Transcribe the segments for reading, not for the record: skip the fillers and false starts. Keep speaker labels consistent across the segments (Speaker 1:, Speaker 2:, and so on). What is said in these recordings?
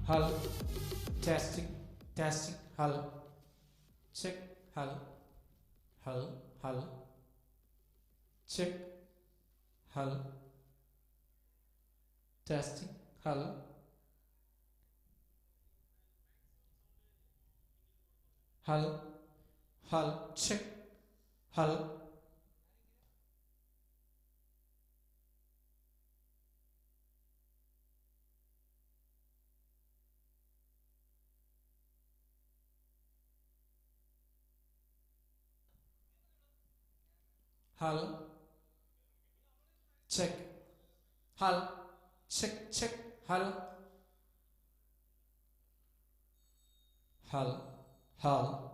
Speaker 1: Hull. Testing. Testing. Hull. Check. Hull. Hull. Hull. Check. Hull. Testing. Hull. Hull. Hull. Check. Hull. Hull. Check. Hull. Check. Check. Hull. Hull. Hull.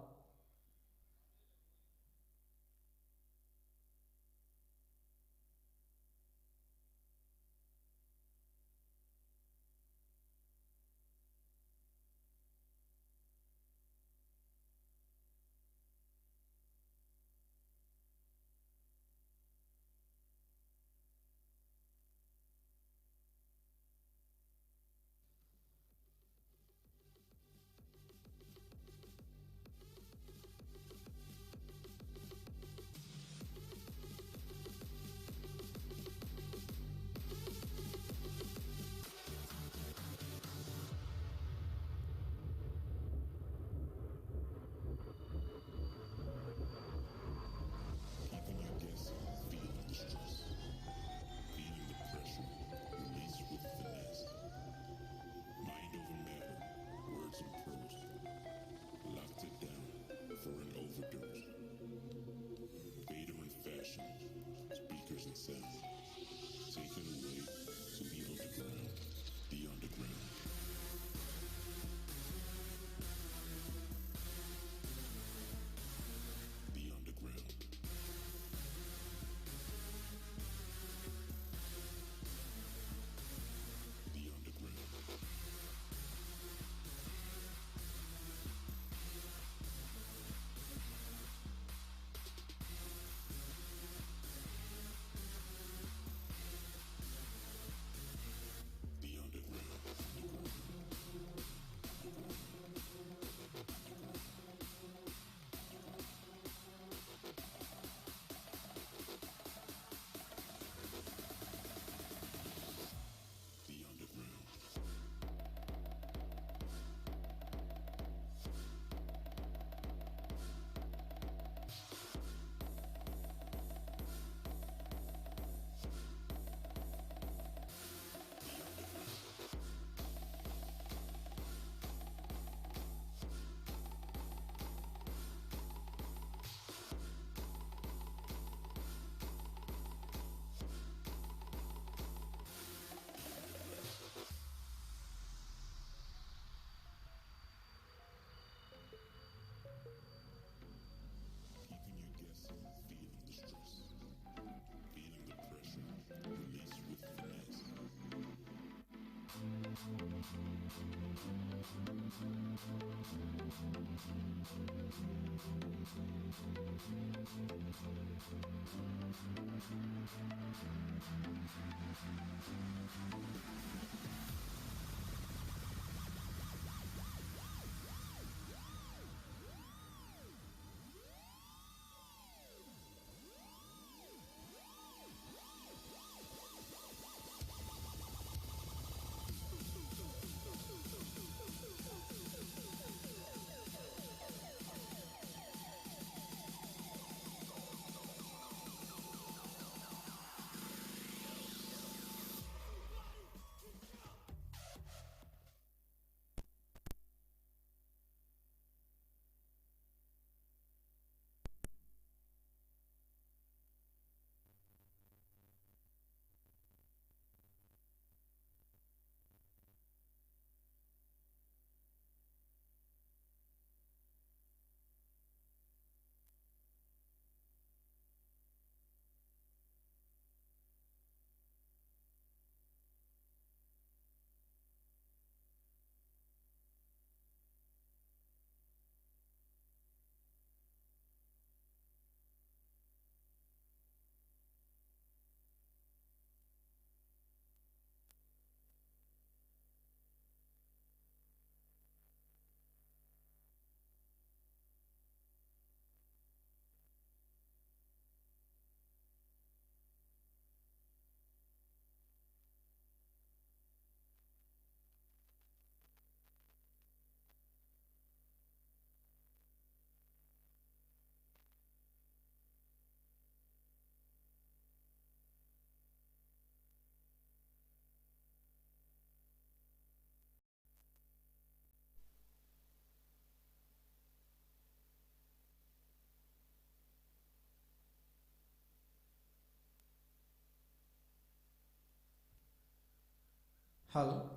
Speaker 1: Hull.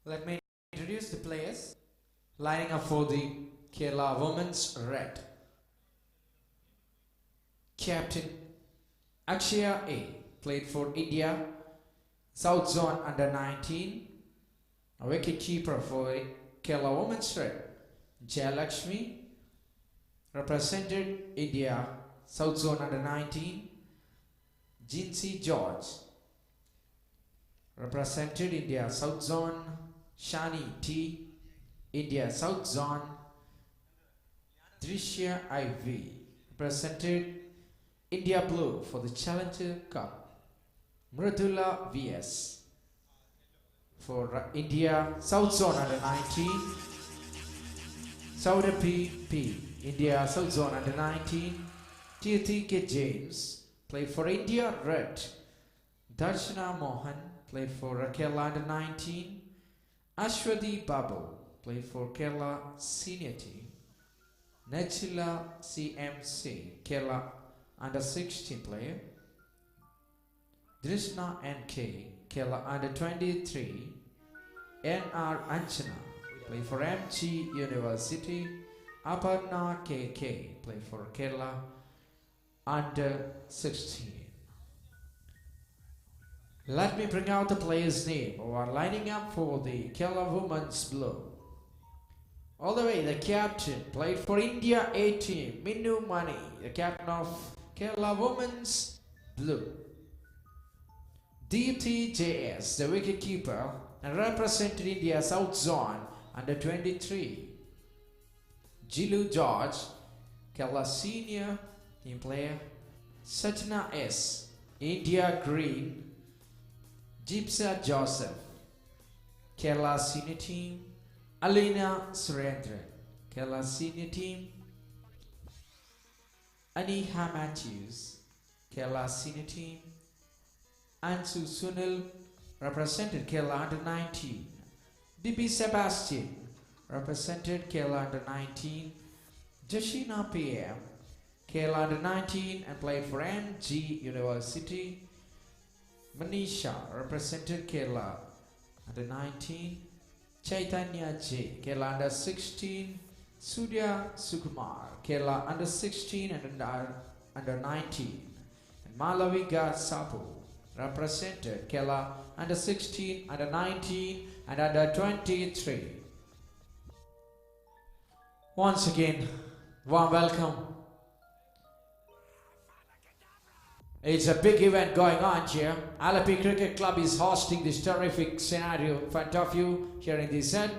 Speaker 1: Let me introduce the players lining up for the Kerala Women's Red. Captain Akshaya A. played for India South Zone under 19. A wicket keeper for Kerala Women's Red, Jayalakshmi, represented India South Zone under 19. Jinsi George represented India South Zone. Shani T, India South Zone. Drishya IV represented India Blue for the Challenger Cup. Mridula VS for India South Zone under 19. Saurapi P, India South Zone under 19. Tirthika James played for India Red. Darshana Mohan played for Kerala under 19. Ashwati Babu played for Kerala Senior Team. Nachila CMC, Kerala under 16 player. Drishna NK, Kerala under 23. NR Anchana played for MG University. Aparna KK played for Kerala under 16. Let me bring out the players' name who are lining up for the Kerala Women's Blue. All the way, the captain played for India A team, Minnu Mani, the captain of Kerala Women's Blue. Deepthi JS, the wicket keeper, and represented India South Zone under 23. Jilu George, Kerala Senior Team player. Sachna S, India Green. Jipsa Joseph, Kerala Senior Team. Alina Surendra, Kerala Senior Team. Aniha Matthews, Kerala Senior Team. Ansu Sunil represented Kerala under 19. Bibi Sebastian represented Kerala under 19. Jashina PM, Kerala under 19 and played for MG University. Manisha represented Kerala under 19. Chaitanya J, Kerala under 16. Surya Sukumar, Kerala under 16 and under 19. And Malavika Sapu represented Kerala under 16, under 19 and under 23. Once again, warm welcome. It's a big event going on here. Alapi Cricket Club is hosting this terrific scenario in front of you here in this end.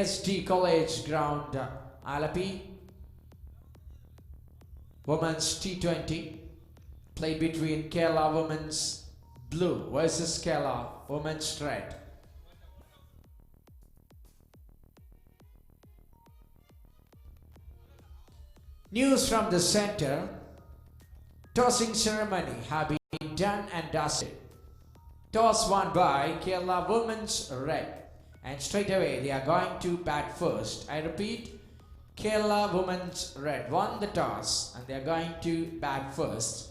Speaker 1: ST College ground, Alapi. Women's T20 played between Kerala Women's Blue versus Kerala Women's Red. News from the center. Tossing ceremony have been done and dusted. Toss won by Kerala Women's Red. And straight away they are going to bat first. I repeat, Kerala Women's Red won the toss and they are going to bat first.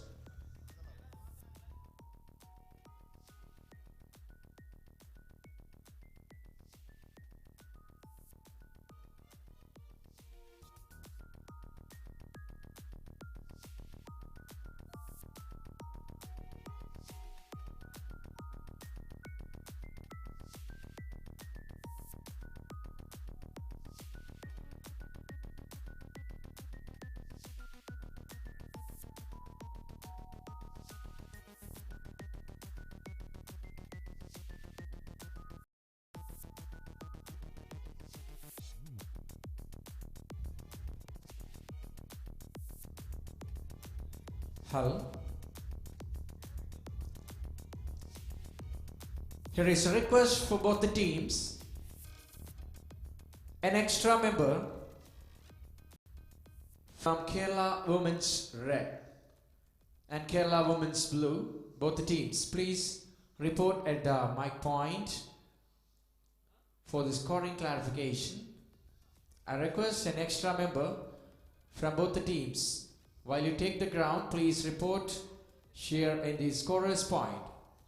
Speaker 1: Hull. Here is a request for both the teams. An extra member from Kerala Women's Red and Kerala Women's Blue, both the teams. Please report at the mic point for the scoring clarification. I request an extra member from both the teams. While you take the ground, please report here in the scorer's point.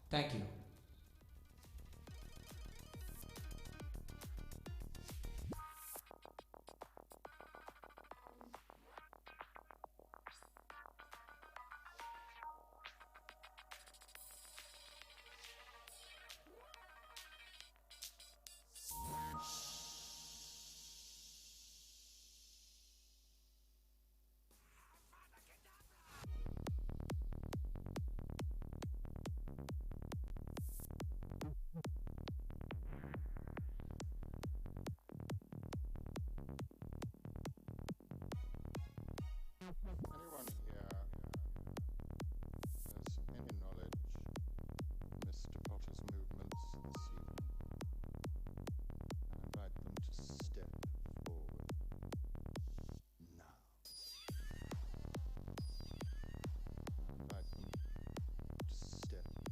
Speaker 1: Thank you.
Speaker 2: Anyone here has any knowledge of Mr. Potter's movements this evening? I invite them to step forward now. I invite them to step forward.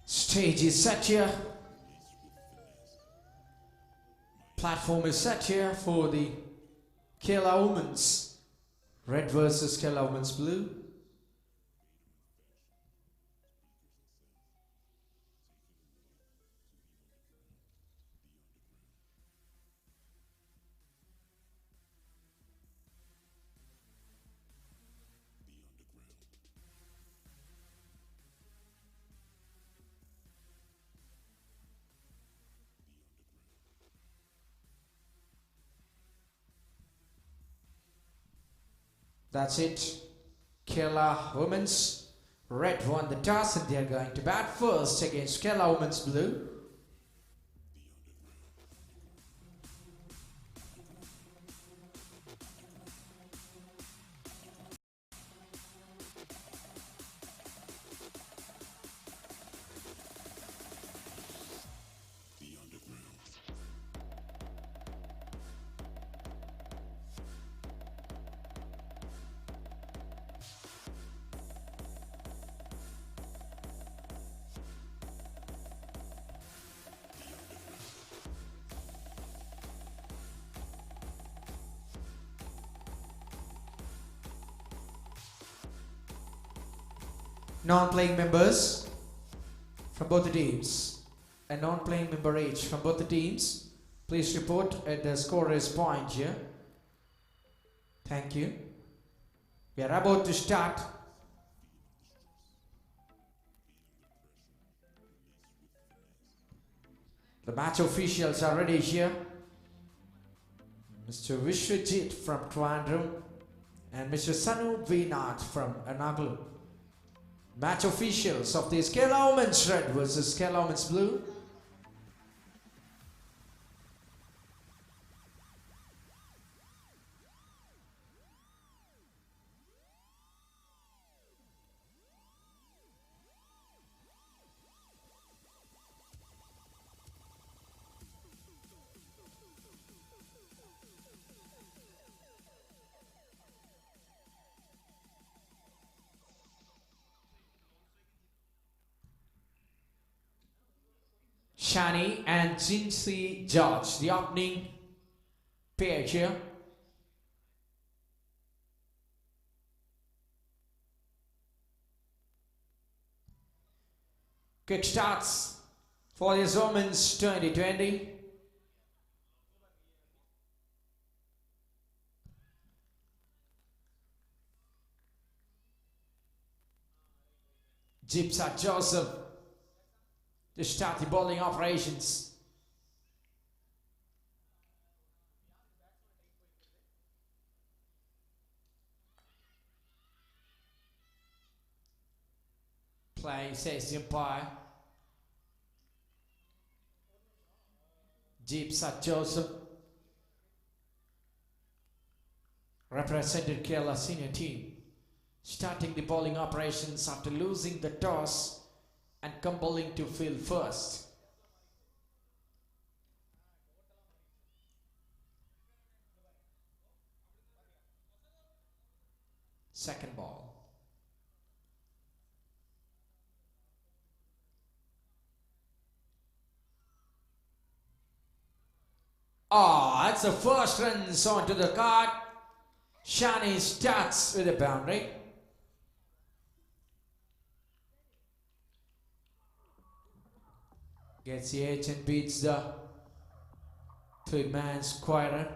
Speaker 1: Stage is set here. Platform is set here for the Kerala Women's Red versus Kerala Women's Blue. That's it. Kerala Women's Red won the toss and they are going to bat first against Kerala Women's Blue. Non-playing members from both the teams and non-playing member each from both the teams, please report at the scorer's point here. Thank you. We are about to start. The match officials are ready here. Mr. Vishwajit from Trivandrum and Mr. Sanu Veenath from Ernakulam. Match officials of this Kerala Women's Red versus Kerala Women's Blue. Shani and Jinsey George, the opening pair here. Quick starts for this women's 2020. Gypsy Joseph to start the bowling operations. Playing, says the umpire. Gypsy Joseph represented Kerala senior team, starting the bowling operations after losing the toss and compelling to field first. Second ball. Oh, that's the first runs onto the card. Shani starts with a boundary. Gets the edge and beats the third man squarer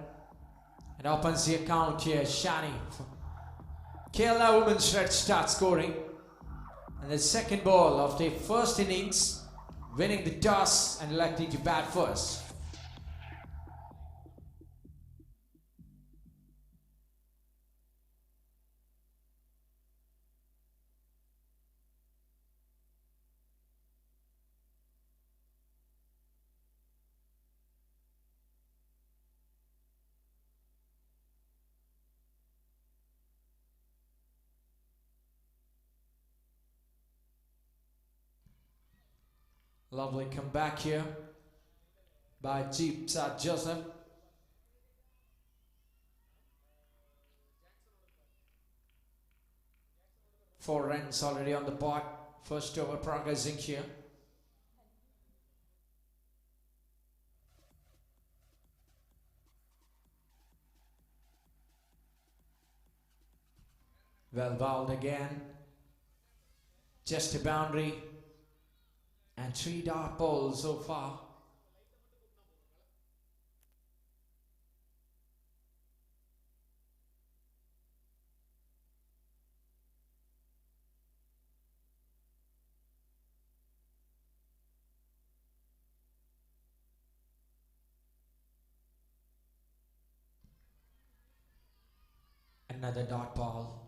Speaker 1: and opens the account here. Shani. Kerala Women's Red starts scoring. And the second ball of the first innings, winning the toss and electing to bat first. Lovely comeback here by Gypsy Joseph. Four runs already on the board. First over progressing here. Well bowled again. Just a boundary. And 3 dot balls so far. Another dot ball.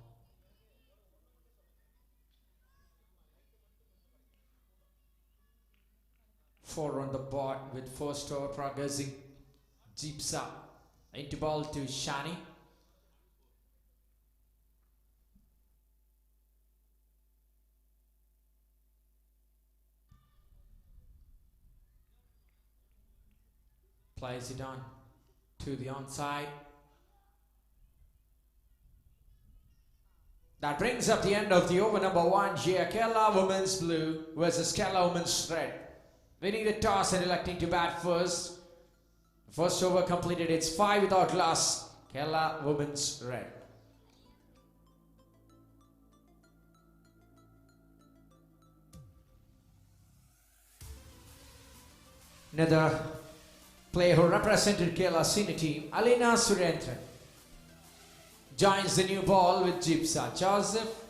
Speaker 1: Four on the board with first over progressing. Gypsy into ball to Shani. Plays it on to the onside. That brings up the end of the over number 1 here. Kerala Women's Blue versus Kerala Women's Red. Winning the toss and electing to bat first. First over completed. It's 5 without loss. Kerala Women's Red. Another player who represented Kerala senior team, Alina Surendran, joins the new ball with Gypsy Joseph.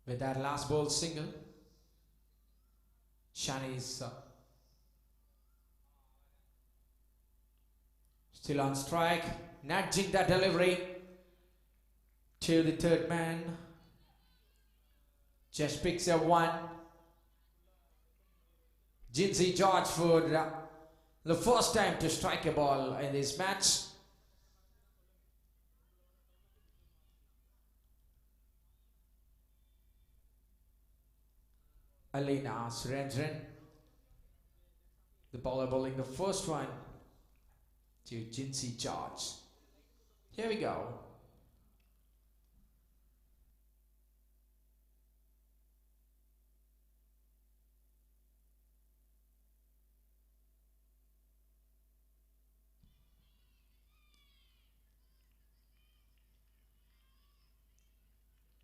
Speaker 1: With that last ball single, Shani is still on strike, nudging that delivery to the third man. Just picks up one. Jinsey George for The first time to strike a ball in this match. Alina Surendran. The bowler bowling the first one to Jinsey George. Here we go.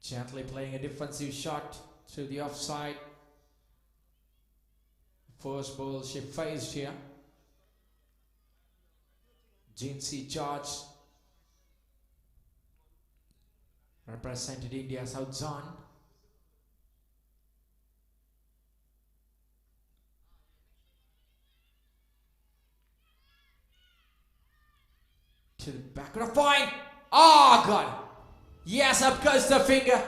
Speaker 1: Gently playing a defensive shot through the offside. First ball she faced here. Jinsey George represented India's out zone. To the back of the point. Oh God! Yes, up goes the finger.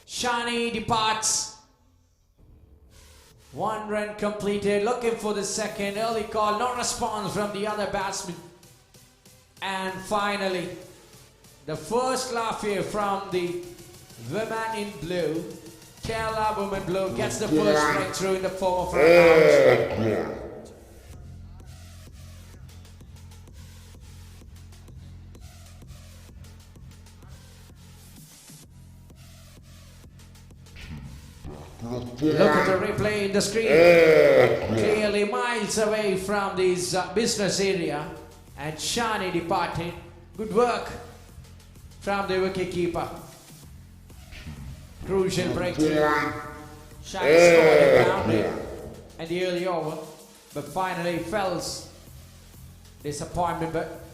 Speaker 1: Shani departs. 1 run completed. Looking for the second. Early call. No response from the other batsman. And finally, the first laugh here from the woman in blue. Kerala woman blue gets the first breakthrough in the form of an out. Look at the replay in the screen. Clearly miles away from this business area. And Shani departed. Good work from the wicketkeeper. Crucial breakthrough. Shani scored a boundary and the early over. But finally fells. Disappointment, but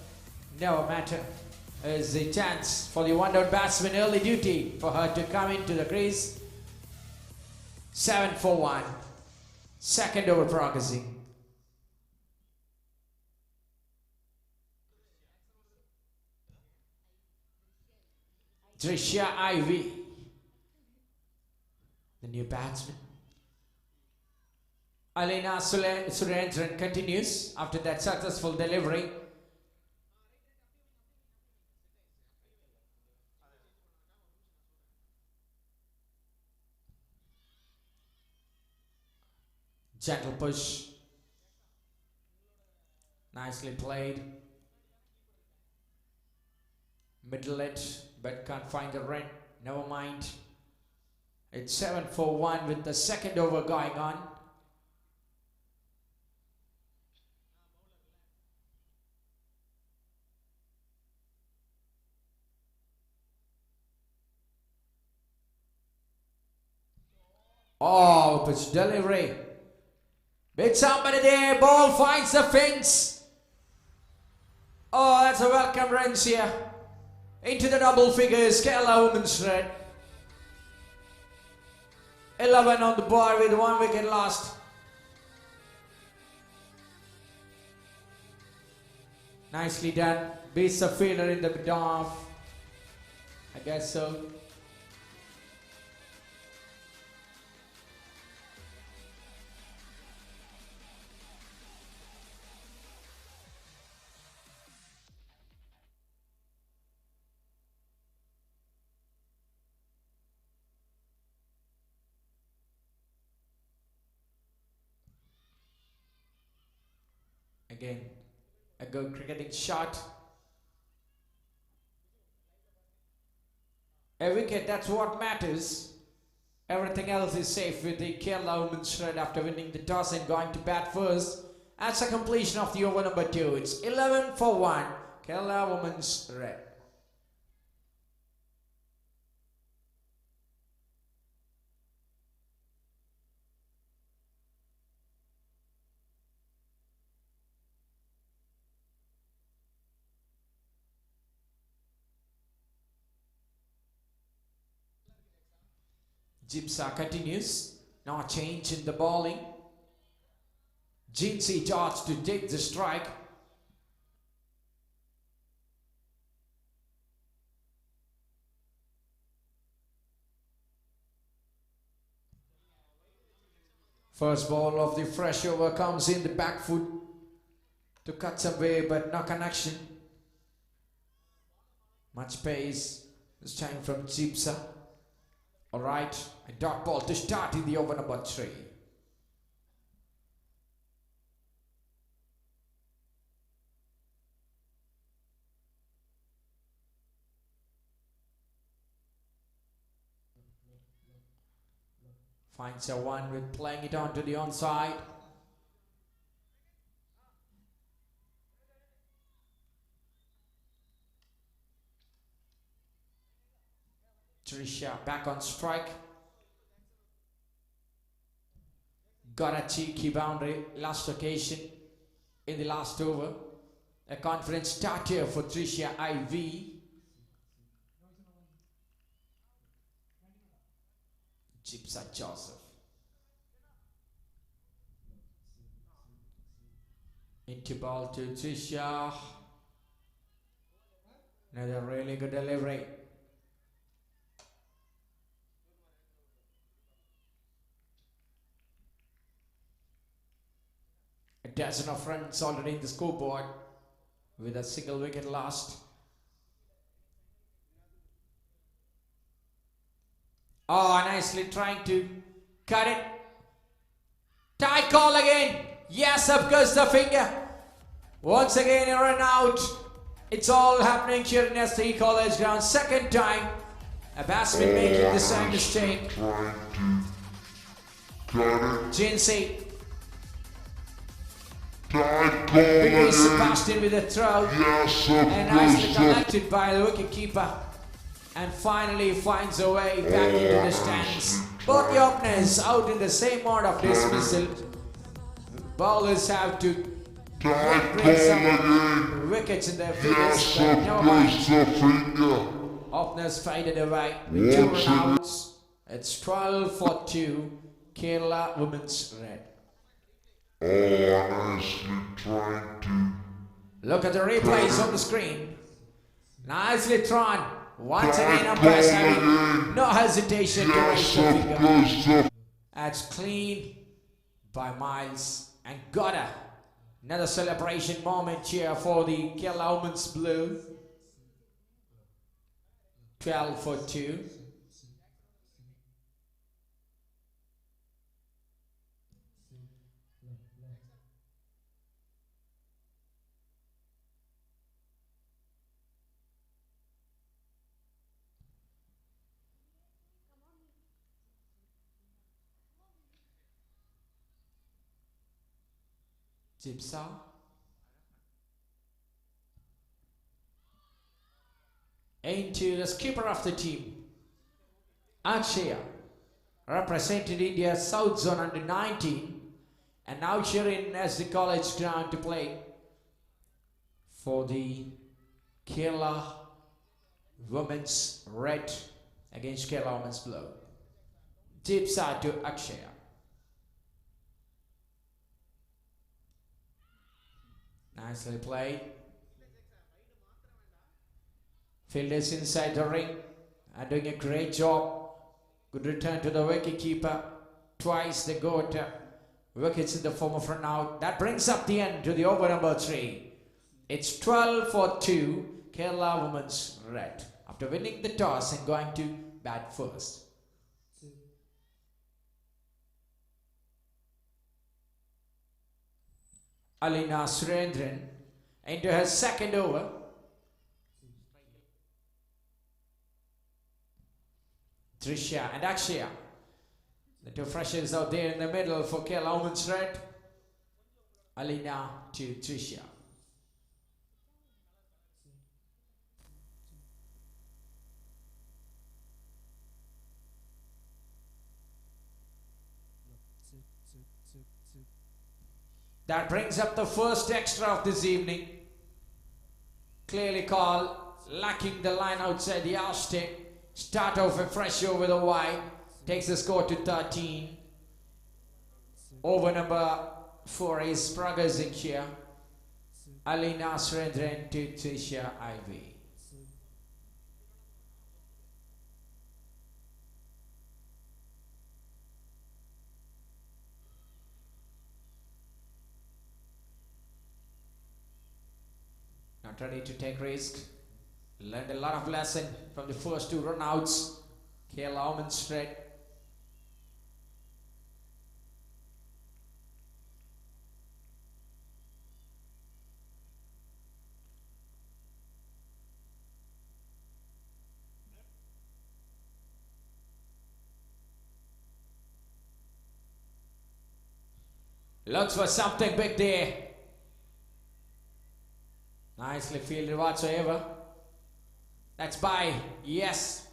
Speaker 1: no matter. Is the chance for the one-down batsman, early duty for her to come into the crease. 7 for 1. Second over progressing. Trisha Ivy, the new batsman. Alina Surendran continues after that successful delivery. Gentle push. Nicely played. Middle it, but can't find the run. Never mind. It's 7 for 1 with the second over going on. Oh, pitch delivery. With somebody there, ball finds the fence. Oh, that's a welcome runs here. Into the double figures, Kerala women's red. 11 on the board with 1 wicket lost. Nicely done. Beats the fielder in the mid-off. I guess so. Again, a good cricketing shot. A wicket, that's what matters. Everything else is safe with the Kerala women's red after winning the toss and going to bat first. That's a completion of the over number 2. It's 11 for 1. Kerala women's red. Jimsa continues. No change in the bowling. Jinsey George to take the strike. First ball of the fresh over comes in the back foot to cut some way, but no connection. Much pace this time from Jipsa. Alright, a dot ball to start in the over number 3. Finds a one with playing it on to the onside. Trisha back on strike. Got a cheeky boundary last occasion in the last over. A confident start here for Trisha IV. Jipsa Joseph. Into ball to Trisha. Another really good delivery. A dozen of runs already in the scoreboard with a single wicket lost. Oh, nicely trying to cut it. Tie call again. Yes, of course, the finger. Once again, a run out. It's all happening here in ST College ground. Second time, a batsman making the same mistake. Jinsey. Biggie Sebastian with a throw. And nicely connected by the wicket keeper. And finally finds a way back into the stands. Both the openers out in the same mode of dismissal. Bowlers have to bring some wickets in their fingers, but no mind. Openers faded away with 2 rounds. It's 12 for 2. Kerala Women's Red. Look at the replays on the screen. Nicely thrown. Once again, umpires having no hesitation to raise the finger. That's clean by Miles and Gotta. Another celebration moment here for the Kerala Women's Blue. 12 for 2. Jipsa. Into the skipper of the team, Akshaya, represented India South Zone under 19 and now here in as the college ground to play for the Kerala Women's Red against Kerala Women's Blue. Jipsa to Akshaya. Nicely played. Fielders inside the ring are doing a great job. Good return to the wicketkeeper. Twice they got wickets in the form of run out. That brings up the end to the over number 3. It's 12 for 2. Kerala Women's Red. After winning the toss and going to bat first. Alina Surendran into her second over. Trisha and Akshaya. The 2 freshers out there in the middle for Kerala Women's Red. Alina to Trisha. That brings up the first extra of this evening. Clearly called, lacking the line outside the arch stick. Start off a fresh over the wide. Takes the score to 13. Over number 4 is progressing here. Alina Surendran to Trisha Ivy. Not ready to take risk. Learned a lot of lesson from the first two runouts. KL straight. Looks for something big there. Nicely fielded whatsoever. That's by. Yes.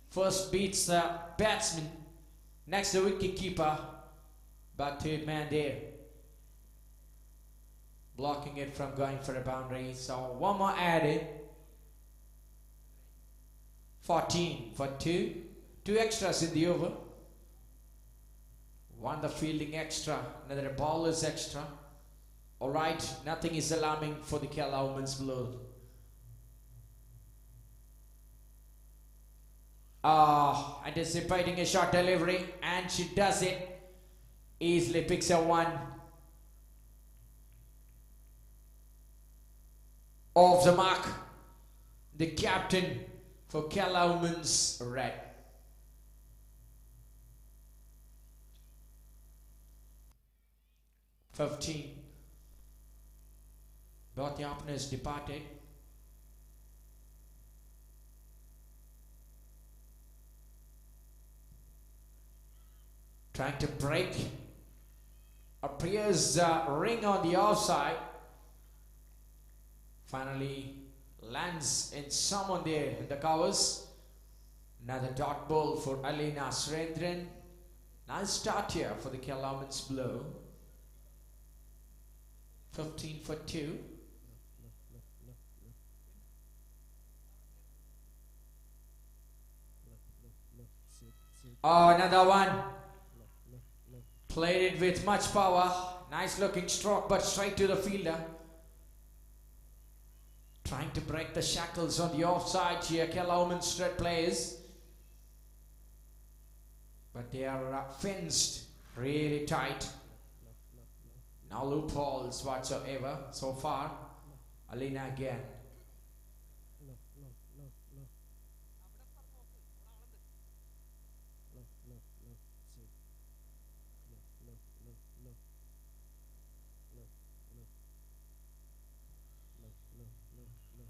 Speaker 1: First beats the batsman. Next the wicket keeper. But third man there. Blocking it from going for a boundary. So one more added. 14 for 2. 2 extras in the over. One the fielding extra. Another bowler's extra. Alright, nothing is alarming for the KL women's below. Anticipating a short delivery, and she does it. Easily picks a one. Off the mark, the captain for KL women's red. "15. Both the openers departed. Trying to break. Appears ring on the offside. Finally lands in someone there in the covers. Another dot ball for Alina Surendran. Nice start here for the KL women's blow. 15 for 2. Oh, another one. Played it with much power. Nice looking stroke, but straight to the fielder. Trying to break the shackles on the offside here, KL women's straight players. But they are fenced really tight. No loopholes whatsoever so far. Alina again.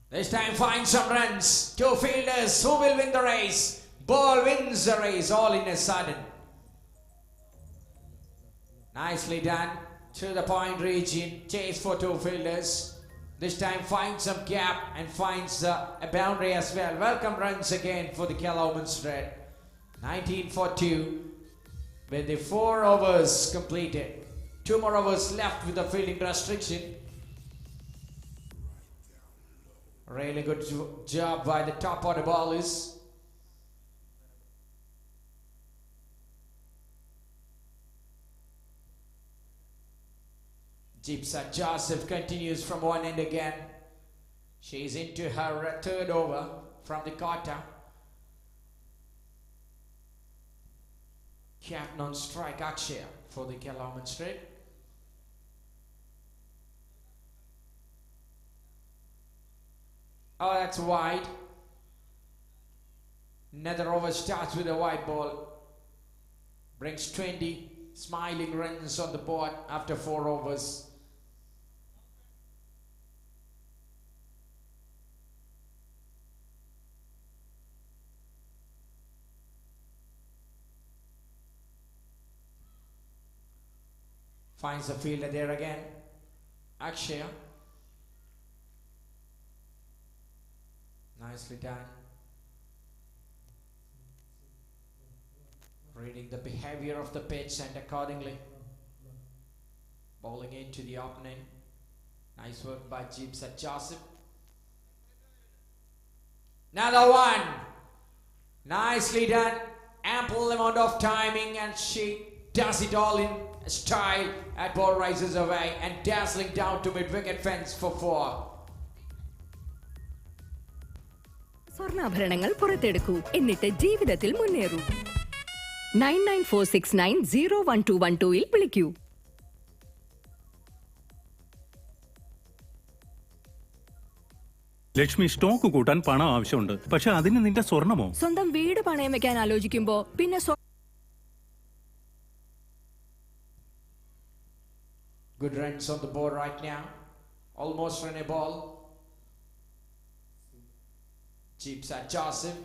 Speaker 1: This time find some runs. 2 fielders. Who will win the race? Ball wins the race all in a sudden. Nicely done. To the point region. Chase for 2 fielders. This time finds some gap and finds a boundary as well. Welcome runs again for the KL women's red. 19 for 2. With the 4 overs completed. 2 more overs left with the fielding restriction. Really good job by the top order bowlers. Jipsa Joseph continues from one end again. She's into her 3rd over from the quarter. Captain on strike, Akshay for the KL women's red. Oh, that's wide. Another over starts with a wide ball. Brings 20 smiling runs on the board after 4 overs. Finds the fielder there again. Akshay. Nicely done. Reading the behavior of the pitch and accordingly bowling into the opening. Nice work by Jipsa Joseph. Another one. Nicely done. Ample amount of timing, and she does it all in style. At ball rises away and dazzling down to mid-wicket fence for 4.
Speaker 3: സ്വർണ്ണാഭരണങ്ങൾ പുറത്തെടുക്കൂ എന്നിട്ട് ജീവിതത്തിൽ മുന്നേറൂ. 9946901212 വിളിക്കൂ.
Speaker 4: Lakshmi, stock കൂട്ടാൻ പണം ആവശ്യമുണ്ട്. പക്ഷെ അതിന് നിന്റെ സ്വർണമോ?
Speaker 3: സ്വന്തം വീട് പണയം വെക്കാൻ ആലോചിക്കുമ്പോ പിന്നെ
Speaker 1: Good runs on the board right now. Almost run a ball. Chips at Joseph.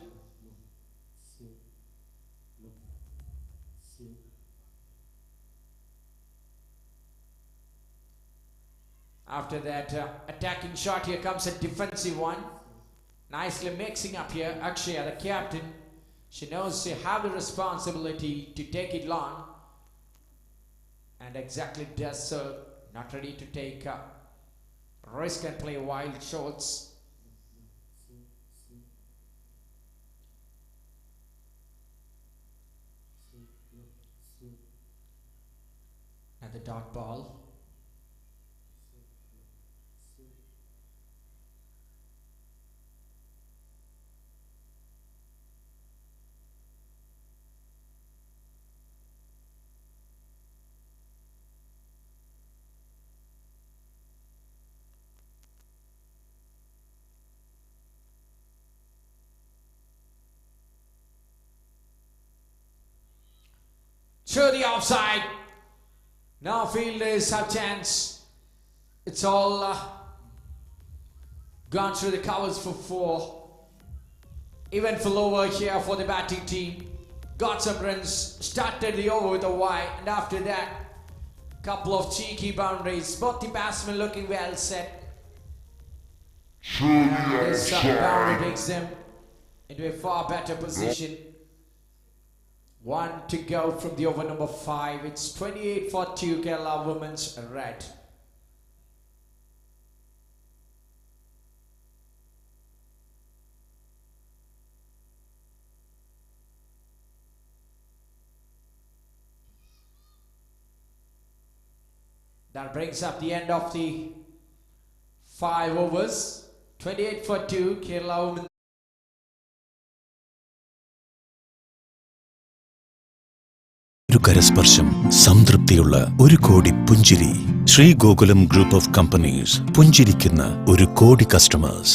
Speaker 1: After that attacking shot, here comes a defensive one. Nicely mixing up here. Akshaya, the captain, she knows she have the responsibility to take it long. And exactly does so. Not ready to take risk and play wild shots. And the dot ball. Through the offside. Now fielders have chance. It's all gone through the covers for 4. Eventful over here for the batting team. Got some runs. Started the over with a wide, and after that, couple of cheeky boundaries. Both the batsmen looking well set. This boundary takes them into a far better position. 1 to go from the over number 5. It's 28-42 Kerala Women's Red. That brings up the end of the 5 overs. 28-42 Kerala Women's.
Speaker 5: ഒരു കരസ്പർശം, സംതൃപ്തിയുള്ള 1 കോടി പുഞ്ചിരി. Sree Gokulam group of companies പുഞ്ചിരിക്കുന്ന 1 crore customers.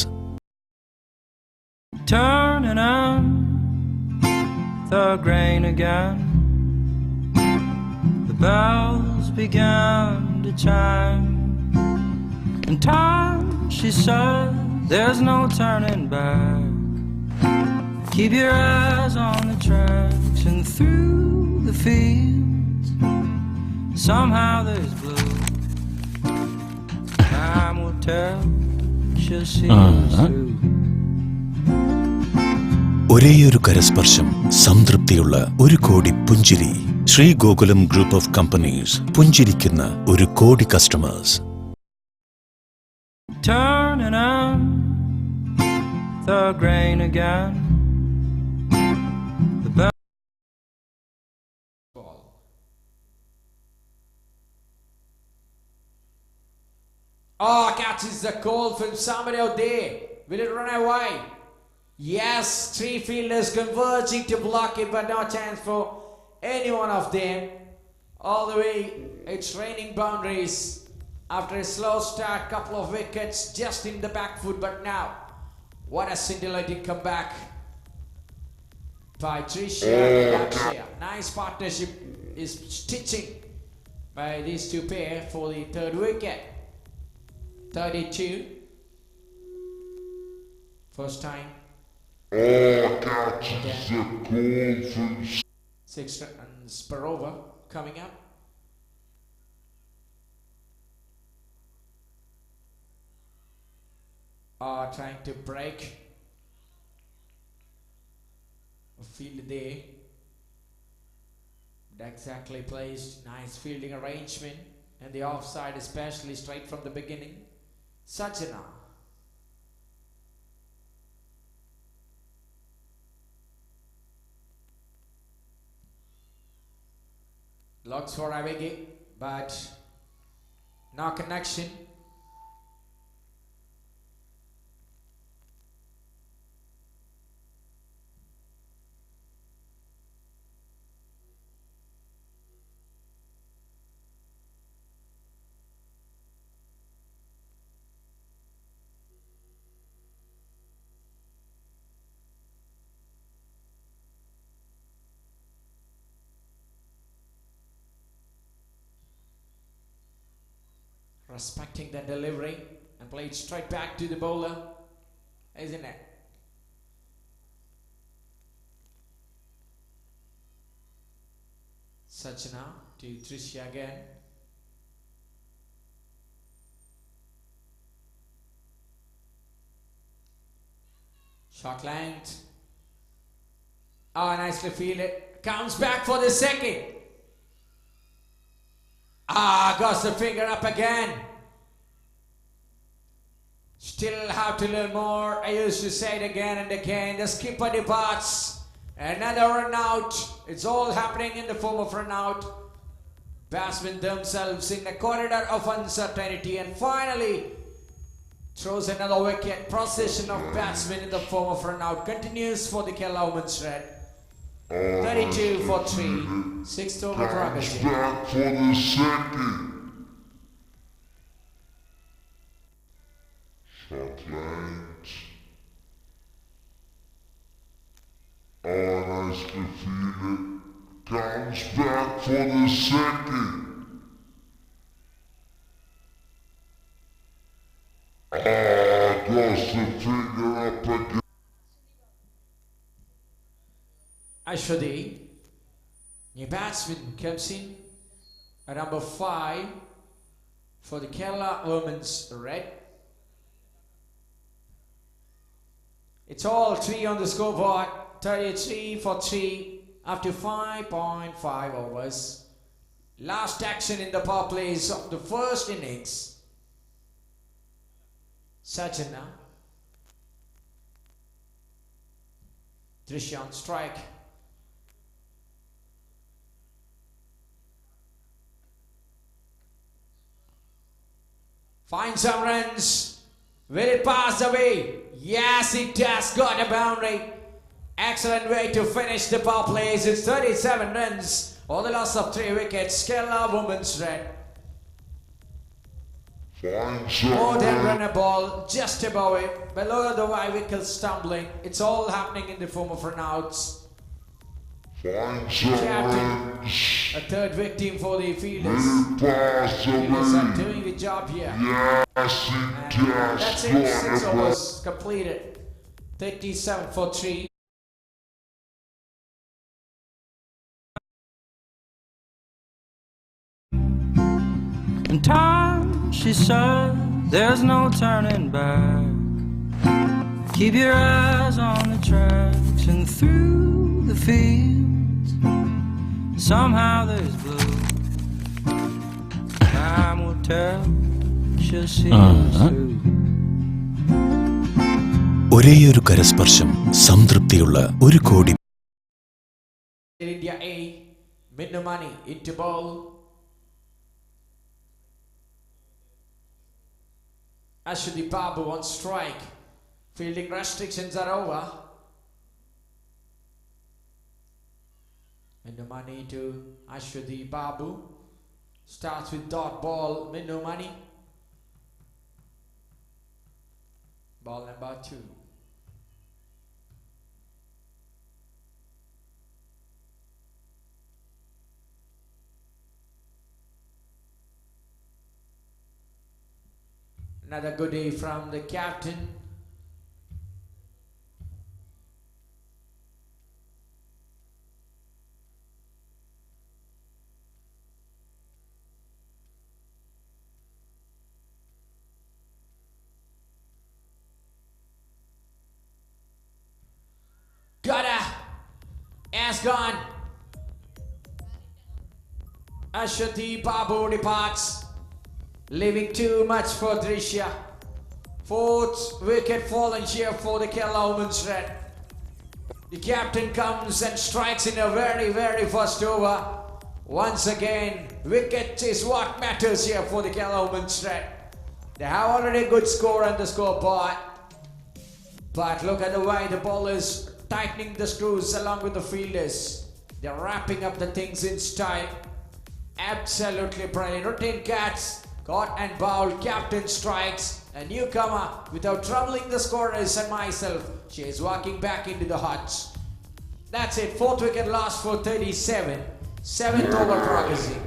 Speaker 6: Turning on the grain again, the bells began to chime. In time, she said, there's no turning back. Keep your eyes on the tracks and through the fields. Somehow there's blue. Time will tell. She'll see us through.
Speaker 5: ഒരേയൊരു കരസ്പർശം, സംതൃപ്തിയുള്ള 1 കോടി പുഞ്ചിരി. Sree Gokulam group of companies പുഞ്ചിരിക്കുന്ന 1 crore customers.
Speaker 6: Turning on the grain again.
Speaker 1: Oh, catches the call from somebody out there. Will it run away? Yes, 3 fielders converging to block it, but no chance for any one of them. All the way, it's raining boundaries. After a slow start, couple of wickets just in the back foot, but now, what a scintillating comeback by Trisha and Akshaya. Nice partnership is stitching by these 2 pair for the 3rd wicket. 32. First time. 6 runs per over coming up. Trying to break a field there. Exactly placed. Nice fielding arrangement. And the offside especially straight from the beginning. Sajana. Looks for Avegi, but no connection. respecting the delivery and played straight back to the bowler, isn't it? Sachana to Trisha again. Short length. Oh, nicely fielded. Comes back for the second. Got the finger up again. Still have to learn more. I used to say it again and again. The skipper departs. Another run out. It's all happening in the form of run out. Batsmen themselves in a corridor of uncertainty, and finally throws another wicket. Procession of batsmen in the form of run out continues for the Kerala Women's Red. 32 for 3. Sixth over progress.
Speaker 7: Back for the second. Short length. Nicely fielded. Comes back for the second. Goes the finger up again.
Speaker 1: Ashwadi, new batsman comes in at number 5 for the Kerala Women's Red. It's all 3 on the scoreboard. 33 for 3 after 5.5 overs. Last action in the power plays of the first innings. Sachana. Trisha on strike. Finds some runs. Will it pass away? Yes, it has got a boundary. Excellent way to finish the power plays. It's 37 runs or the loss of 3 wickets. Kerala Women's Red. More than run a ball, just above it. Below the wide wicket stumbling. It's all happening in the form of runouts. Captain, a third victim for the fielders. Fielders are doing the job here. And that's it. 6 overs completed. 37 for 3.
Speaker 6: In time, she said, there's no turning back. Keep your eyes on the tracks and through the fields. Somehow there's blue. Time will tell, she'll see us through.
Speaker 5: ഒരേയൊരു കരസ്പർശം സംതൃപ്തിയുള്ള ഒരു കോടി.
Speaker 1: India A, Minnu Mani into ball. Ashwadi Babu on strike. Fielding restrictions are over. Minnu Mani to Ashwadi Babu. Starts with dot ball. Minnu Mani. Ball number 2. Another good day from the captain. Gotta. Has gone. Ashwati Babu departs, leaving too much for Trisha. 4th wicket fallen here for the Kerala Women's Red. The captain comes and strikes in a very, very first over. Once again, wicket is what matters here for the Kerala Women's Red. They have already a good score on the scoreboard. But look at the way the bowlers tightening the screws along with the fielders. They're wrapping up the things in style. Absolutely brilliant. Routine cuts, caught and bowled. Captain strikes. A newcomer without troubling the scorers and myself. She is walking back into the huts. That's it. 4th wicket lost for 37. 7th over progressing.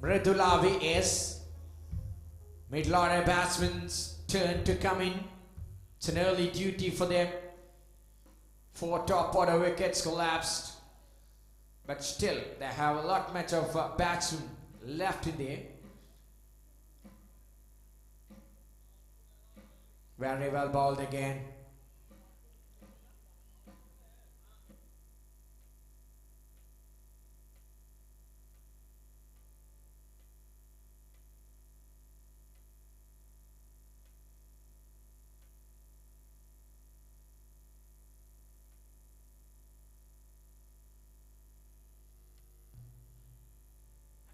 Speaker 1: Mridulavi is. Mid-order batsman's turn to come in. It's an early duty for them. 4 top order wickets collapsed. But still, they have a lot much of batsmen left in there. Very well bowled again.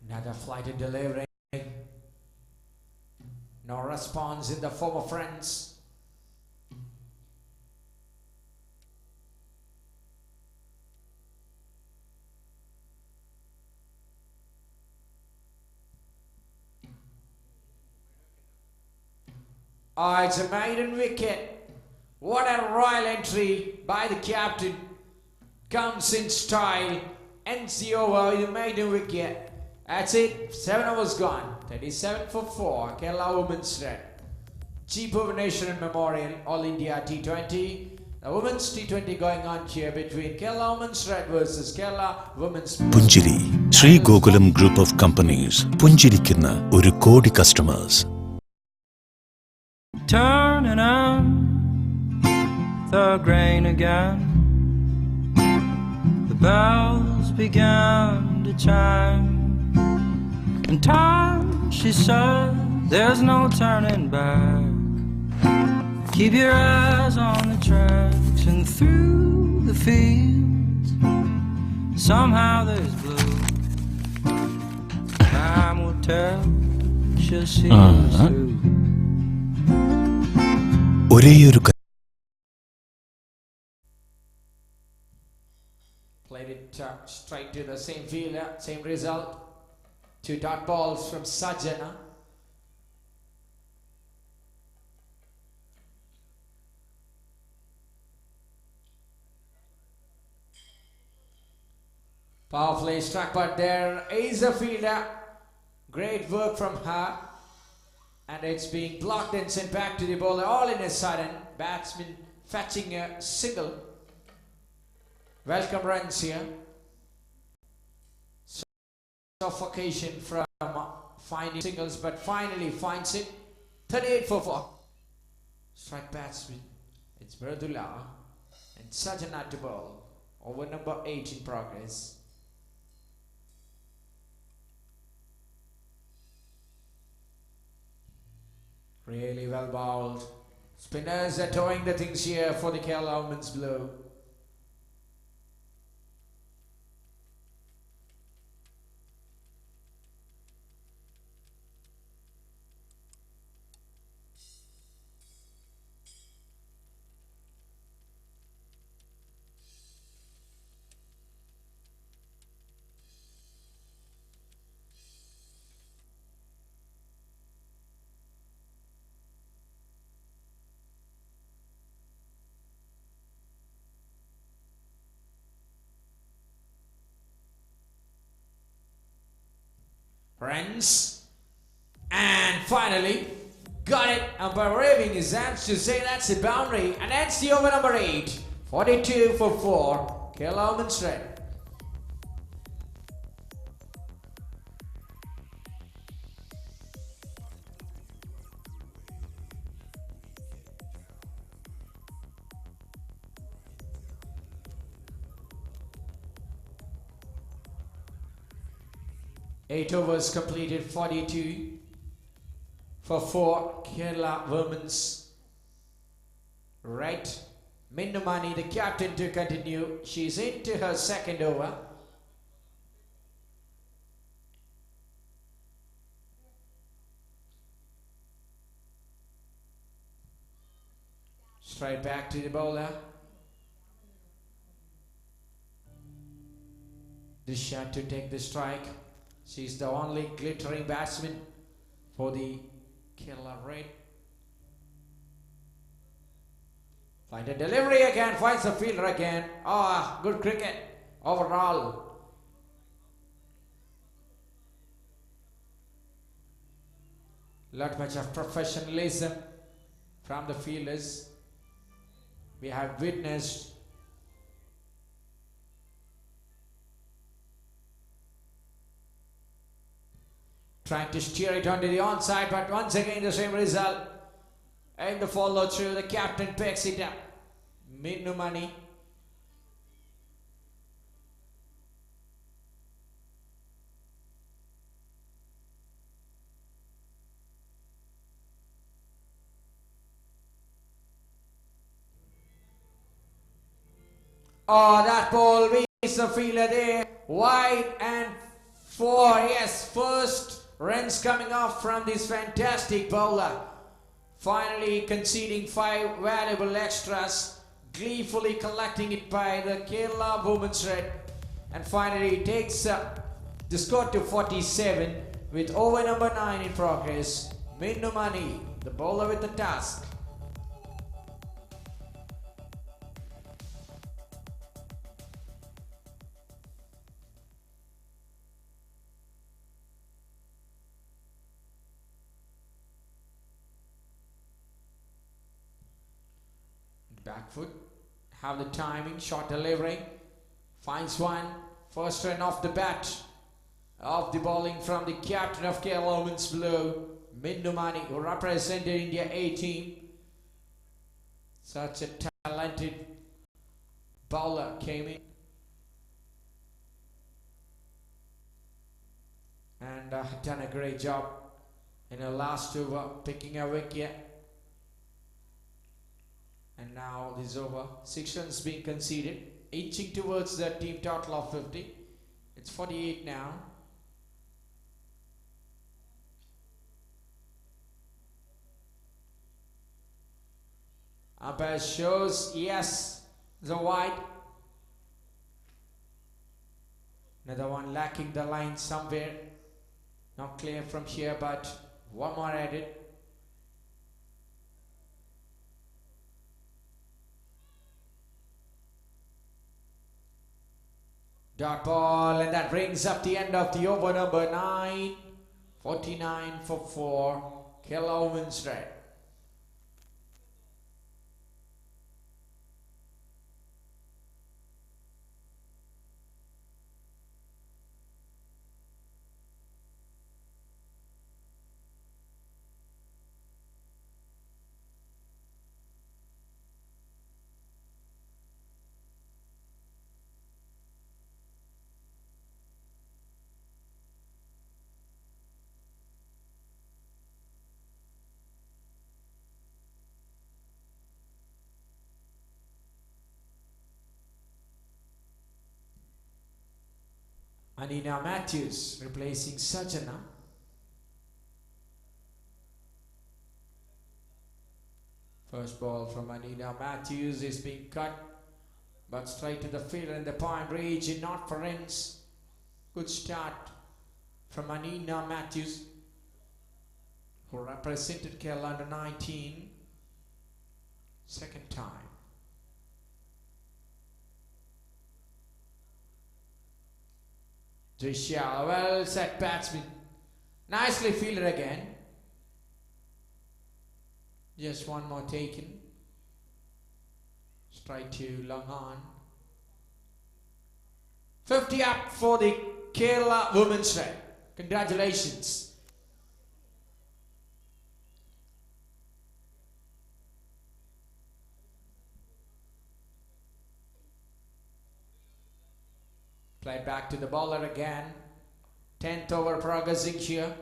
Speaker 1: Another flighted delivery. No response in the former friends. Oh, it's a maiden wicket. What a royal entry by the captain. Comes in style. Ends the over with a maiden wicket. That's it. 7 overs gone. 37 for 4. Kerala Women's Red. G. Bhuvaneswaran Memorial All India T20. The Women's T20 going on here between Kerala Women's Red versus Kerala Women's Blue.
Speaker 5: പുഞ്ചിരി Sree Gokulam group of companies പുഞ്ചിരിക്കുന്ന ഒരു crore customers.
Speaker 6: Turning on the grain again. The bells began to chime. In time, she said, there's no turning back. Keep your eyes on the tracks and through the fields. Somehow there's blue. Time will tell, she'll see us through.
Speaker 5: ഒരേയൊരു
Speaker 1: Played it straight to the same fielder, same result. 2 dot balls from Sajjana. Power play struck, but there is a fielder. Great work from her. And it's being blocked and sent back to the bowler all in a sudden. Batsman fetching a single. Welcome runs here. Suffocation from finding singles, but finally finds it. 38 for 4. Strike batsman. It's Mridula and Sajjana to bowl. Over number 8 in progress. Really well bowled. Spinners are doing the things here for the Kerala Women's Blue. Friends, and finally got it. Umpire waving his hands to say that's the boundary, and that's the over number 8. 42 for 4. Kerala Women's Red. Eight overs completed, 42 for 4. Kerala Women's Red. Minnumani, the captain, to continue. She's into her second over. Straight back to the bowler. Disha to take the strike. She's the only glittering batsman for the Kerala Red. Find a delivery again, finds the fielder again. Ah, good cricket overall. Lot much of professionalism from the fielders. We have witnessed. Trying to steer it onto the onside, but once again the same result. And the follow through, the captain picks it up. Minnu Mani. Oh, that ball reaches the fielder there. Wide and 4. Yes, first runs coming off from this fantastic bowler. Finally conceding 5 valuable extras. Gleefully collecting it by the Kerala women's red. And finally takes the score to 47 with over number 9 in progress. Minnu Mani, the bowler with the task. Back foot, have the timing, short delivery, finds one, first run off the bat, off the bowling from the captain of Kerala Women's Blue, Minnu Mani, who represented India A team. Such a talented bowler came in and done a great job in her last over, picking a wicket. And now this over, 6 runs being conceded, inching towards the team total of 50. It's 48 now. Umpire shows yes, the wide. Another one lacking the line somewhere. Not clear from here, but one more added. Dot ball, and that brings up the end of the over number 9. 49 for 4. Kerala Women's red. Anina Matthews replacing Sajana. First ball from Anina Matthews is being cut, but straight to the field in the point region, not for ends. Good start from Anina Matthews, who represented Kerala under 19. Second time. Drisha, well set batsman. Nicely fielded again. Just one more taken. Straight to long on. 50 up for the Kerala Women's red. Congratulations. Played back to the bowler again. 10th over progressing here.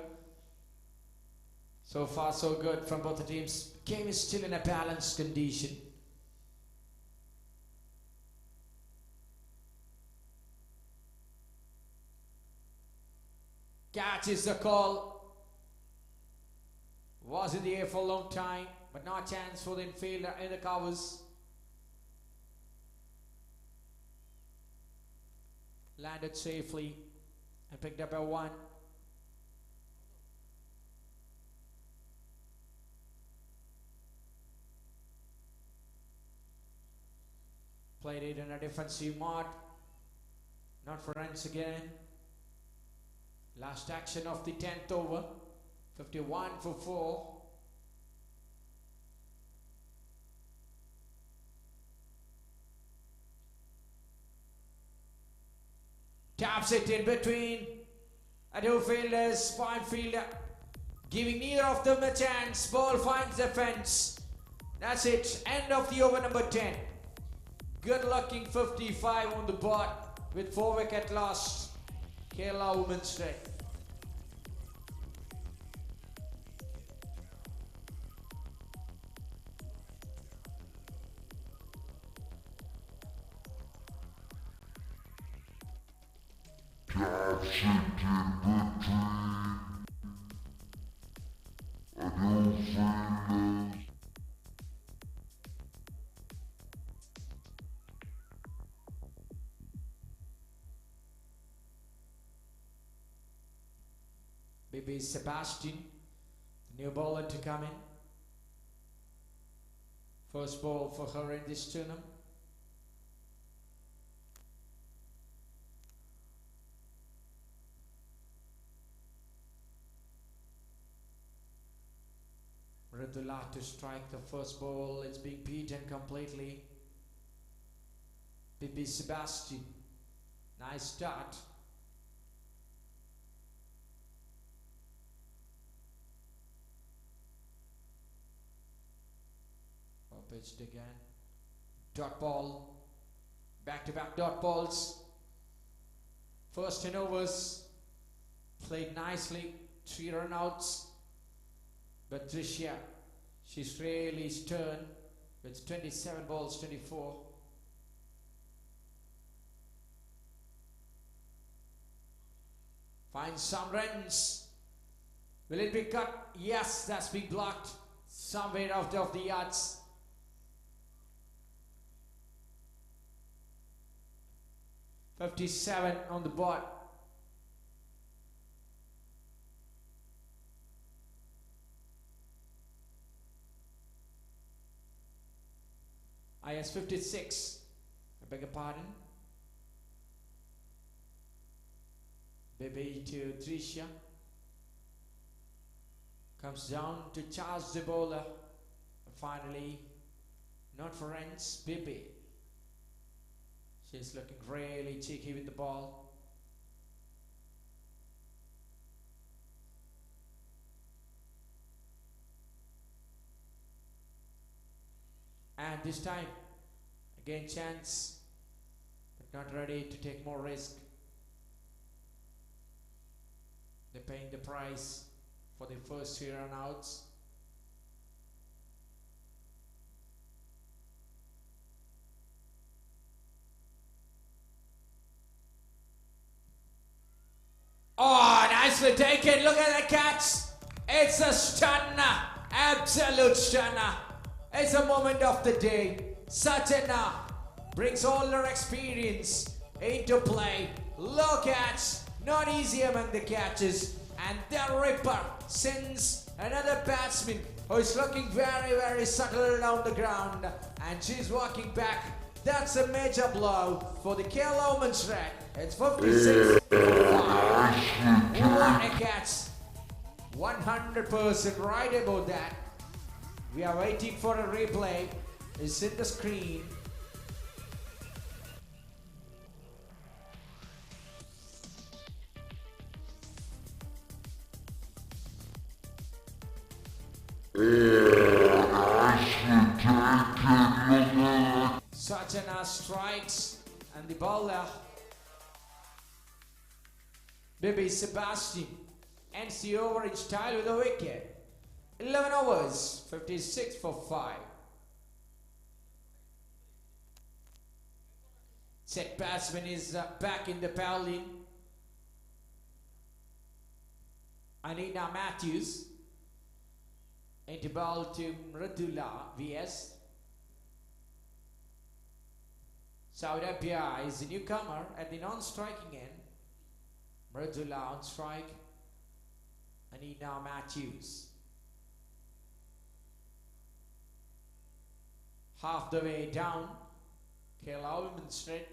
Speaker 1: So far so good from both the teams. Game is still in a balanced condition. Catch is the call. Was in the air for a long time, but no chance for the infielder in the covers. Landed safely and picked up a 1. Played it in a defensive mode. Not for runs again. Last action of the 10th over. 51 for 4. Taps it in between. Two fielders, fine fielder, giving neither of them a chance. Ball finds the fence. That's it. End of the over number 10. Good looking 55 on the board with 4 wicket lost. Kerala Women's Red.
Speaker 7: Taps it in between. Two fielders.
Speaker 1: Baby Sebastian, the new bowler to come in. First ball for her in this tournament. Mridula to strike the first ball. It's being beaten completely. Baby Sebastian, nice start. Pitched again. Dot ball. Back-to-back dot balls. First 10 overs. Played nicely. 3 run-outs. But Tricia, she's really stern with 27 balls, 24. Finds some runs. Will it be cut? Yes, that's been blocked. Somewhere out of the yards. .57 on the board. IS 56. I beg your pardon. Baby to Tricia. Comes down to charge the bowler. And finally, not for ends, Bibi. She's looking really cheeky with the ball. And this time, again chance, but not ready to take more risk. They're paying the price for the first 3 run-outs. Oh, nicely taken. Look at the catch. It's a stunner. Absolute stunner. It's a moment of the day. Satana brings all her experience into play. Low catch. Not easy among the catches. And the Ripper sends another batsman who is looking very, very subtle down the ground. And she's walking back. That's a major blow for the Kerala Women's Red. It's 56 for 5. What a catch. 100% right about that. We are waiting for a replay. It's in the screen. Sachana strikes and the bowler Baby Sebastian ends the over in style with a wicket. 11 overs, 56 for 5. Set batsman is back in the pavilion. Anina Matthews into ball to Mridula VS. Saudi Arabia is the newcomer at the non-striking end. Mridula on strike. Anina Matthews. Half the way down. Kerala Women's Red.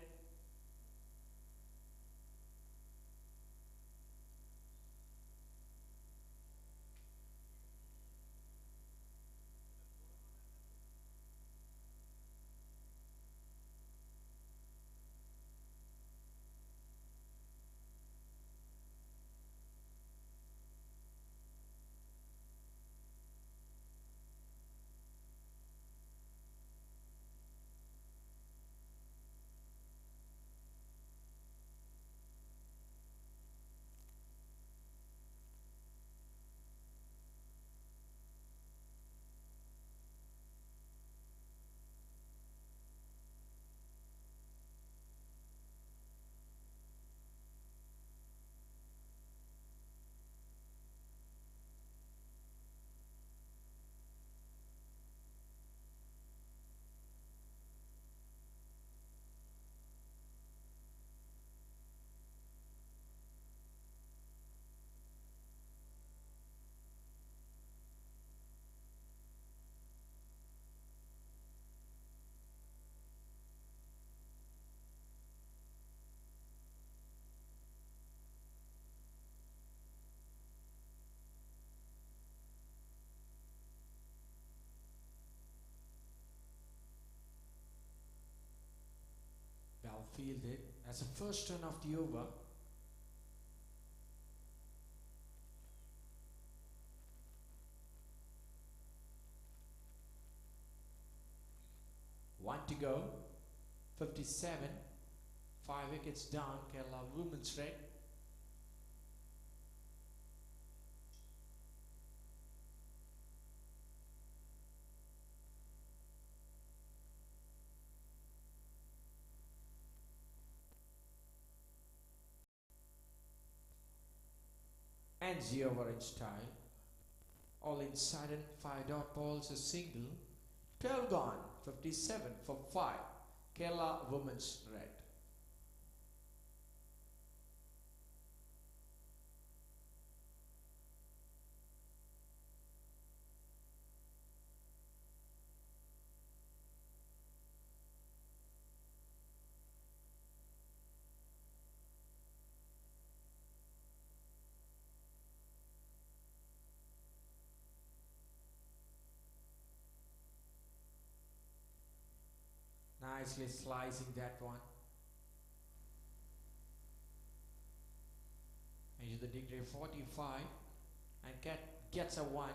Speaker 1: fielded as a first run of the over. One to go. 57. 5 wickets down. Kerala Women's Red. Ends the over in style. All inside and 5 dot balls, a single. 12 gone. 57 for 5. Kerala Women's Red. Nicely slicing that one. Into the degree 45 and gets a 1.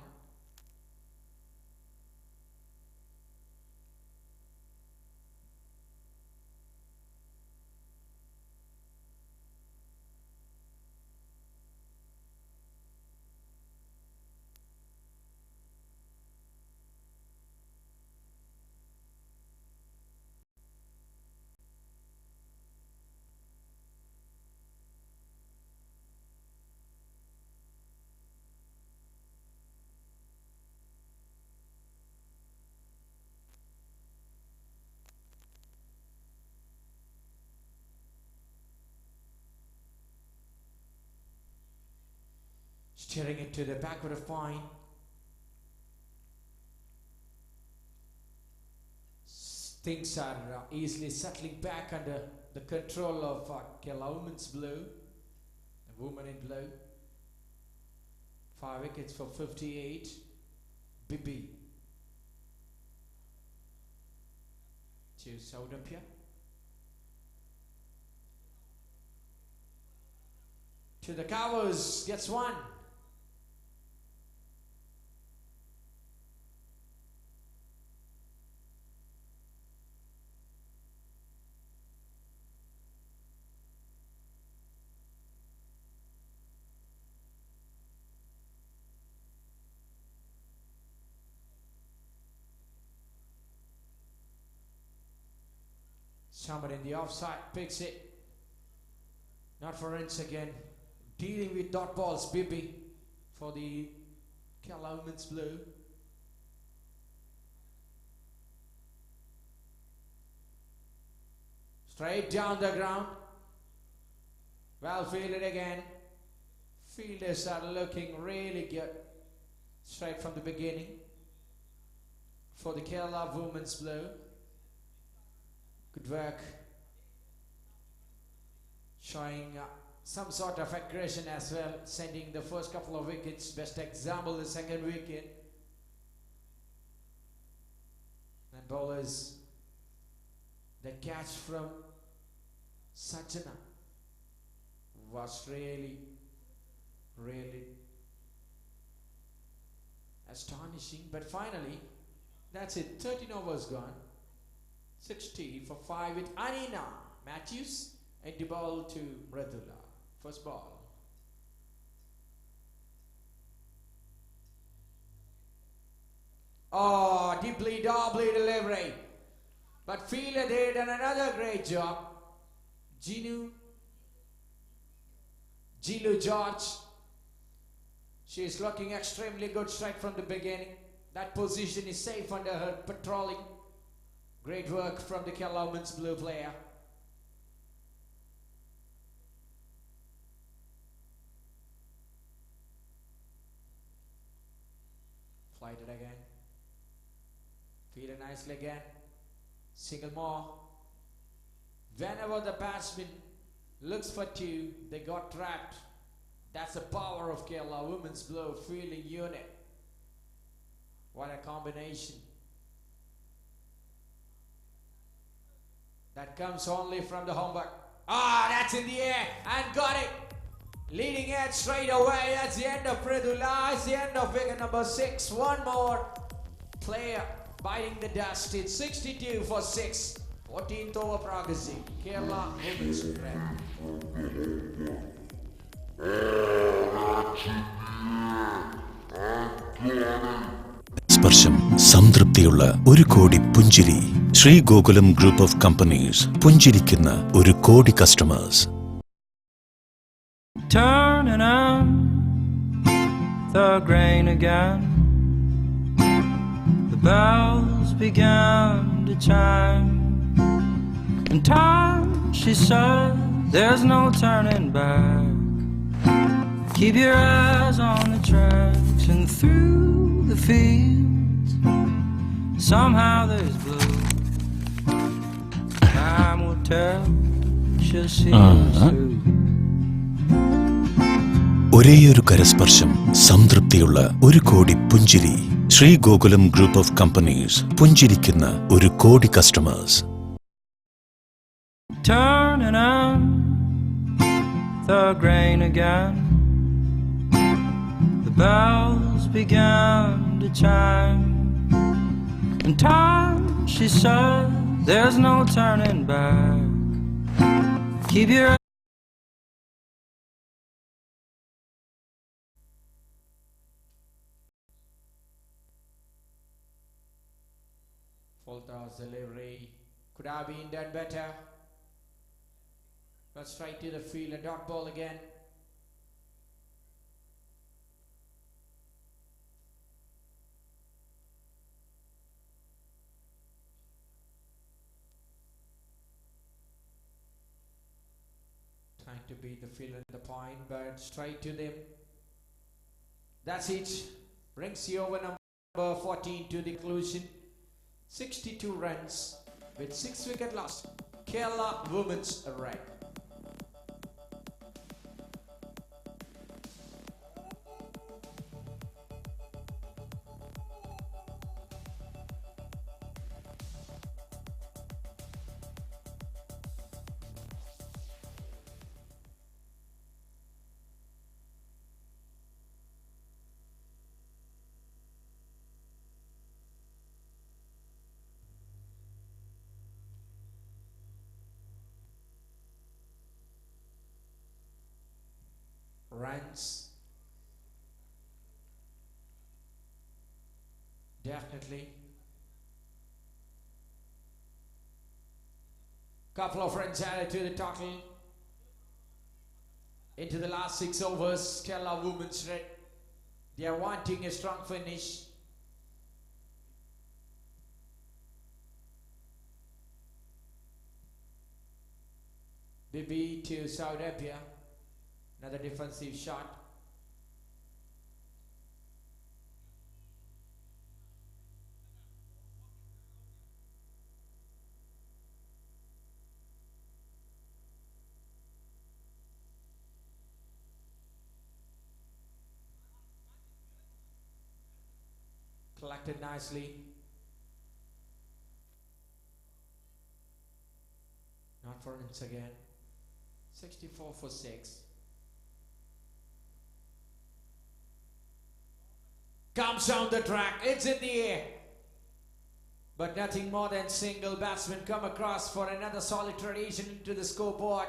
Speaker 1: Steering it to the backward of point. Things are easily settling back under the control of Kerala Women's Blue. The woman in blue. 5 wickets for 58. Bibi. To Saudampia. To the covers. Gets 1. Somebody in the offside picks it. Not for Ince again. Dealing with dot balls. Bibi for the Kerala Women's Blue. Straight down the ground. Well fielded again. Fielders are looking really good. Straight from the beginning. For the Kerala Women's Blue. Good work. Showing some sort of aggression as well. Sending the first couple of wickets. Best example, the second wicket. And bowlers. The catch from Sajana was really astonishing. But finally, that's it. 13 overs gone. 60 for 5 with Anina Matthews and the ball to Mridula. First ball. Oh, deeply doubly delivery. But fielder did another great job. Gilu George. She is looking extremely good straight from the beginning. That position is safe under her patrolling. Great work from the Kerala Women's Blue player. Flighted again. Fielded nicely again. Single more. Whenever the batsman looks for 2, they got trapped. That's the power of Kerala Women's Blue fielding unit. What a combination. That comes only from the homework. Ah, that's in the air and got it. Leading it straight away. That's the end of Pridula. It's the end of wicket number 6. One more player biting the dust. It's 62 for 6. 14th over Pragasi. Kerala women's red.
Speaker 5: സ്പർശം സംതൃപ്തിയുള്ള ഒരു കോടി പുഞ്ചിരി. Sree Gokulam group of companies പുഞ്ചിരിക്കുന്ന ഒരു crore customers.
Speaker 6: Turning on the grain again. The bells began to chime. In time, she said, there's no turning back. Keep your eyes on the tracks and through the fields. Somehow there's blue. Time will tell, she'll see us through.
Speaker 5: ഒരേയൊരു കരസ്പർശം സംതൃപ്തിയുള്ള ഒരു കോടി പുഞ്ചിരി. Sree Gokulam group of companies പുഞ്ചിരിക്കുന്ന ഒരു crore customers.
Speaker 6: Turning on the grain again. The bells began to chime. In time, she said, there's no turning back. Keep your
Speaker 1: Full toss delivery. Could have been done better. But straight to the field. A dot ball again. Trying to beat the field at the point, but straight to them. That's it. Brings the over number 14 to the conclusion. 62 runs with 6 wicket loss. Kerala women's red. Runs. Definitely. Couple of runs added to the total. Into the last 6 overs, Kerala women's red. They are wanting a strong finish. Bibi to Saudi Arabia. Another defensive shot. Collected nicely. Not for runs again. 64 for 6. Comes down the track, it's in the air. But nothing more than single. Batsman come across for another solitary into the scoreboard.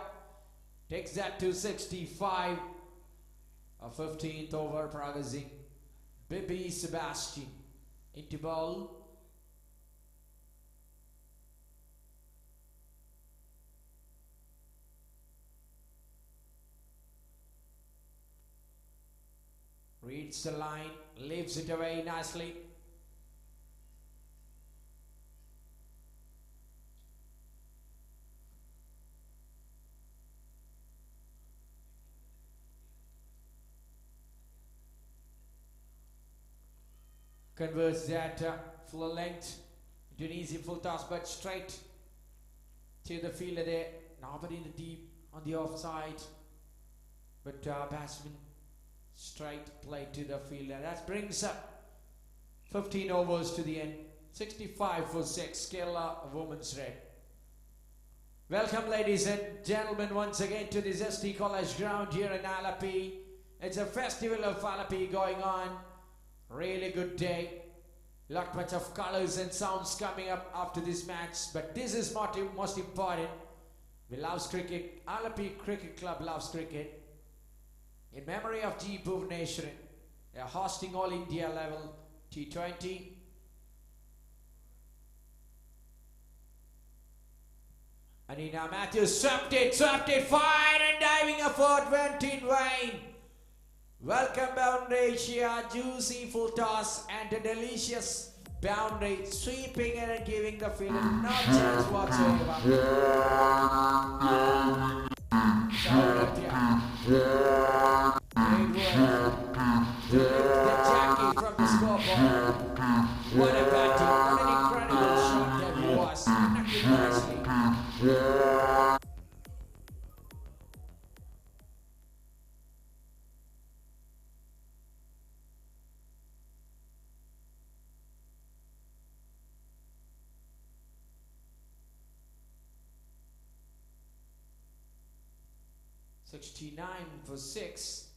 Speaker 1: Takes that to 65. A 15th over Pragasi. Bibi Sebastian into ball. Reads the line, leaves it away nicely. Converts that full length into an easy full toss, but straight to the fielder there. Nobody in the deep on the offside, but batsman straight play to the fielder. That brings up 15 overs to the end. 65 for 6. Kerala women's red. Welcome, ladies and gentlemen, once again to this ST College ground here in Alapi. It's a festival of Alapi going on. Really good day. Lot much of colors and sounds coming up after this match. But this is most important. We love cricket. Alapi Cricket Club loves cricket. In memory of G. Bhuvaneswaran, they are hosting all India level T20. Anina Matthews swept it, fine and diving effort went in vain. Welcome boundary, Shia, juicy full toss and a delicious boundary, sweeping it and giving the fielder no chance whatsoever. To lift the Jackie from the scoreboard. What a batting, what an incredible shot that he was. Connected nicely. 69 for 6.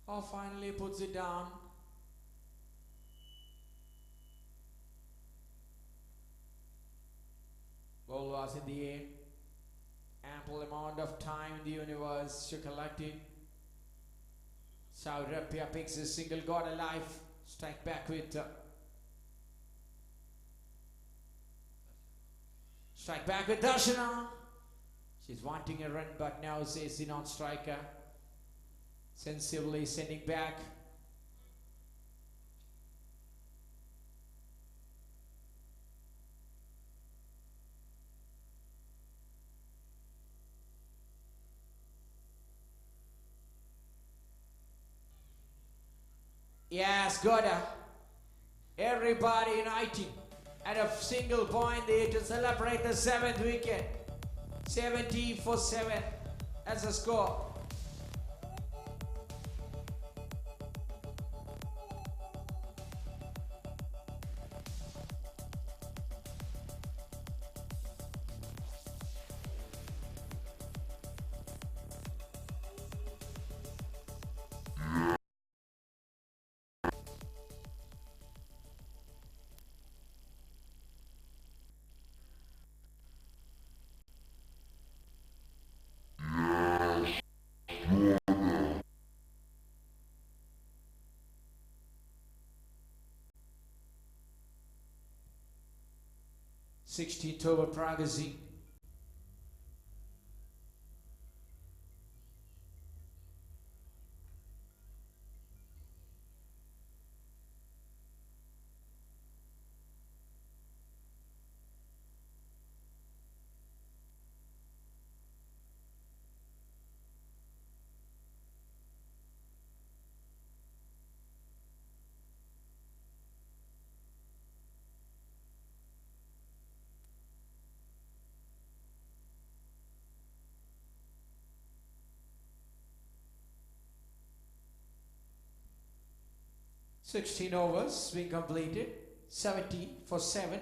Speaker 1: Oh, finally puts it down. Ball was in the air. Ample amount of time in the universe to collect it. Saudi Arabia picks a single, got alive. Strike back with Darshana. She's wanting a run, but now says the non-striker. Sensibly sending back. Yes, Goda. Everybody uniting at a single point there to celebrate the 7th wicket. 70 for 7 as a score. Over Pragasi. Sixteen overs being completed. 70 for 7.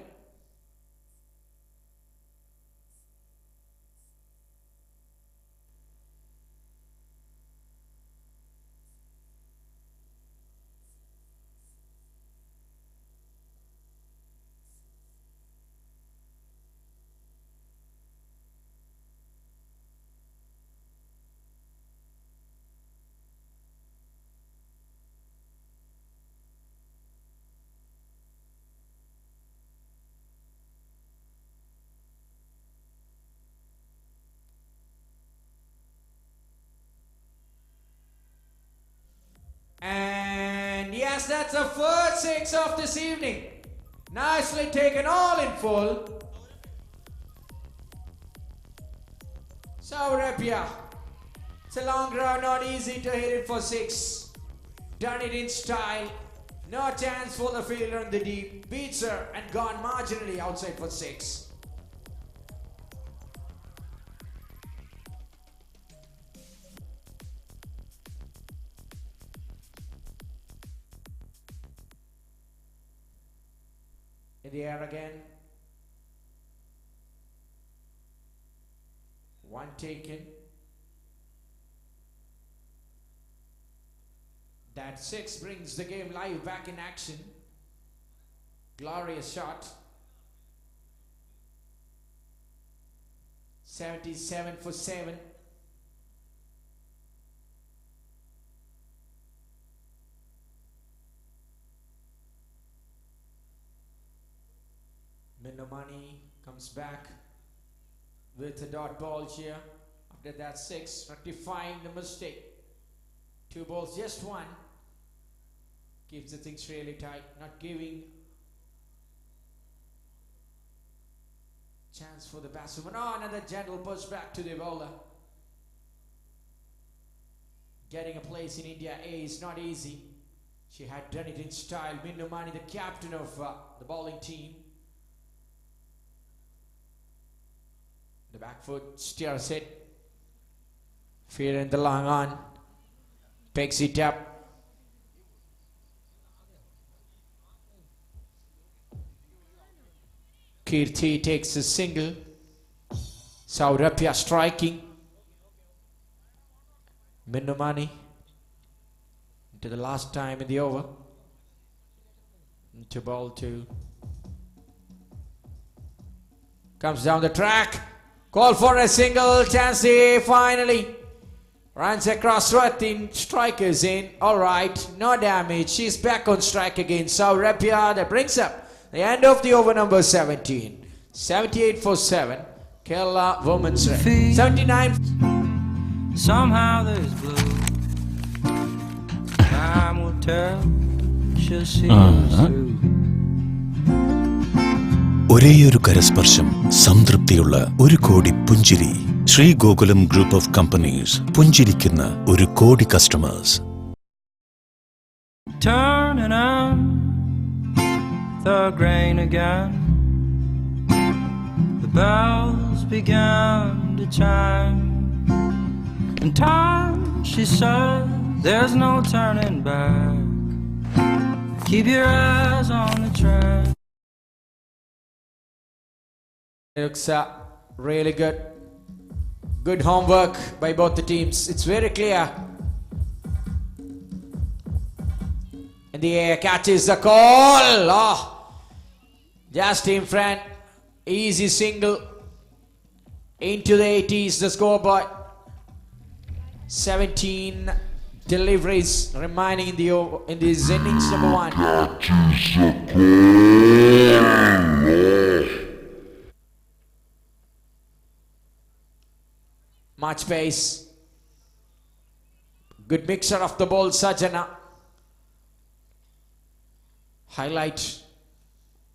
Speaker 1: And yes, that's the first 6 of this evening. Nicely taken, all in full. Saudi Arabia. It's a long ground, not easy to hit it for 6. Done it in style. No chance for the fielder in the deep. Beats her and gone marginally outside for 6. In the air again. One taken. That 6 brings the game live back in action. Glorious shot. 77 for 7. Minnomani comes back with a dot ball here. After that 6, rectifying the mistake. 2 balls, just 1. Keeps the things really tight, not giving chance for the batsman. Oh, another gentle push back to the bowler. Getting a place in India A is not easy. She had done it in style. Minnomani, the captain of the bowling team. The back foot steers it. Fear in the long on. Picks it up. Kirti takes a single. Saurabhya striking. Minnomani into the last time in the over. Into ball 2. Comes down the track. Call for a single. Chansey finally runs across 13 strikers in. Alright, no damage. She's back on strike again. Saurabhya, that brings up the end of the over number 17. 78 for 7. Kerala Women's Red. 79.
Speaker 6: Somehow there's blue. Time will tell. She'll see us through.
Speaker 5: ഒരേയൊരു കരസ്പർശം സംതൃപ്തിയുള്ള 1 കോടി പുഞ്ചിരി. Sree Gokulam group of companies പുഞ്ചിരിക്കുന്ന 1 crore customers.
Speaker 6: Turning on the grain again. The bells began to chime. In time, she said, there's no turning back. Keep your eyes on the track.
Speaker 1: It looks really good. Good homework by both the teams. It's very clear. In the air, catches the call. Oh, just in front. Easy single. Into the 80s, the scoreboard. 17 deliveries remaining in this innings number 1. Much pace. Good mixer of the ball, Sajana. Highlight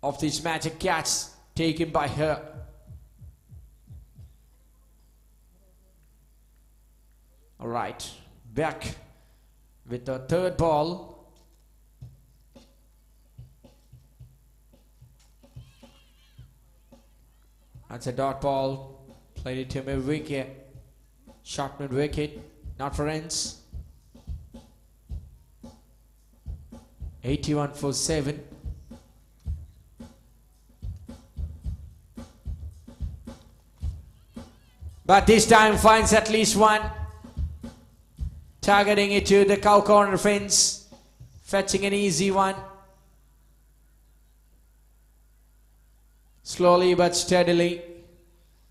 Speaker 1: of this magic catch taken by her. Alright, back with the 3rd ball. That's a dot ball. Played it to mid-wicket. Shot mid-wicket. Not for ends. 81 for 7. But this time finds at least 1. Targeting it to the cow corner fence. Fetching an easy one. Slowly but steadily.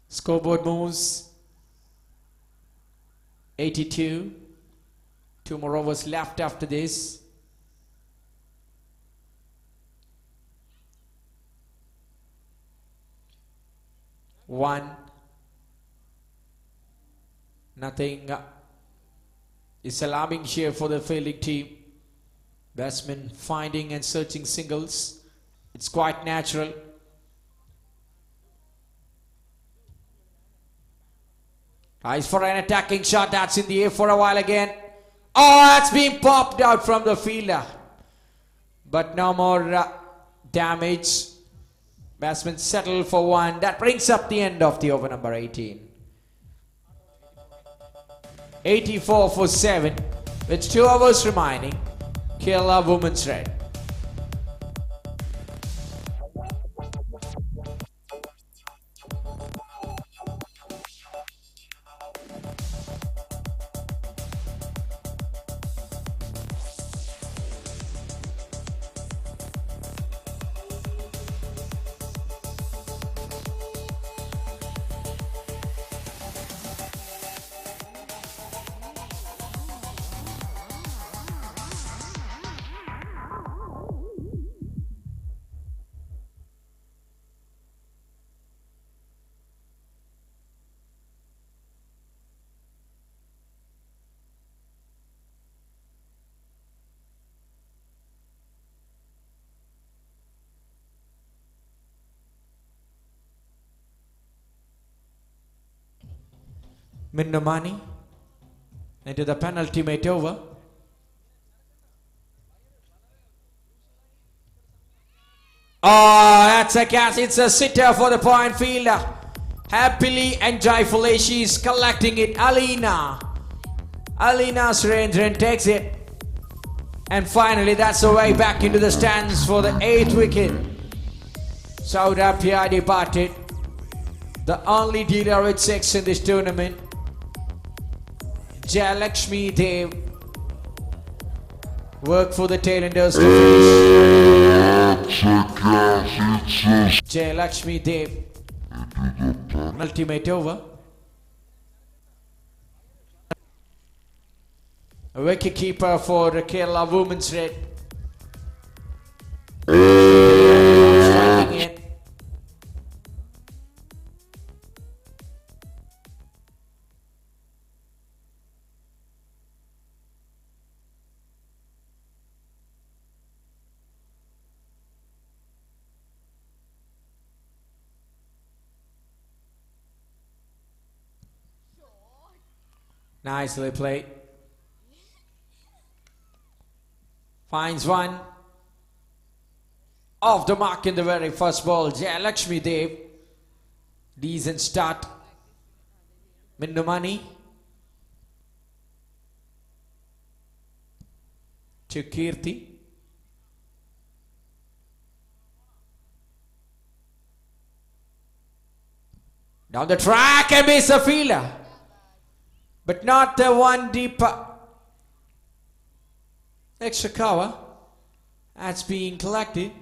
Speaker 1: Scoreboard moves. 82. 2 more overs left after this. One. Nothing is alarming here for the fielding team. Batsmen finding and searching singles. It's quite natural. Eyes for an attacking shot. That's in the air for a while again. Oh, that's been popped out from the fielder. But no more damage. Batsmen settle for 1. That brings up the end of the over number 18. 84 for 7. With 2 overs remaining. Kerala Women's Red. Minnamani into the penultimate over. Oh, that's a catch. It's a sitter for the point fielder. Happily and joyfully she's collecting it. Alina's range and takes it. And finally that's the way back into the stands for the 8th wicket. Saurabh departed. The only dealer with 6 in this tournament. Jayalakshmi Dev worked for the Tailenders to finish. Jayalakshmi Dev, ultimate over. A wicket keeper for the Kerala Women's Red. Striking it. Nicely played. Finds one. Off the mark in the very first ball. Jayalakshmi Dev. Decent start. Minnamani. To Kirti. Down the track and miss a fielder. But not the one deeper. Extra cover. That's being collected.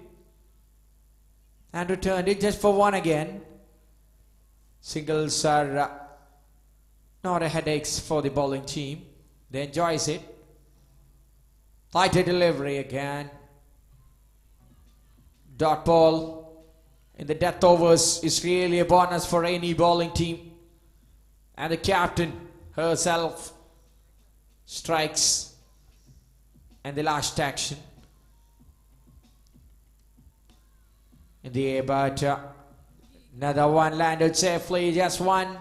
Speaker 1: And returned it just for one again. Singles are not a headaches for the bowling team. They enjoys it. Lighter delivery again. Dot ball in the death overs is really a bonus for any bowling team. And the captain herself strikes. And the last action in the air, but another one landed safely, just one.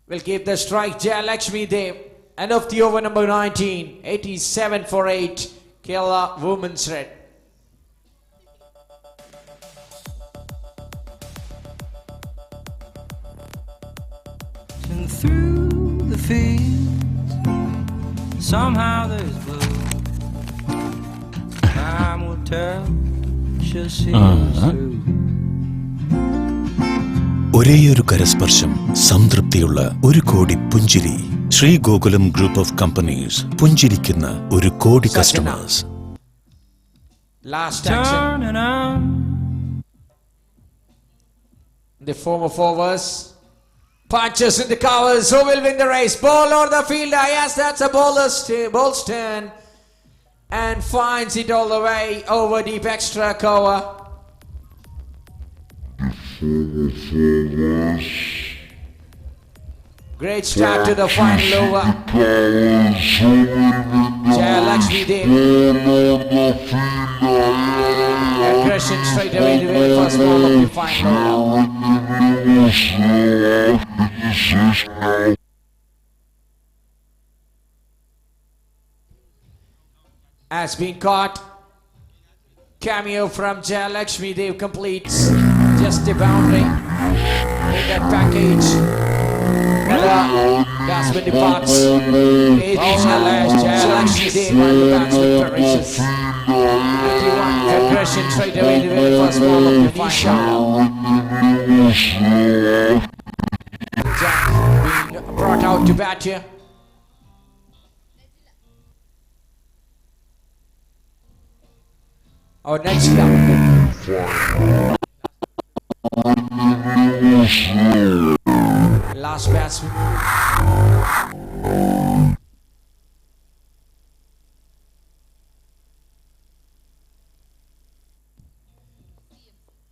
Speaker 1: Will give the strike Jayalakshmi Dev. End of the over number 19. 87 for 8. Kerala Women's Red.
Speaker 6: And through the fields, somehow there's blue. Time will tell, she'll see us through.
Speaker 5: ഒരേയൊരു കരസ്പർശം, സംതൃപ്തിയുള്ള ഒരു കോടി പുഞ്ചിരി. Sree Gokulam group of companies പുഞ്ചിരിക്കുന്ന ഒരു crore customers.
Speaker 1: Last action. The form of overs. Punches in the covers. Who will win the race? Ball or the fielder? Yes, that's a bowl's turn. And finds it all the way over deep extra cover. Great start to the final over. Jayalakshmi Dev. Aggression straight away the very first ball of the final over. Has been caught. Cameo from Jayalakshmi Dev completes just the boundary in that package. Another batsman departs. Jayalakshmi Dev while the batsman perishes. 91 aggression straight away the very first ball of the final. Jack being brought out to bat here. Oh, Najila. Last batsman.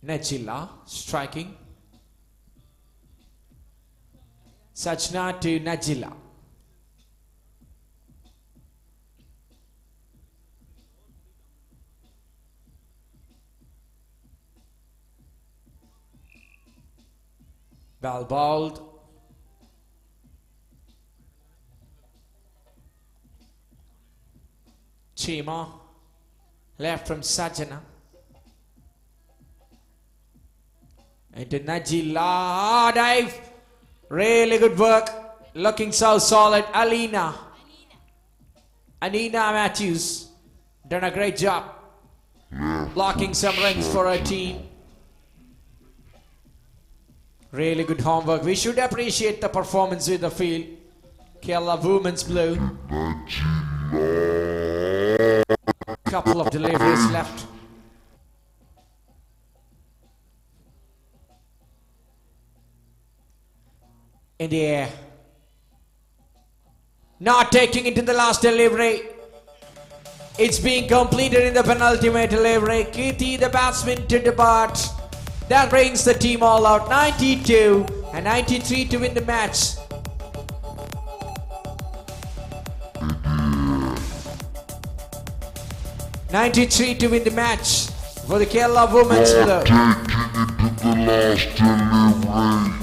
Speaker 1: Najila striking. Sachna to Najila. Ball bowled. Chima. Left from Sajana. Into Najila. Dive. Really good work. Looking so solid. Anina Matthews. Done a great job. Blocking some runs for her team. Really good homework. We should appreciate the performance with the field. Kerala Women's Blue. Couple of deliveries left. In the air. Not taking it to the last delivery. It's being completed in the penultimate delivery. Kirti, the batsman, to depart. That brings the team all out. 92 and 93 to win the match. '93 to win the match for the Kerala Women's Club.
Speaker 7: Taking it to the last delivery.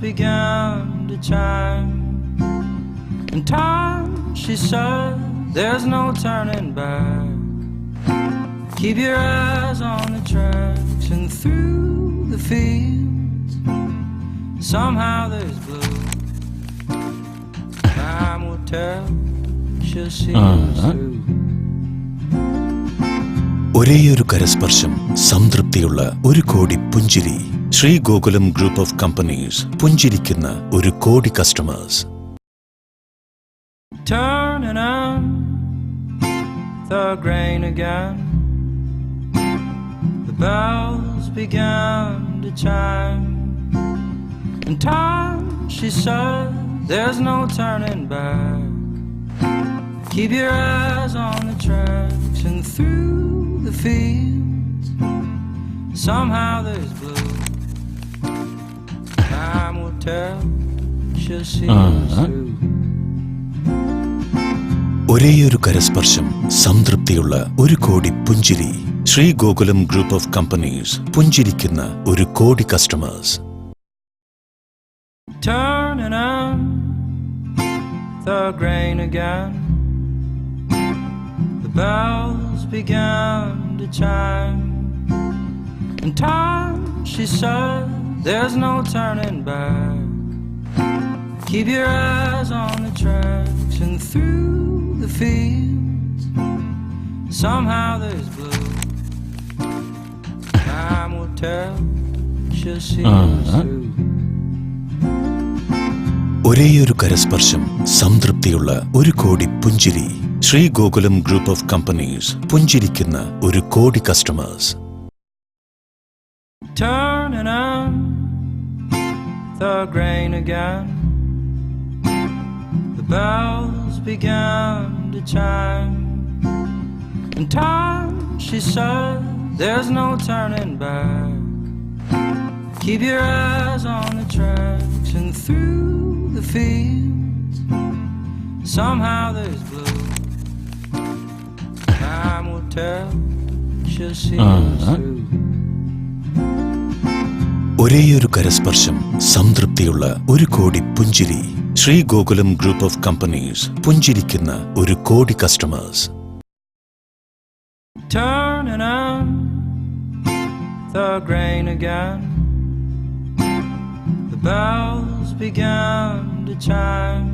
Speaker 6: Began to chime, in time she said there's no turning back. Keep your eyes on the tracks and through the fields. Somehow there's blue. Time will tell, she'll see us through.
Speaker 5: ഒരേയൊരു കരസ്പർശം സംതൃപ്തിയുള്ള ഒരു കോടി പുഞ്ചിരി. Sree Gokulam group of companies പുഞ്ചിരിക്കുന്ന ഒരു crore customers.
Speaker 6: Turning on the grain again. The bells began to chime. In time she said there's no turning back. Keep your eyes on the tracks and through the fields. Somehow there's blue. Time will tell, she'll see us through.
Speaker 5: ഒരേയൊരു കരസ്പർശം സംതൃപ്തിയുള്ള ഒരു കോടി പുഞ്ചിരി. Sree Gokulam group of companies പുഞ്ചിരിക്കുന്ന ഒരു crore customers.
Speaker 6: Turning on the grain again. The bells began to chime. In time she said there's no turning back. Keep your eyes on the tracks and through the fields. Somehow there's blue. Time will tell, she'll see us through.
Speaker 5: ഒരേയൊരു കരസ്പർശം സംതൃപ്തിയുള്ള ഒരു കോടി പുഞ്ചിരി. Sree Gokulam group of companies പുഞ്ചിരിക്കുന്ന ഒരു crore customers.
Speaker 6: Turning on the grain again. The bells began to chime. In time she said there's no turning back. Keep your eyes on the tracks and through the fields. Somehow there's blue. Time will tell, she'll see us through.
Speaker 5: ഒരേയൊരു കരസ്പർശം സംതൃപ്തിയുള്ള ഒരു കോടി പുഞ്ചിരി. Sree Gokulam group of companies പുഞ്ചിരിക്കുന്ന ഒരു crore customers.
Speaker 6: Turning on the grain again. The bells began to chime.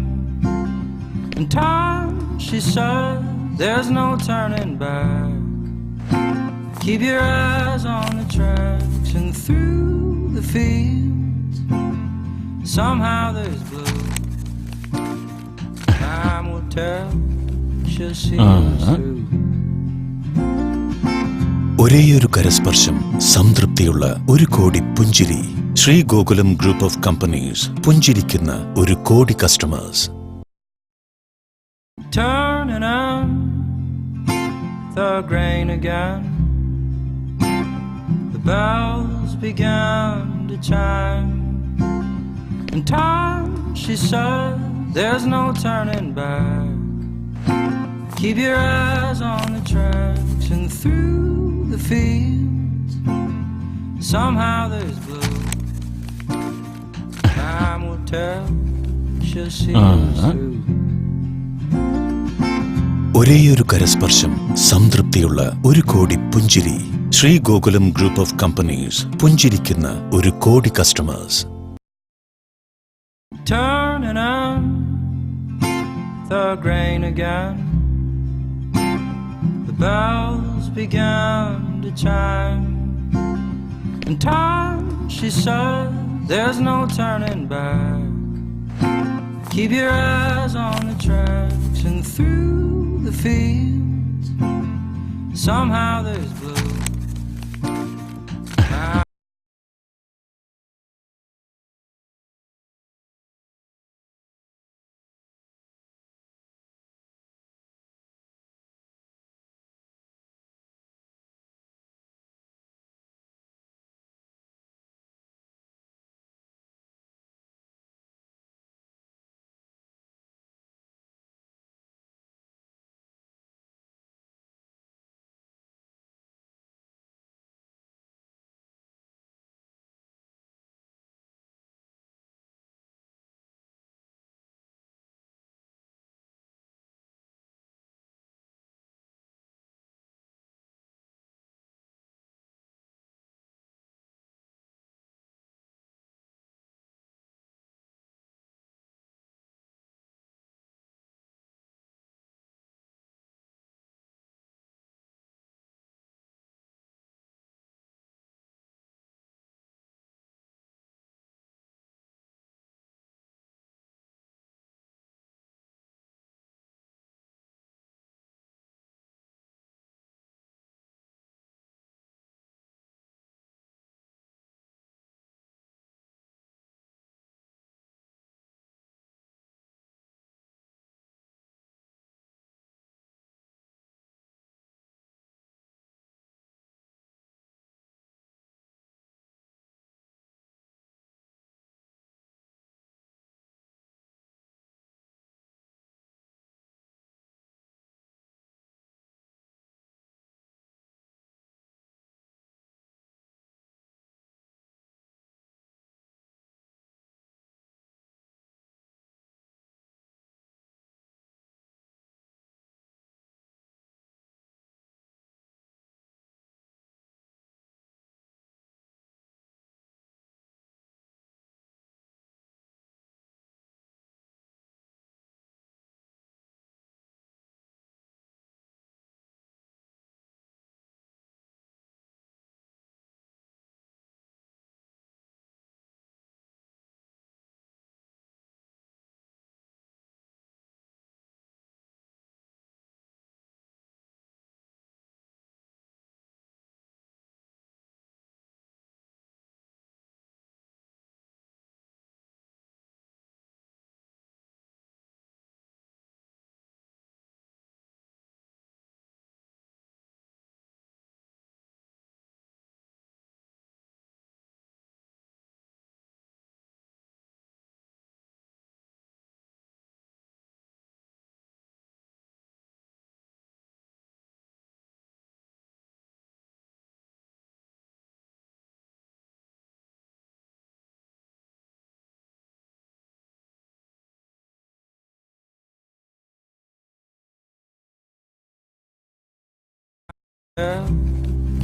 Speaker 6: In time she said there's no turning back. Keep your eyes on the tracks and through the fields. Somehow there's blue. Time will tell, she'll see us through.
Speaker 5: ഒരേയൊരു കരസ്പർശം സംതൃപ്തിയുള്ള ഒരു കോടി പുഞ്ചിരി. Sree Gokulam group of companies പുഞ്ചിരിക്കുന്ന ഒരു crore customers.
Speaker 6: Turning on the grain again. The bells began to chime. In time she said there's no turning back. Keep your eyes on the tracks and through the fields. Somehow there's blue. Time will tell. She'll see us through.
Speaker 5: ഒരേയൊരു കരസ്പർശം, സംതൃപ്തിയുള്ള ഒരു കോടി പുഞ്ചിരി. Sree Gokulam group of companies പുഞ്ചിരിക്കുന്ന ഒരു crore customers.
Speaker 6: Turning on the grain again. The bells began to chime. In time, she said, there's no turning back. Keep your eyes on the tracks and through the fields. Somehow there's blue.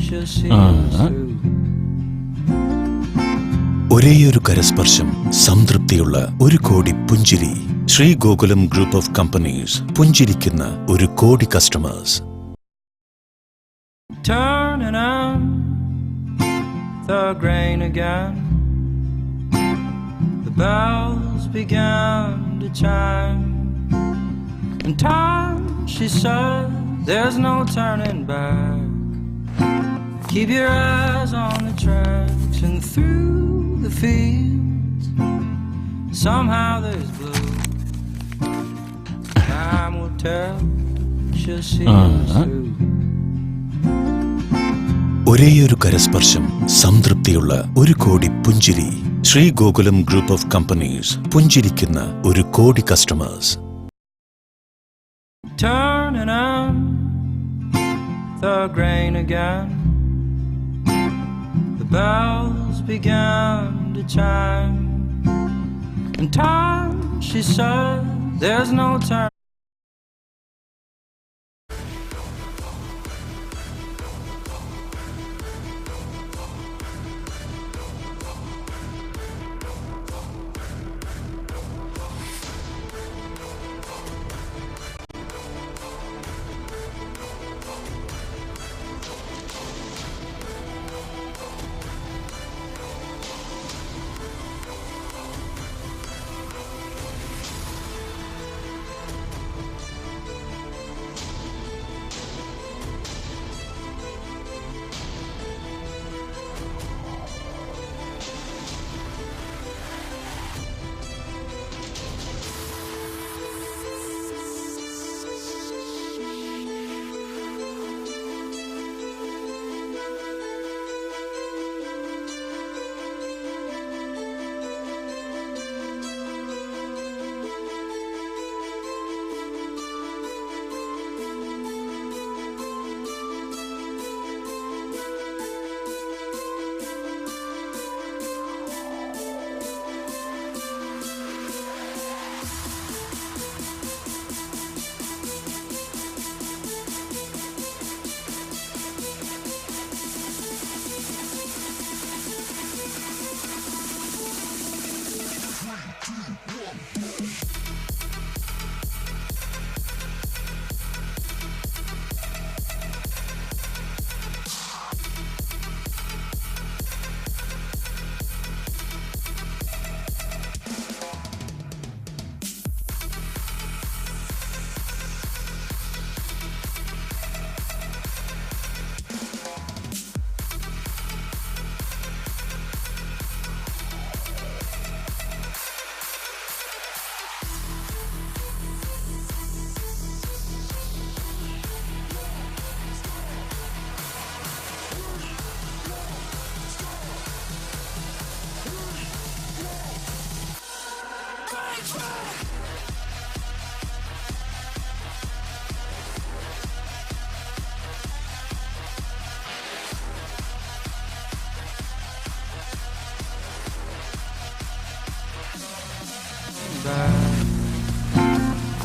Speaker 6: She'll see us through.
Speaker 5: ഒരേയൊരു കരസ്പർശം, സംതൃപ്തിയുള്ള ഒരു കോടി പുഞ്ചിരി. Sree Gokulam group of companies പുഞ്ചിരിക്കുന്ന ഒരു crore customers.
Speaker 6: Turning on the grain again. The bells began to chime. In time, she said, there's no turning back. Keep your eyes on the tracks and through the fields. Somehow there's blue. Time will tell. She'll see us through.
Speaker 5: ഒരേയൊരു കരസ്പർശം, സംതൃപ്തിയുള്ള ഒരു കോടി പുഞ്ചിരി. Sree Gokulam group of companies പുഞ്ചിരിക്കുന്ന ഒരു crore customers.
Speaker 6: Turning on the grain again. The bells began to chime, and time, she said, there's no turn.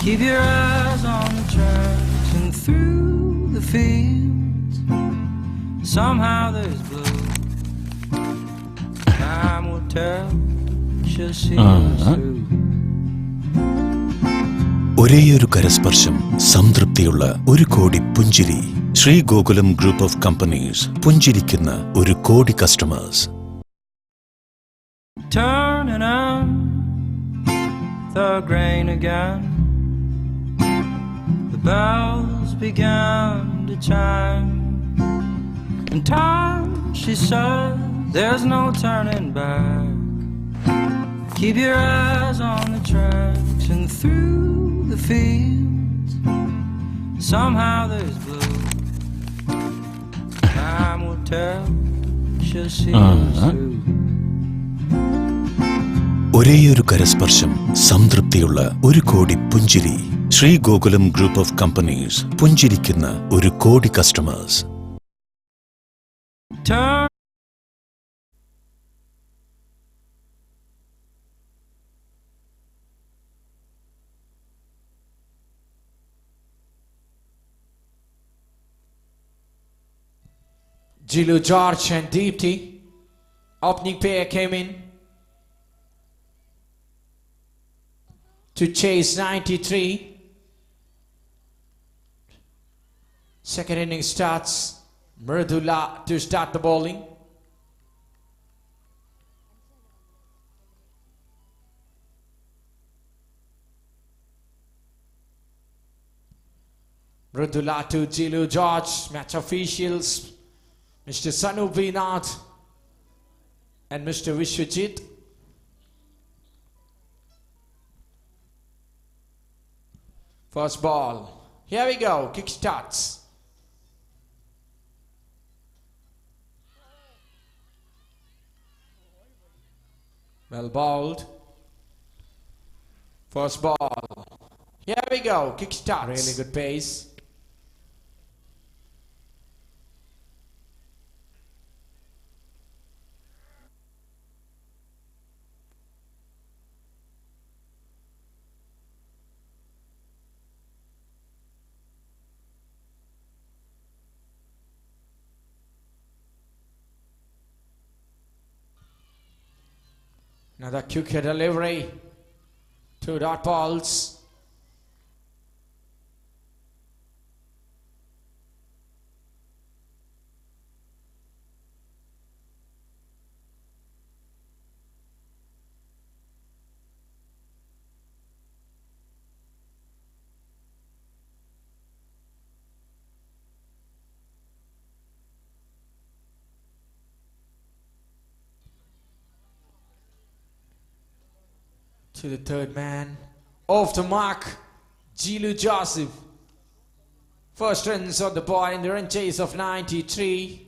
Speaker 6: Keep your eyes on the tracks and through the fields. Somehow there's blue. Time will tell. She'll see us through.
Speaker 5: ഒരേയൊരു കരസ്പർശം, സംതൃപ്തിയുള്ള ഒരു കോടി പുഞ്ചിരി. Sree Gokulam group of companies പുഞ്ചിരിക്കുന്ന ഒരു crore customers.
Speaker 6: Turning on the grain again. The bells began to chime, and time, she said, there's no turning back. Keep your eyes on the tracks and through the fields. Somehow there's blue. Time will tell. She'll see us through.
Speaker 5: ഒരേയൊരു കരസ്പർശം, സംതൃപ്തിയുള്ള ഒരു കോടി പുഞ്ചിരി. Sree Gokulam group of companies പുഞ്ചിരിക്കുന്ന ഒരു crore customers.
Speaker 1: Jilu George and Deepti, opening pair, came in to chase 93. Second inning starts. Mridula to start the bowling. Mridula to Jilu George. Match officials Mr. Sanu Vinath and Mr. Vishwajit. First ball. Here we go. Kick starts. Well bowled. First ball. Here we go. Kick starts. Really good pace. Another quick delivery. 2 dot balls. To the third man. Off the mark. Gilu Joseph. First runs on the board in the run chase of 93.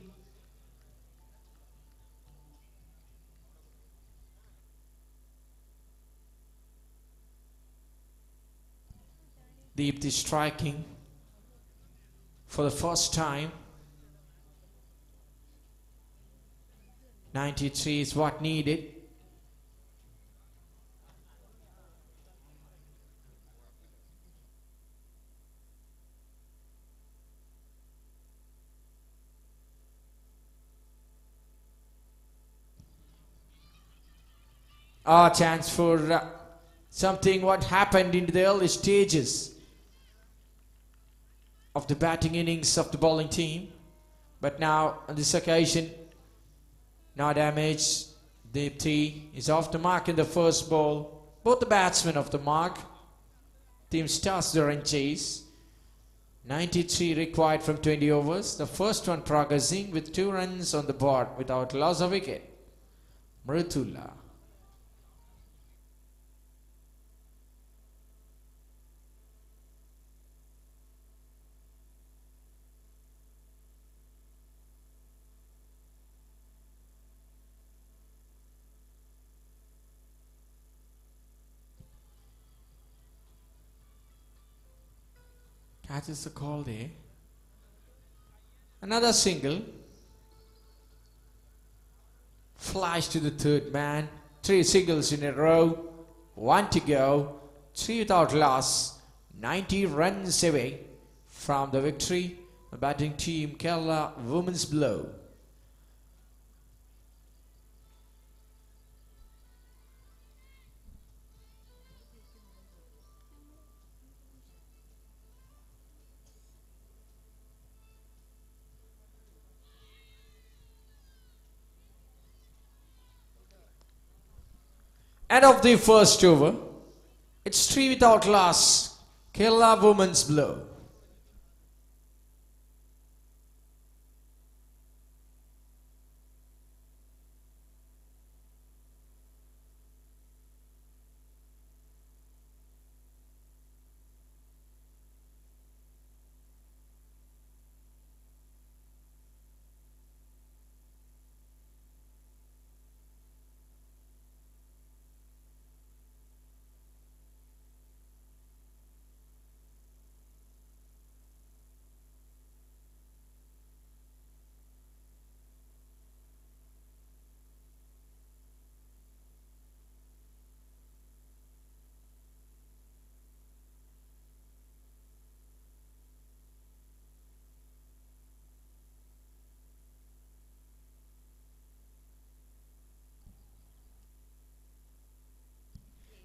Speaker 1: Deepthi striking for the first time. 93 is what needed. Chance for something what happened in the early stages of the batting innings of the bowling team. But now on this occasion, no damage. Deepthi is off the mark in the first ball. Both the batsmen off the mark. Team starts the run chase. 93 required from 20 overs. The first one progressing with 2 runs on the board without loss of wicket. Mritula. Catches the call there. Another single. Flash to the third man. 3 singles in a row. 1 to go. 3 without loss. 90 runs away from the victory. The batting team Kerala Women's Blow. End of the first over. It's 3 without loss. Kerala Women's Blow.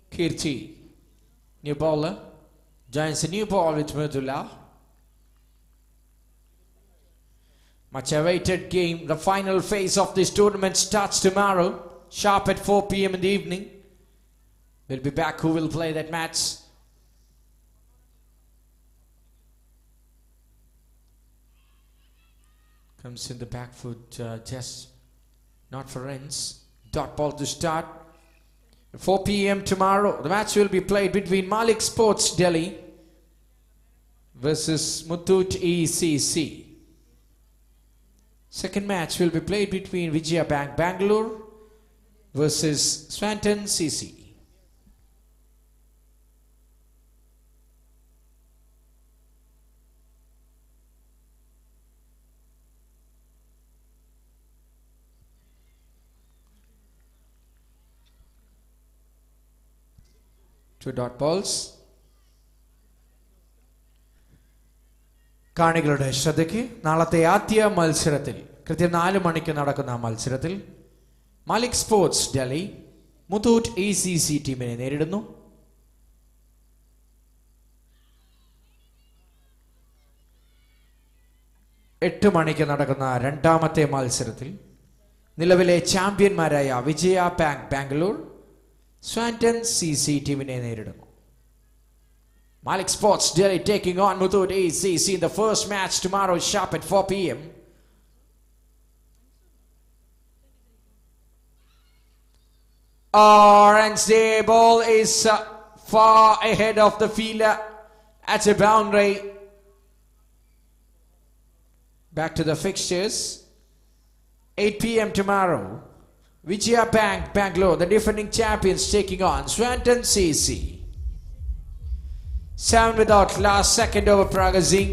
Speaker 1: Kirti, new bowler, joins a new ball with Mridula. Much awaited game. The final phase of this tournament starts tomorrow, sharp at 4 p.m. in the evening. We'll be back. Who will play that match? Comes in the back foot, just not for ends. Dot ball to start. 4 p.m. tomorrow, the match will be played between Malik Sports Delhi versus Muthoot ECC. Second match will be played between Vijaya Bank Bangalore versus Swanton CC. Two dot balls. കാണികളുടെ ശ്രദ്ധയ്ക്ക് നാളത്തെ ആദ്യ മത്സരത്തിൽ കൃത്യം 4 മണിക്ക് നടക്കുന്ന മത്സരത്തിൽ Malik sports Delhi Muthoot ACC ടീമിനെ നേരിടുന്നു. എട്ട് മണിക്ക് നടക്കുന്ന രണ്ടാമത്തെ മത്സരത്തിൽ നിലവിലെ ചാമ്പ്യന്മാരായ വിജയ ബാംഗ്ലൂർ സ്വാന്റൺ CC ടീമിനെ നേരിടുന്നു. Malik Sports Delhi taking on Muthoot ACC in the first match tomorrow sharp at 4 p.m. And the ball is far ahead of the fielder at a boundary. Back to the fixtures. 8 p.m. tomorrow. Vijaya Bangalore, the defending champions, taking on Swanton CC. Sound without last second over progressing.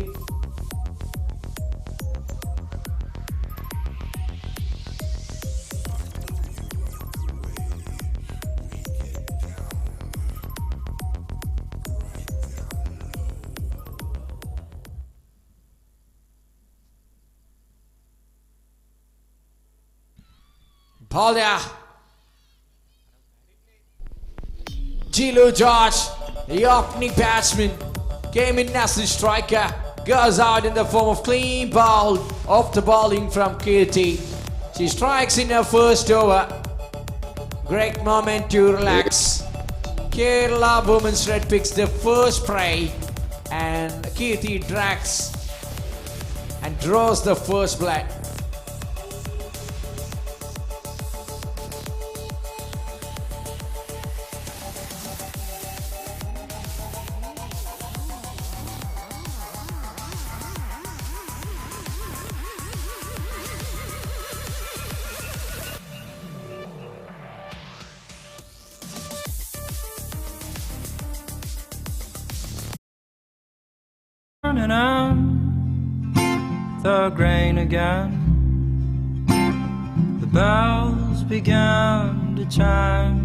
Speaker 1: Ball there. Jilu George, the opening batsman, came in as the striker, goes out in the form of clean ball off the bowling from Kirti. She strikes in her first over. Great moment to relax. Kerala Women's Red picks the first prey and Kirti drags and draws the first blood.
Speaker 6: Turning on the grain again. The bells began to chime.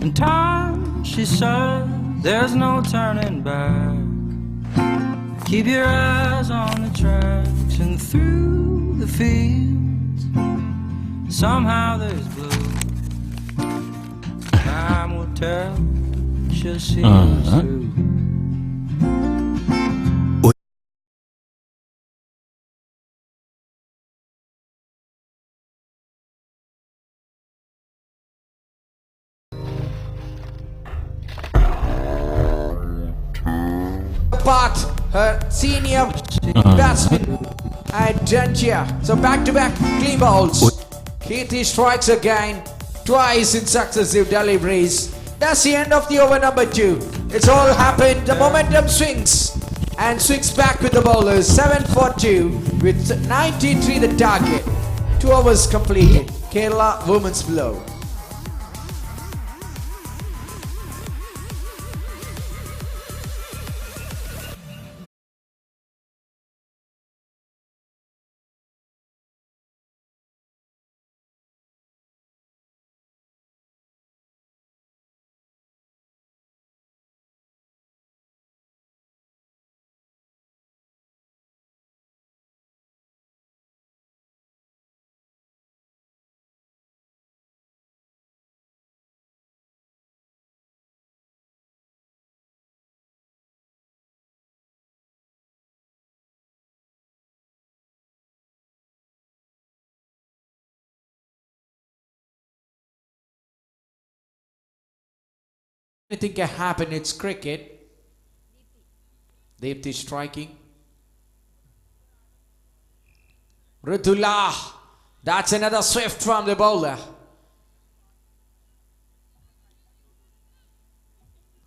Speaker 6: In time, she said, there's no turning back. Keep your eyes on the tracks and through the fields. Somehow there's blue. Time will tell, she'll see us through.
Speaker 1: Part her senior batsman and Jantia. So back-to-back clean balls. Kirti strikes again, twice in successive deliveries. That's the end of the over number 2. It's all happened. The momentum swings and swings back with the bowlers. 7 for 2 with 93 the target. 2 overs completed. Kerala Women's Blow. Anything can happen, it's cricket. Deepthi striking. Ritula, that's another swift from the bowler.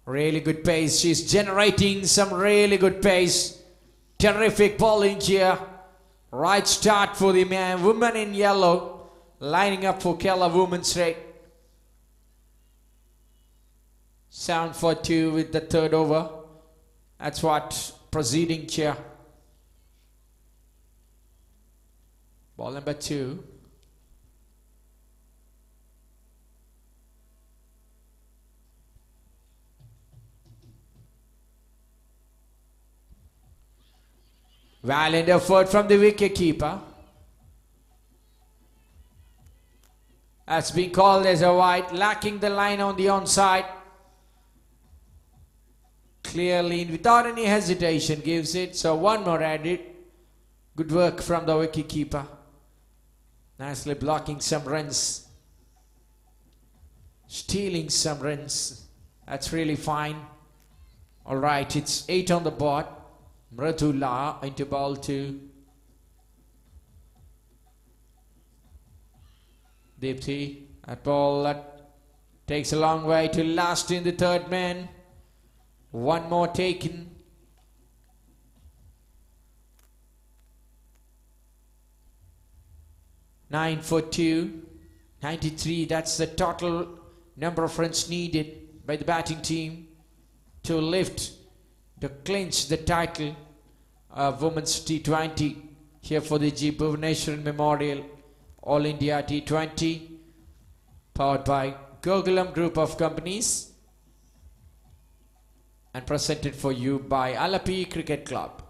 Speaker 1: Really good pace, she's generating some really good pace. Terrific bowling here. Right start for the woman in yellow, lining up for Kerala Women's Red. Sound for 2 with the third over. That's what proceeding here. Ball number 2. Valiant effort from the wicket keeper. That's been called as a wide, lacking the line on the onside. Clearly, without any hesitation, gives it. So one more added. Good work from the wicketkeeper. Nicely blocking some runs. Stealing some runs. That's really fine. Alright, it's 8 on the board. Mradula into ball 2. Deepthi. That ball that takes a long way to last in the third man. One more taken. Nine for 2. 93. That's the total number of runs needed by the batting team to lift, to clinch the title of Women's T20 here for the G. Bhuvaneswaran Memorial All India T20, powered by Gokulam Group of Companies and presented for you by Alapi Cricket Club.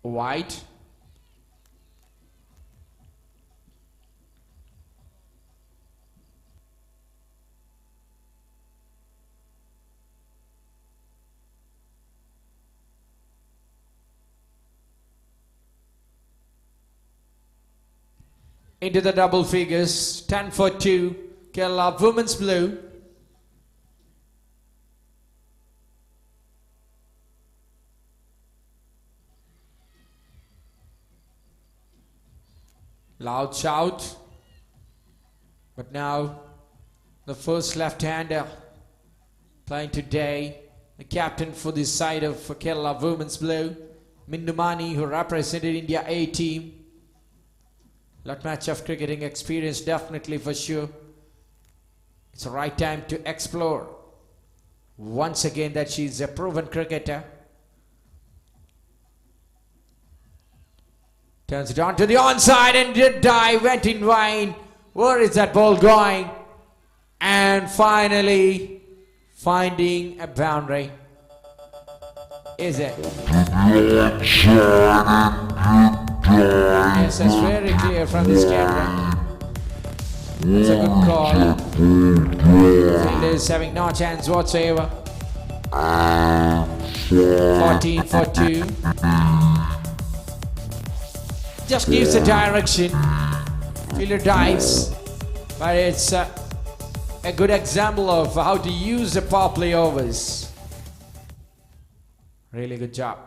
Speaker 1: White. Into the double figures. 10 for 2. Kerala Women's Blue. Loud shout. But now the first left-hander playing today, the captain for this side of Kerala Women's Blue, Mindumani, who represented India A team. Lot match of cricketing experience, definitely for sure. It's the right time to explore once again that she's a proven cricketer. Turns it on to the onside and did dive, went in wide. Where is that ball going? And finally finding a boundary. Is it? Yes, that's very clear from this camera. It's a good call. Fielders having no chance whatsoever. 14 for 2. Just gives the direction. Fielder dives. But it's a good example of how to use the power play overs. Really good job.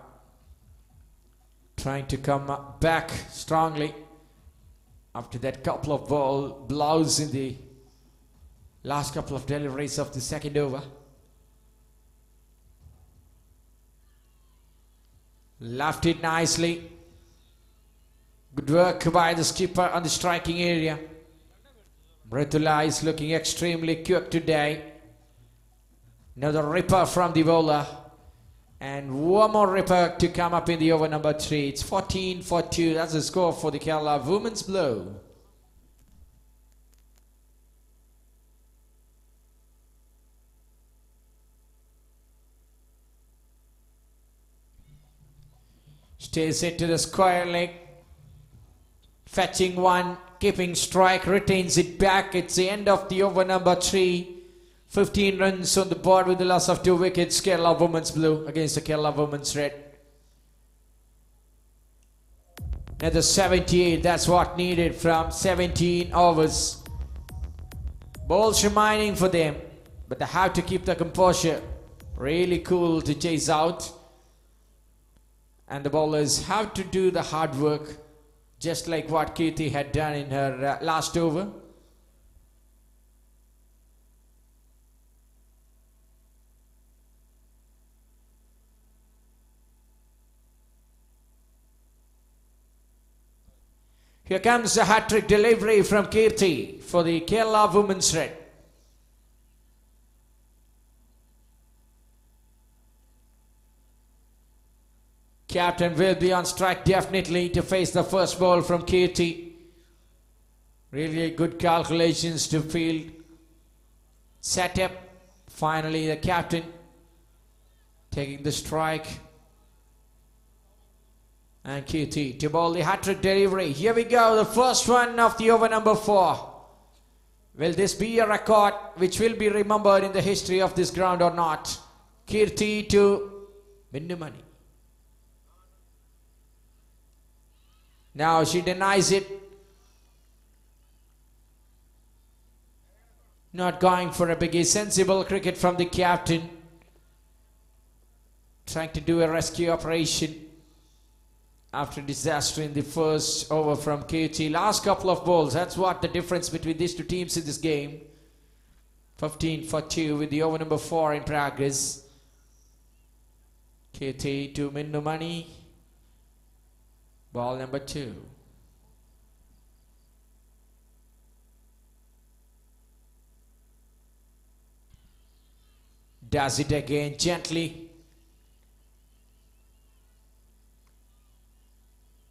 Speaker 1: Trying to come back strongly after that couple of blows in the last couple of deliveries of the second over. Left it nicely. Good work by the skipper on the striking area. Mridula is looking extremely quick today. Another ripper from the bowler. And one more ripper to come up in the over number 3. It's 14 for 2. That's the score for the Kerala Women's Blue. Stays into the square leg. Fetching one, keeping strike, retains it back. It's the end of the over number 3. 15 runs on the board with the loss of 2 wickets. Kerala Women's Blue against the Kerala Women's Red. Another 78, that's what needed from 17 overs. Balls remaining for them, but they have to keep the composure. Really cool to chase out. And the bowlers have to do the hard work, just like what Kirti had done in her last over. Here comes a hat-trick delivery from Kirti for the Kerala Women's Red. Captain will be on strike definitely to face the first ball from Kirti. Really good calculations to field. Set up. Finally the captain taking the strike. And Kirti to bowl the hat-trick delivery. Here we go, the first one of the over number 4. Will this be a record which will be remembered in the history of this ground or not? Kirti to Minnumani. Now she denies it. Not going for a biggie. Sensible cricket from the captain. Trying to do a rescue operation after disaster in the first over from KT. Last couple of balls. That's what the difference between these two teams in this game. 15 for 2 with the over number 4 in progress. KT to Minnumani. Ball number 2. Does it again gently.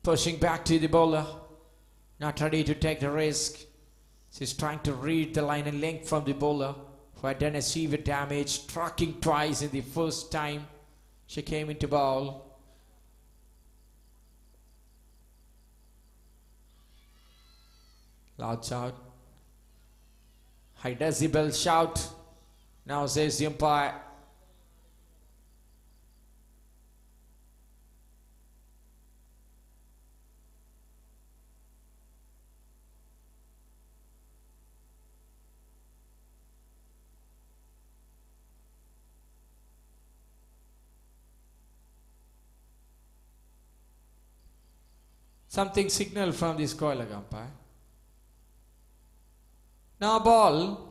Speaker 1: Pushing back to the bowler. Not ready to take the risk. She's trying to read the line and length from the bowler, who had done a severe damage, striking twice in the first time she came into bowl. Loud shout. High decibel shout. Now says the umpire. Something signal from this coil umpire. Now ball.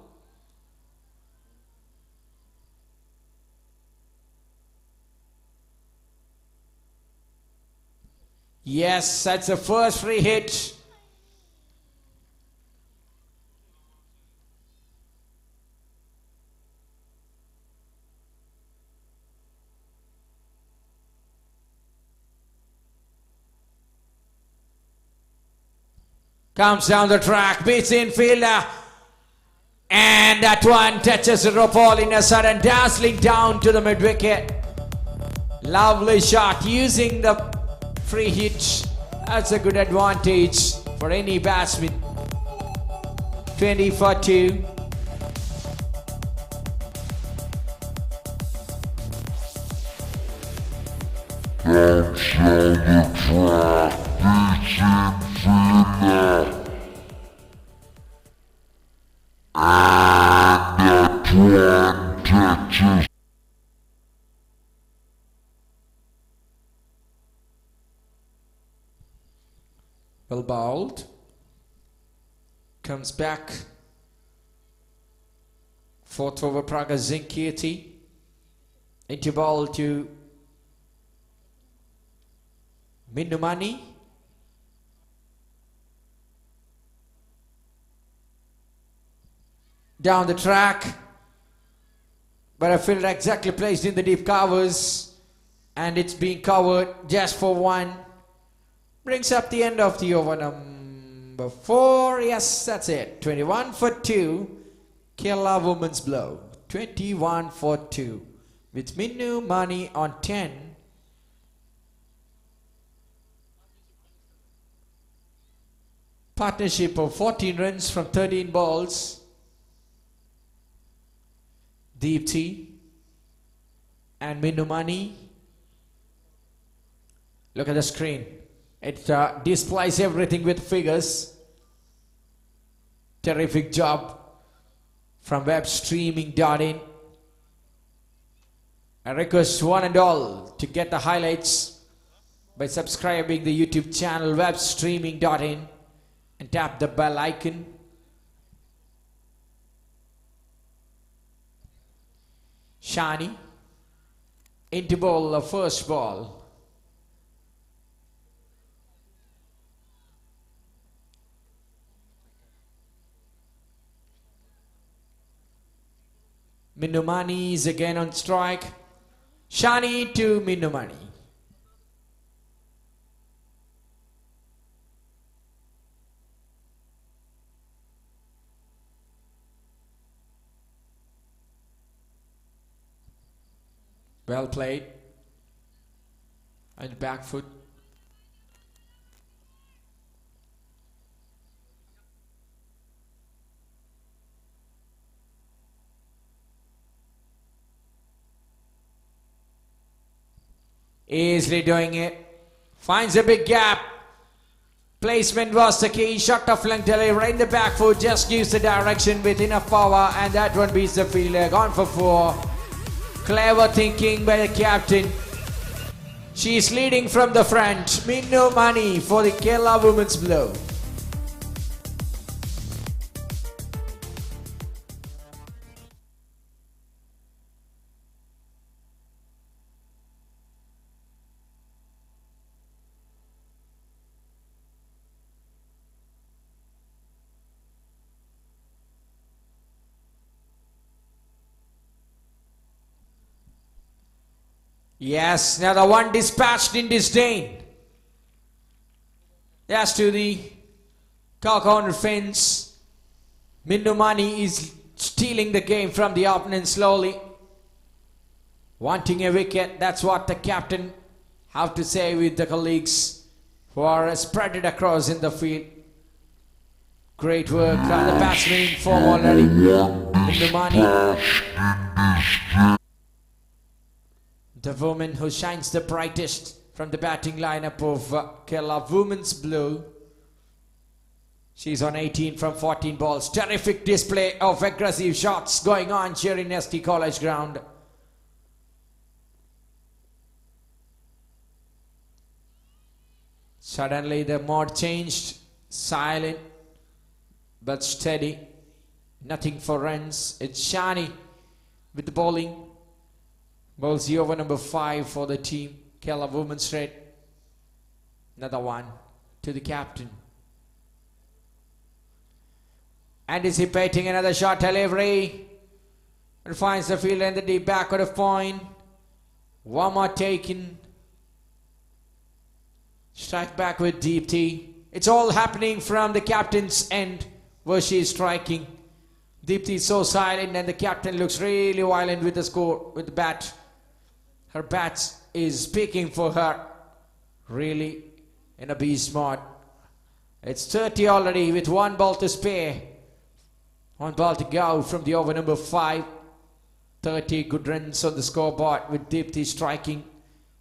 Speaker 1: Yes, that's the first free hit. Comes down the track, beats infielder. And that one touches the rope ball in a sudden dazzling down to the mid wicket. Lovely shot using the free hit. That's a good advantage for any batsman. 20 for 2. Well bowled. Comes back. Fourth over Praga Zinkirti. Into ball to Minnumani. Down the track. But a fielder exactly placed in the deep covers. And it's being covered just for 1. Brings up the end of the over number 4. Yes, that's it. 21 for 2. Kerala women's blow. 21 for 2. With Minnumani on 10. Partnership of 14 runs from 13 balls. Deepti and Minnumani. Look at the screen. It displays everything with figures. Terrific job from webstreaming.in. I request one and all to get the highlights by subscribing the YouTube channel webstreaming.in and tap the bell icon. Shani into bowl, the first ball. Minnumani is again on strike. Shani to Minnumani. Well played. And back foot. Easily doing it. Finds a big gap. Placement was the key. Shot of length delivery in the back foot. Just gives the direction with enough power. And that one beats the fielder. Gone for 4. Clever thinking by the captain. She's leading from the front. Minnu Mani for the Kerala Women's Blue. Yes, another one dispatched in disdain. Yes, to the corner fence. Minnu Mani is stealing the game from the opponent slowly. Wanting a wicket, that's what the captain have to say with the colleagues who are spread it across in the field. Great work on the batsman in form already. Minnu Mani. The woman who shines the brightest from the batting lineup of Kerala Women's Blue. She's on 18 from 14 balls. Terrific display of aggressive shots going on here in ST College ground. Suddenly the mode changed. Silent but steady. Nothing for runs. It's Shani with the bowling. Bowls the over number 5 for the team. Kerala Women's Red. Another one to the captain. Anticipating another shot delivery. And finds the fielder in the deep back of the point. One more taken. Strike back with Deepthi. It's all happening from the captain's end where she is striking. Deepthi is so silent and the captain looks really violent with the score, with the bat. Her bat is speaking for her. Really in a beast mode. It's 30 already with 1 ball to spare. 1 ball to go from the over number 5. 30 good runs on the scoreboard with Deepthi striking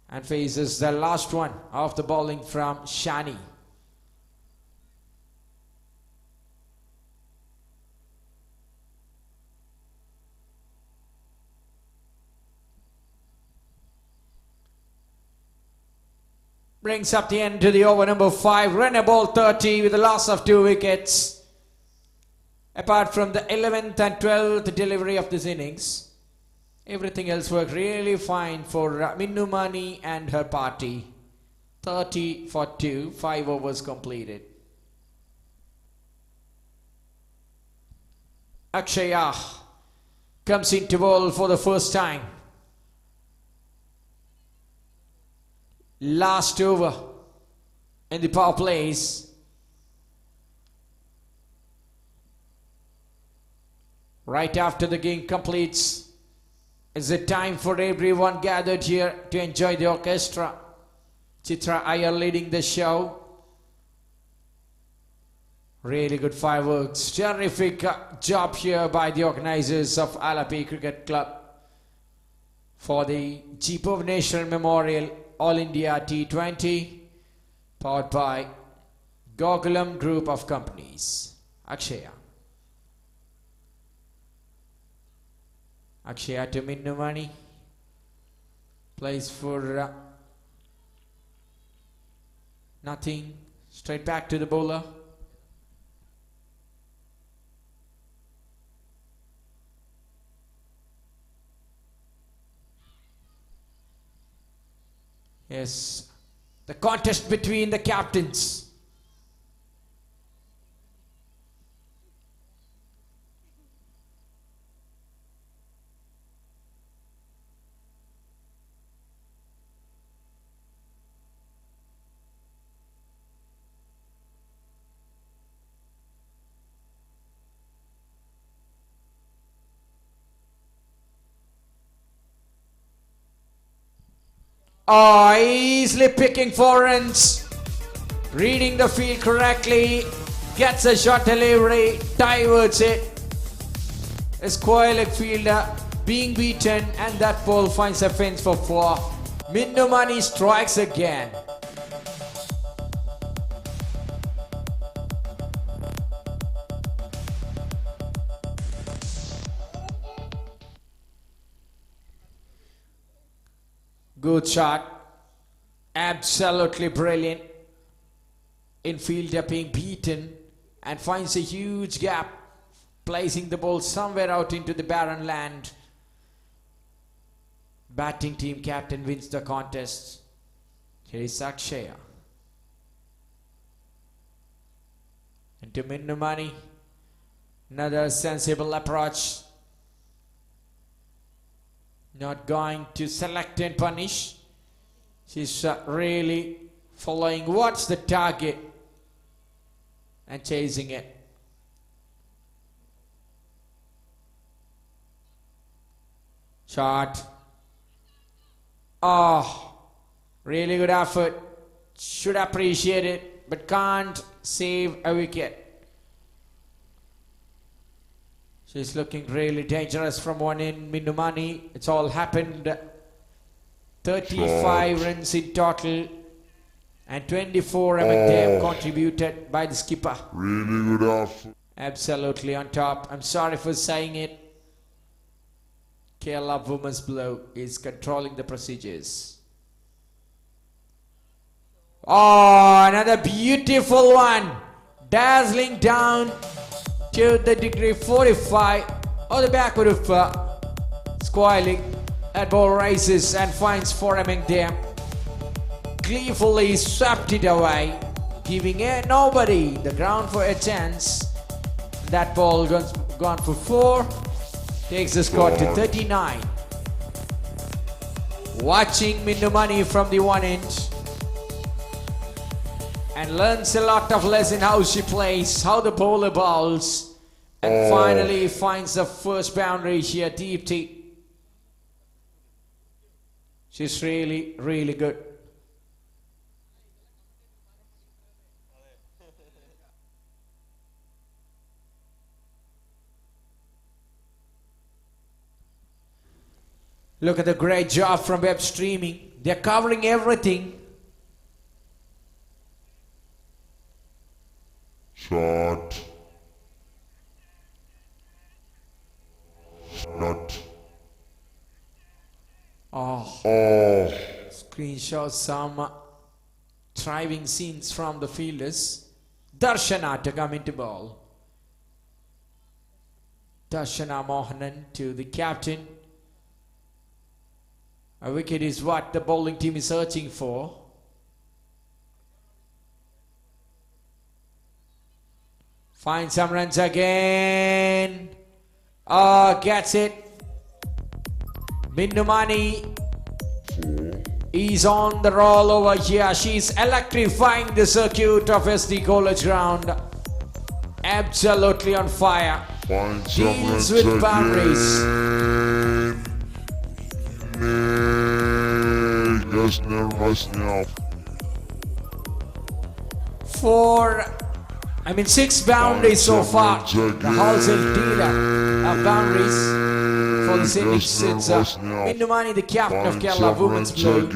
Speaker 1: and faces the last one of the bowling from Shani. Brings up the end to the over number 5. Run ball 30 with a loss of 2 wickets. Apart from the 11th and 12th delivery of this innings, everything else worked really fine for Minnu Mani and her party. 30 for 2, 5 overs completed. Akshaya comes into bowl for the first time. Last over in the power plays. Right after the game completes, it's a time for everyone gathered here to enjoy the orchestra. Chitra Iyer leading the show. Really good fireworks. Terrific job here by the organizers of Alapi Cricket Club for the G. Bhuvaneswaran Memorial All India T20 powered by Gokulam Group of Companies. Akshaya. Akshaya to Minnu Mani. Plays for nothing. Straight back to the bowler. Yes, the contest between the captains. Oh, easily picking for runs. Reading the field correctly. Gets a shot delivery. Diverts it. A square leg fielder being beaten, and that ball finds a fence for 4. Mindumani strikes again. Good shot. Absolutely brilliant. Infielder being beaten and finds a huge gap, placing the ball somewhere out into the barren land. Batting team captain wins the contest. Here is Akshaya. Into Mindumani. Another sensible approach. Not going to select and punish. She's really following what's the target and chasing it. Shot. Oh, really good effort. Should appreciate it, but can't save a wicket. She's looking really dangerous from one end. Mindumani, it's all happened. 35 runs in total and 24 McDam contributed by the skipper.
Speaker 7: Really good effort.
Speaker 1: Absolutely on top. I'm sorry for saying it. Kerala Women's Blow is controlling the procedures. Oh, another beautiful one. Dazzling down to the degree 45 on the backward of Squiley. That ball rises and finds Foreman Dam. Gleefully swept it away, giving nobody the ground for a chance. That ball gone for 4. Takes the score to 39. Watching Mindumani from the one end. And learns a lot of lesson how she plays, how the bowler bowls. And finally finds the first boundary here, Deepti. She's really, really good. Look at the great job from web streaming. They're covering everything.
Speaker 7: Shot. Shot.
Speaker 1: Oh. Screen shows some thriving scenes from the fielders. Darshana to come into ball. Darshana Mohanan to the captain. A wicket is what the bowling team is searching for. Finds some runs again. Oh, gets it. Mindumani is on the roll over here. She's electrifying the circuit of SD College ground. Absolutely on fire. Deals with boundaries. Six boundaries so far. The wholesale dealer of boundaries for the Sydney. Mindumani, the captain of Kerala Women's Blue.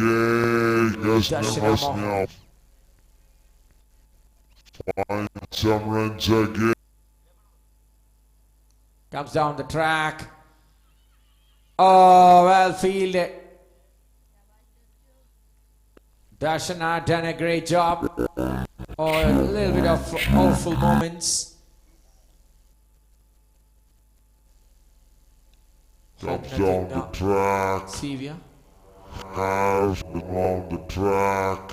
Speaker 1: Darshana Mohan.
Speaker 7: Find some runs again.
Speaker 1: Comes down the track. Oh, well fielded. Darshana done a great job. Oh, a little bit of awful moments.
Speaker 7: Comes down the track.
Speaker 1: Sevia.
Speaker 7: Has along the track.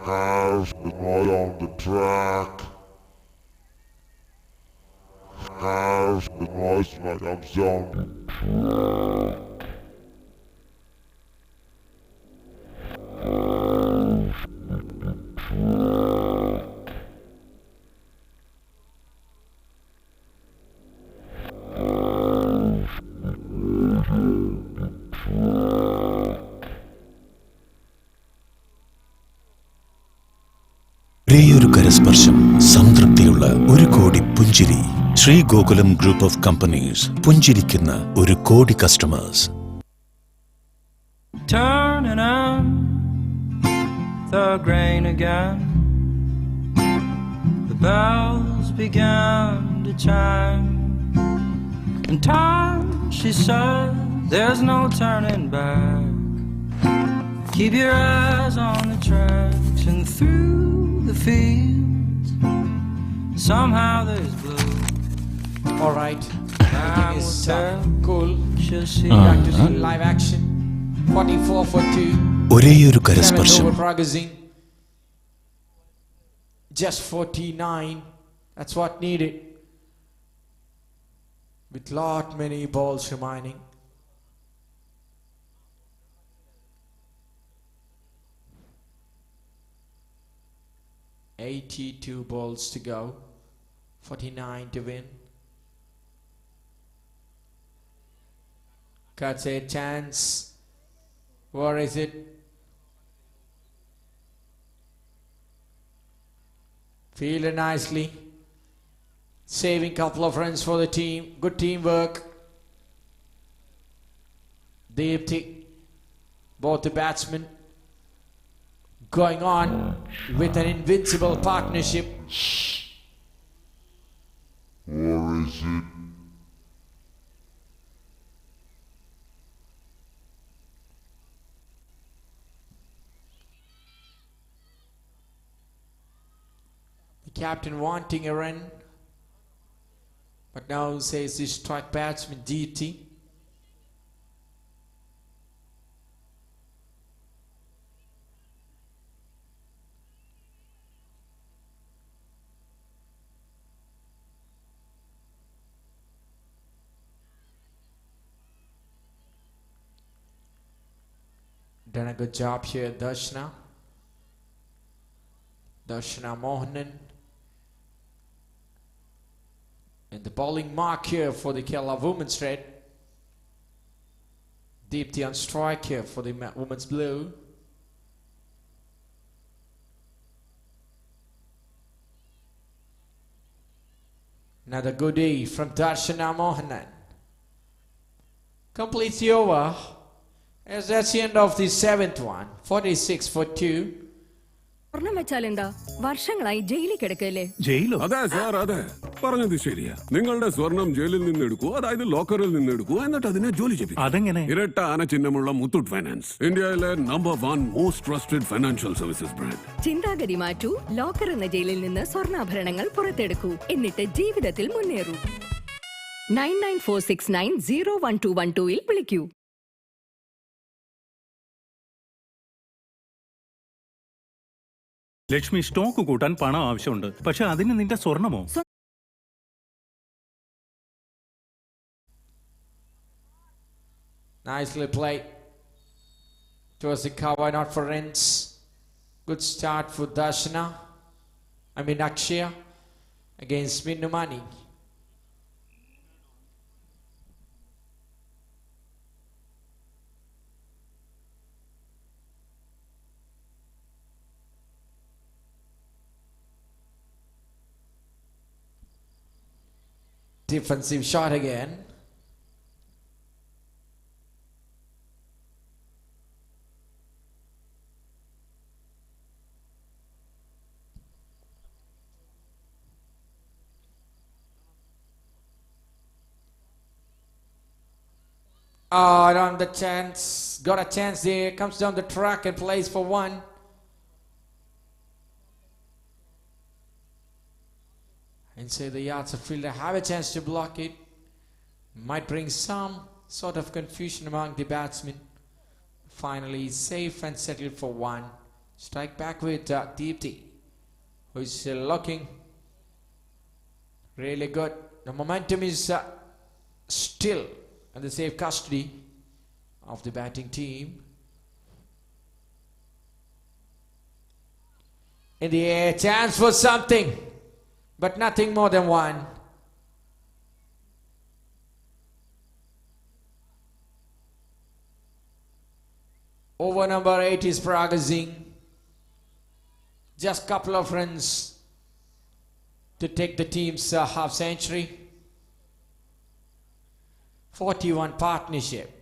Speaker 7: Has on the track. Has comes down.
Speaker 5: ഒരേയൊരു കരസ്പർശം സംതൃപ്തിയുള്ള ഒരു കോടി പുഞ്ചിരി. Sree Gokulam group of companies പുഞ്ചിരിക്കുന്ന ഒരു crore customers.
Speaker 6: Turning on the grain again. The bells began to chime. In time, she said, there's no turning back. Keep your eyes on the tracks and through the fields. Somehow there's blue.
Speaker 1: All right.
Speaker 6: Time
Speaker 1: Everything is
Speaker 6: will tell.
Speaker 1: cool.
Speaker 6: She'll see.
Speaker 1: Back to see live action. 44 for 2.
Speaker 5: ഒരേയൊരു
Speaker 1: 7th
Speaker 5: കരസ്പർശം
Speaker 1: over Pragazine. Just 49. That's what needed. With lot many balls remaining. $82 balls to go. 49 to win. Cuts a chance. Where is it? Fielded nicely. Saving couple of runs for the team. Good teamwork. Deepthi, both the batsmen going on with an invincible partnership.
Speaker 7: Or is it?
Speaker 1: The captain wanting a run, but now says the strike batsman Deepthi. Done a good job here, Darshana. Darshana Mohanan. And the bowling mark here for the Kerala women's red. Deepthi on strike here for the women's blue. Another good day from Darshana Mohanan. Completes the over. As that's the end of the 7th one. 46 for 2.
Speaker 3: സ്വർണം വെച്ചാലെന്താ വർഷങ്ങളായി ജയിലിൽ കിടക്കല്ലേ?
Speaker 4: ജയിലോ?
Speaker 8: അതെ sir, അതെ പറഞ്ഞത് ശരിയാ. നിങ്ങളുടെ സ്വർണം ജയിലിൽ നിന്ന് എടുക്കൂ, അതായത് ലോക്കറിൽ നിന്ന് എടുക്കൂ, എന്നിട്ട് അതിനെ ജോലി ചെയ്യും.
Speaker 4: അതെങ്ങനെ?
Speaker 8: ഇരട്ട ആന ചിഹ്നമുള്ള മുത്തൂറ്റ് ഫൈനാൻസ്, ഇന്ത്യയിലെ number 1 most trusted financial services brand.
Speaker 3: ചിന്താഗതി മാറ്റൂ. ലോക്കർ എന്ന ജയിലിൽ നിന്ന് സ്വർണ്ണാഭരണങ്ങൾ പുറത്തെടുക്കൂ, എന്നിട്ട് ജീവിതത്തിൽ മുന്നേറൂ. 9946901212 വിളിക്കൂ.
Speaker 4: ലക്ഷ്മി, സ്റ്റോക്ക് കൂട്ടാൻ പണം ആവശ്യമുണ്ട്, പക്ഷെ അതിന് നിന്റെ സ്വർണമോ?
Speaker 1: Nicely played. Towards the cover, not for runs. Good start for Darshana. Akshaya against Minnumani. Defensive shot again. On the chance, got a chance there, comes down the track and plays for one. Inside the yards, a fielder have a chance to block it. Might bring some sort of confusion among the batsmen. Finally, safe and settled for one. Strike back with Deepthi, who is still looking really good. The momentum is still in the safe custody of the batting team. In the air, chance for something, but nothing more than one. Over number 8 is Praga Singh. Just couple of runs to take the team's half century. 41 partnership.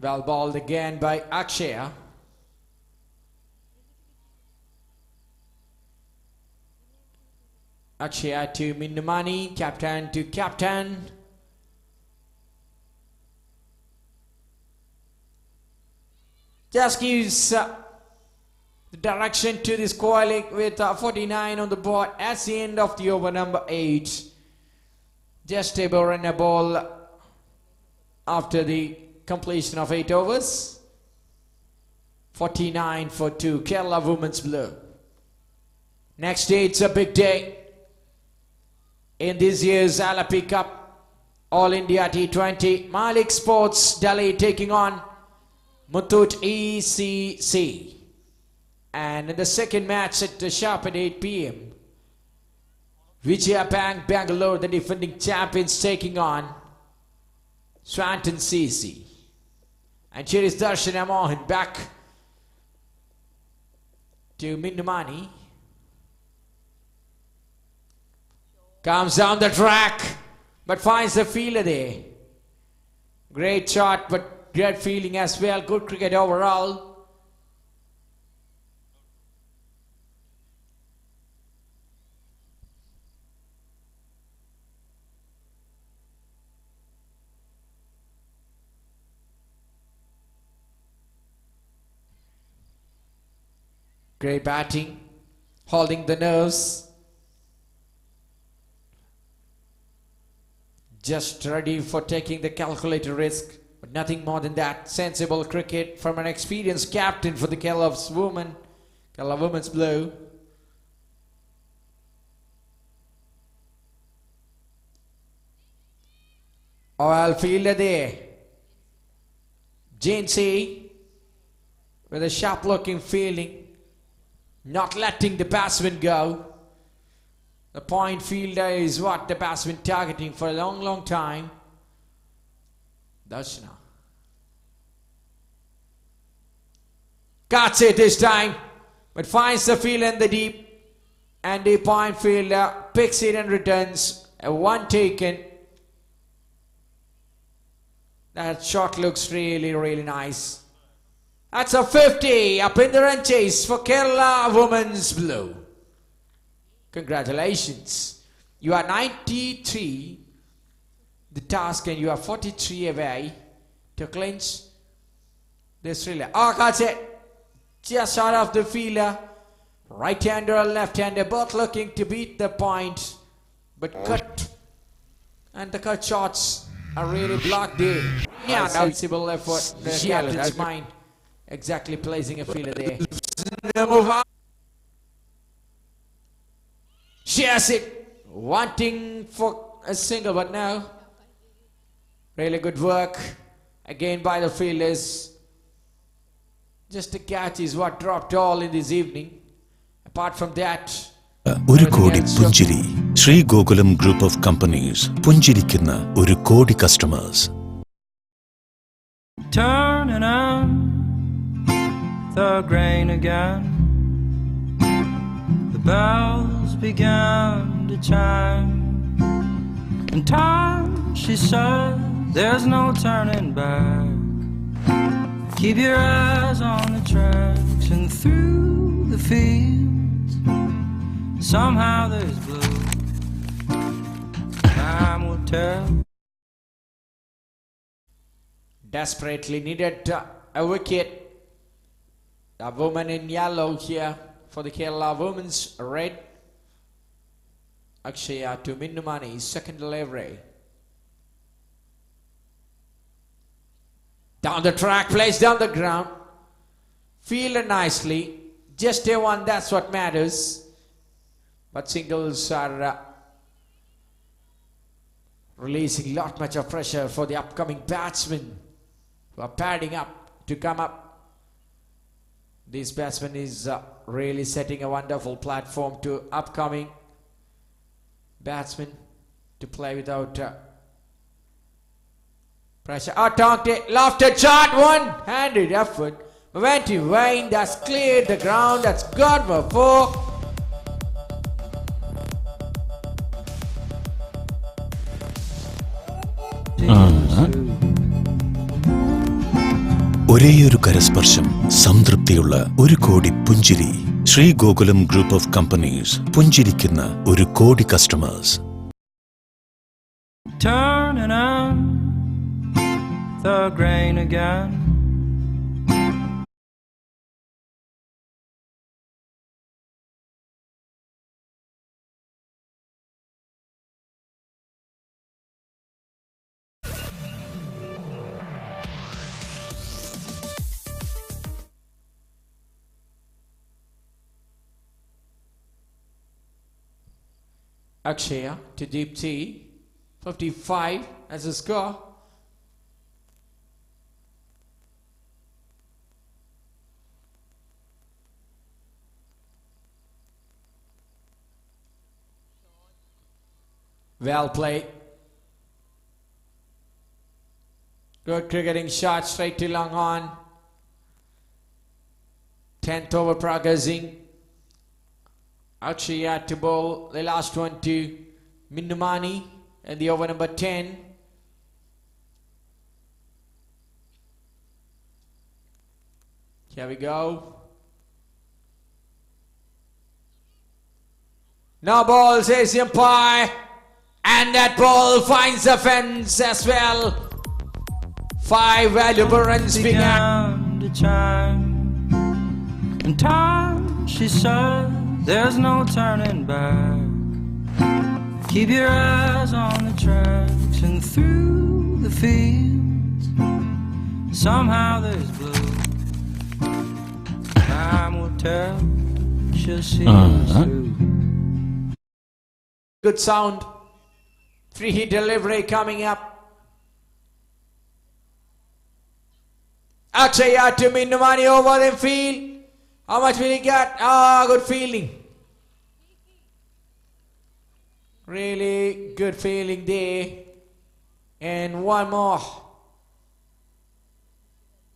Speaker 1: Well balled again by Akshaya. Akshaya to Minnumani, captain to captain. Just gives the direction to this coil with 49 on the board. At the end of the over number 8. Just able to run a ball after the completion of 8 overs. 49 for 2. Kerala Women's Blue. Next day it's a big day in this year's Alapi Cup All India T20. Malik Sports Delhi taking on Muthoot ECC. And in the second match at the sharp at 8 p.m. Vijaya Bank Bangalore, the defending champions, taking on Swanton CC. And here is Darshana Mohan back to Minnumani. Comes down the track, but finds the fielder there. Great shot, but great fielding as well. Good cricket overall. Great batting, holding the nerves. Just ready for taking the calculated risk, but nothing more than that. Sensible cricket from an experienced captain for the Kerala Women's Blue. Well fielder there. Jancy with a sharp looking fielding. Not letting the batsman go. The point fielder is what the batsman targeting for a long time. Darshana. Cuts it this time, but finds the field in the deep. And the point fielder picks it and returns. A one taken. That shot looks really nice. That's a 50 up in the run chase for Kerala Women's Blue. Congratulations. You are 93 the task and you are 43 away to clinch this relay. Oh, that's it. Just short of the fielder. Right-hander or left-hander, both looking to beat the point. But cut. And the cut shots are really blocked there. Yeah, sensible effort. The captain's mind. Exactly placing a fielder there. Move on. She has it. Wanting for a single, but no. Really good work. Again by the fielders. Just a catch is what dropped all in this evening. Apart from that.
Speaker 5: ഒരു കോടി പുഞ്ചിരി Sree Gokulam group of companies പുഞ്ചിരിക്കുന്ന ഒരു crore customers.
Speaker 6: Turning on the grain again. The bells began to chime. In time, she said, there's no turning back. Keep your eyes on the tracks and through the fields. Somehow there's blue. Time will tell.
Speaker 1: Desperately needed a wicket. The woman in yellow here for the Kerala Women's Red. Akshaya to Minnumani, second delivery. Down the track, placed down the ground. Fielded nicely. Just a one, that's what matters. But singles are releasing lot much of pressure for the upcoming batsmen who are padding up to come up. This batsman is really setting a wonderful platform to upcoming batsmen to play without Pressure attacked it. Lofted shot. One-handed effort. Went to Wayne. That's cleared the ground. That's good for 4.
Speaker 5: ഒരേയൊരു കരസ്പർശം സംതൃപ്തിയുള്ള ഒരു കോടി പുഞ്ചിരി. Sree Gokulam group of companies പുഞ്ചിരിക്കുന്ന ഒരു crore customers.
Speaker 6: Turning on the grain again.
Speaker 1: Akshaya to Deepti. 55 as a score. Well played. Good cricketing shot straight to long on. 10th over progressing. Akshaya to bowl the last one to Minnumani and the over number 10. Here we go. No ball, says the umpire. And that ball finds the fence as well. 5 valuable runs began
Speaker 6: to chime. In time, she said, there's no turning back. Keep your eyes on the tracks and through the fields. Somehow there's blue. Time will tell. She'll see us through.
Speaker 1: Good sound. Free hit delivery coming up. Akshaya to Minnumani over the field. How much will he get? Good fielding. Really good feeling there. And one more.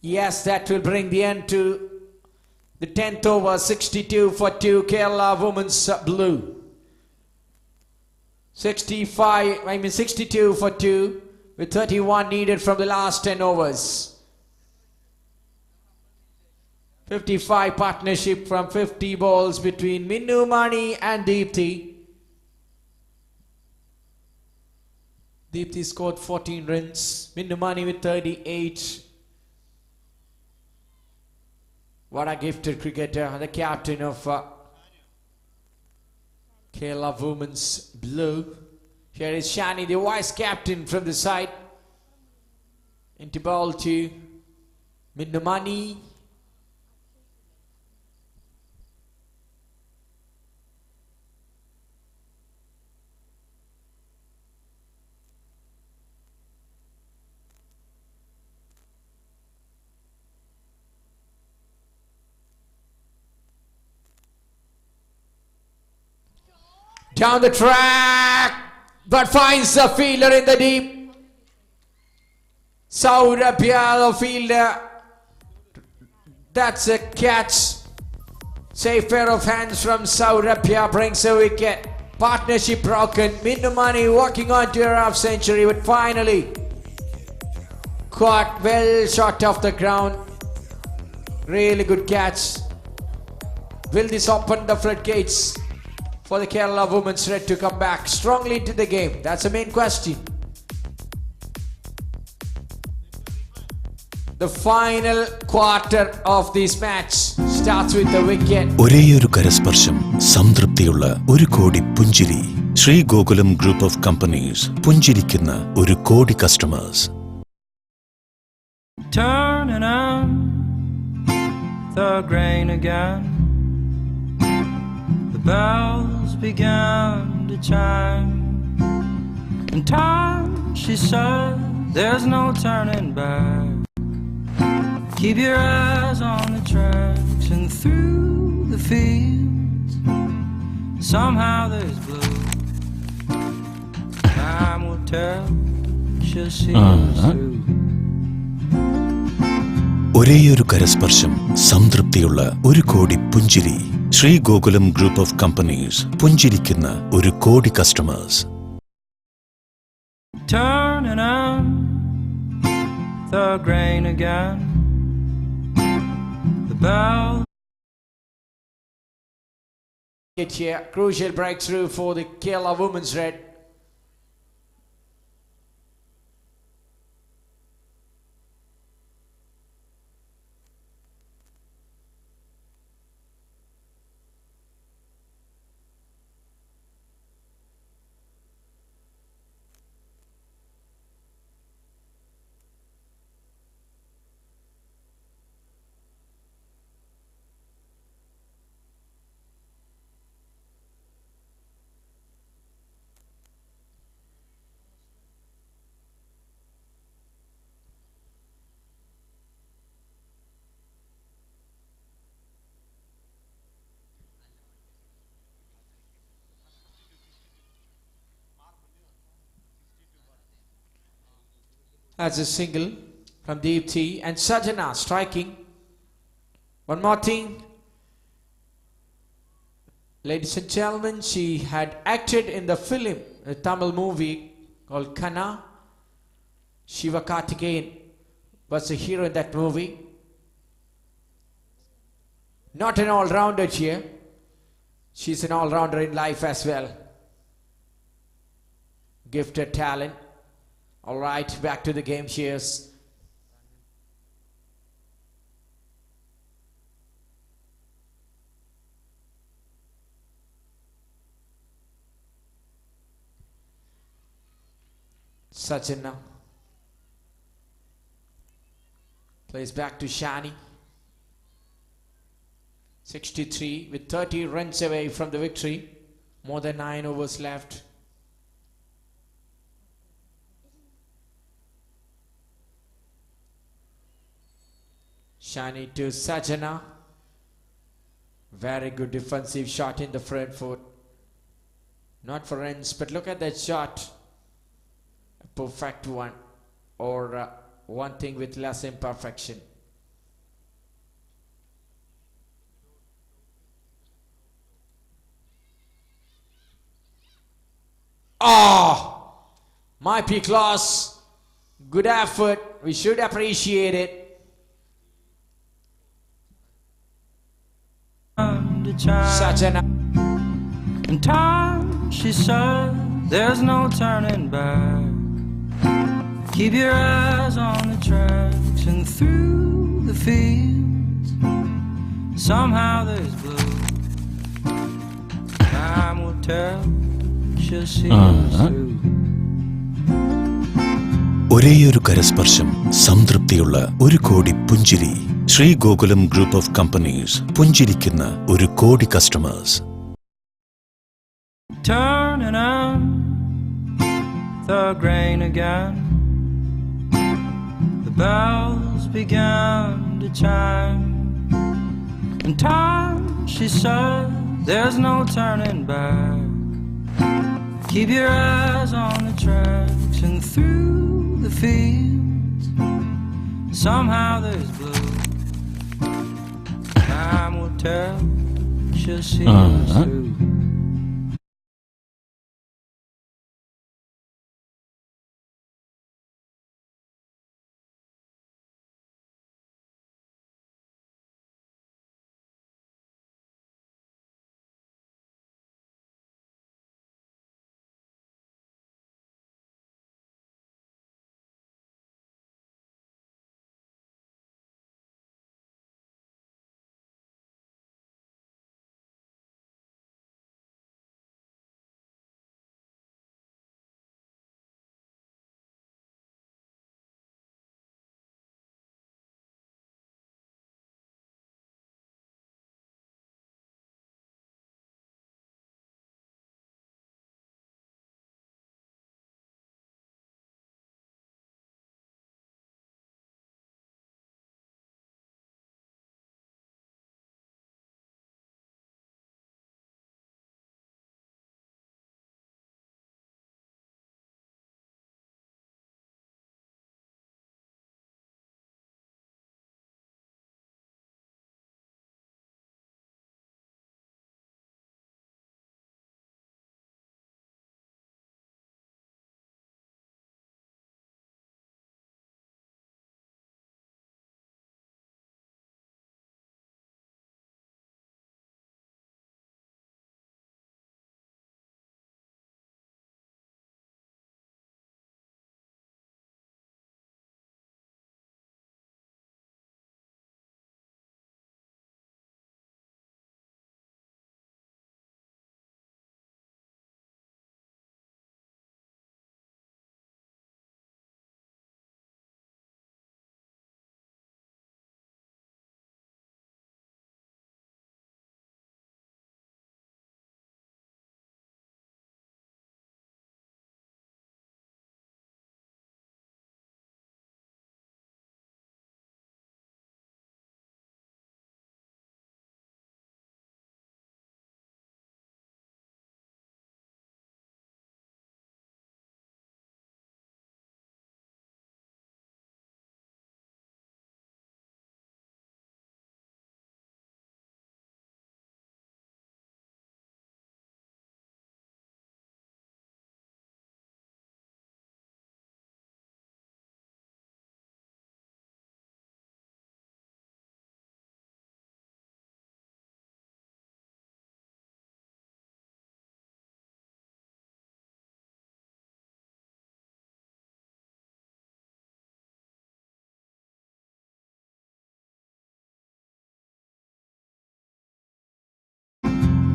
Speaker 1: Yes, that will bring the end to the 10th over. 62 for 2. Kerala Women's Blue. 62 for 2 with 31 needed from the last 10 overs. 55 partnership from 50 balls between Minnu Mani and Deepti. Deepti scored 14 runs. Minnu Mani with 38. What a gifted cricketer, the captain of Kerala Women's Blue. Here is Shani, the vice captain from the side. Into ball to Minnu Mani. Down the track, but finds the fielder in the deep. Saurabhya, the fielder. That's a catch. Safe pair of hands from Saurabhya brings a wicket. Partnership broken. Minnu Mani walking on to her half century, but finally caught well short off the ground. Really good catch. Will this open the floodgates for the Kerala Women's Red to come back strongly into the game? That's the main question. The final quarter of this match starts with the wicket.
Speaker 5: ഒരേയൊരു കരസ്പർശം സംതൃപ്തിയുള്ള ഒരു കോടി പുഞ്ചിരി. Sree Gokulam group of companies പുഞ്ചിരിക്കുന്ന ഒരു crore customers.
Speaker 6: Turning on the grain again. The bells began to chime. In time, she said, there's no turning back. Keep your eyes on the tracks and through the fields. Somehow there's blue. Time will tell. she'll see us through.
Speaker 5: ഒരേയൊരു കരസ്പർശം സംതൃപ്തിയുള്ള ഒരു കോടി പുഞ്ചിരി. Sree Gokulam group of companies പുഞ്ചിരിക്കുന്ന ഒരു crore customers.
Speaker 6: Turning on the grain again. The bell.
Speaker 1: It here, crucial breakthrough for the Kerala women's red. That's a single from Deepthi and Sajana striking. One more thing, ladies and gentlemen, she had acted in the film, a Tamil movie called Kana. Shiva Karthikeyan was the hero in that movie. Not an all-rounder here. She's an all-rounder in life as well. Gifted talent. All right, back to the game. Cheers. Sachina plays back to Shani. 63 with 30 runs away from the victory. More than 9 overs left. Shani to Sajana. Very good defensive shot in the front foot. Not for runs, but look at that shot. A perfect one. Or one thing with less imperfection. Oh! My P-class. Good effort. We should appreciate it. Sajana.
Speaker 6: In time, she said, there's no turning back. Keep your eyes on the tracks and through the fields. Somehow there's blue. Time will tell, she'll see us through.
Speaker 5: ഒരേയൊരു കരസ്പർശം സംതൃപ്തിയുള്ള ഒരു കോടി പുഞ്ചിരി. Sree Gokulam group of companies പുഞ്ചിരിക്കുന്ന ഒരു crore customers.
Speaker 6: Turning on the grain again. The bells began to chime. In time, she said, there's no turning back. Keep your eyes on the tracks and through the fields. Somehow there's blue. Time will tell, she'll see us through.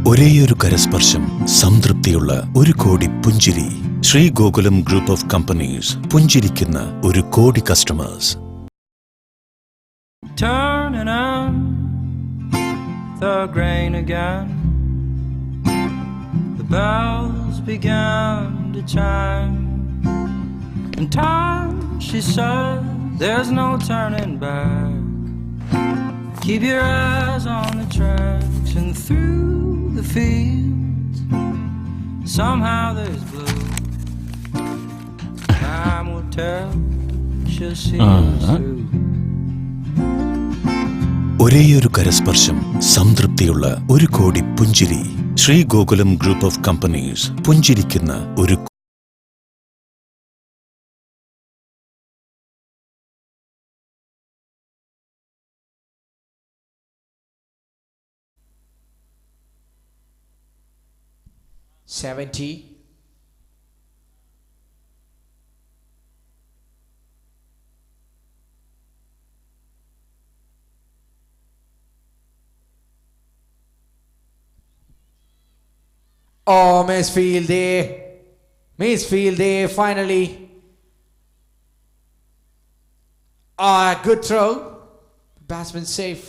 Speaker 5: ഒരേയൊരു കരസ്പർശം സംതൃപ്തിയുള്ള ഒരു കോടി പുഞ്ചിരി. Sree Gokulam group of companies പുഞ്ചിരിക്കുന്ന ഒരു crore customers.
Speaker 6: Turning on the grain again. The bells began to chime. In time, she said, there's no turning back. Keep your eyes on the tracks and through the fields. Somehow there's blue. Time will tell, she'll see us through.
Speaker 5: ഒരേയൊരു കരസ്പർശം സംതൃപ്തിയുള്ള ഒരു കോടി പുഞ്ചിരി. Sree Gokulam group of companies പുഞ്ചിരിക്കുന്ന ഒരു
Speaker 1: 70. Oh, misfield there. Misfield there, finally. Good throw. Batsman safe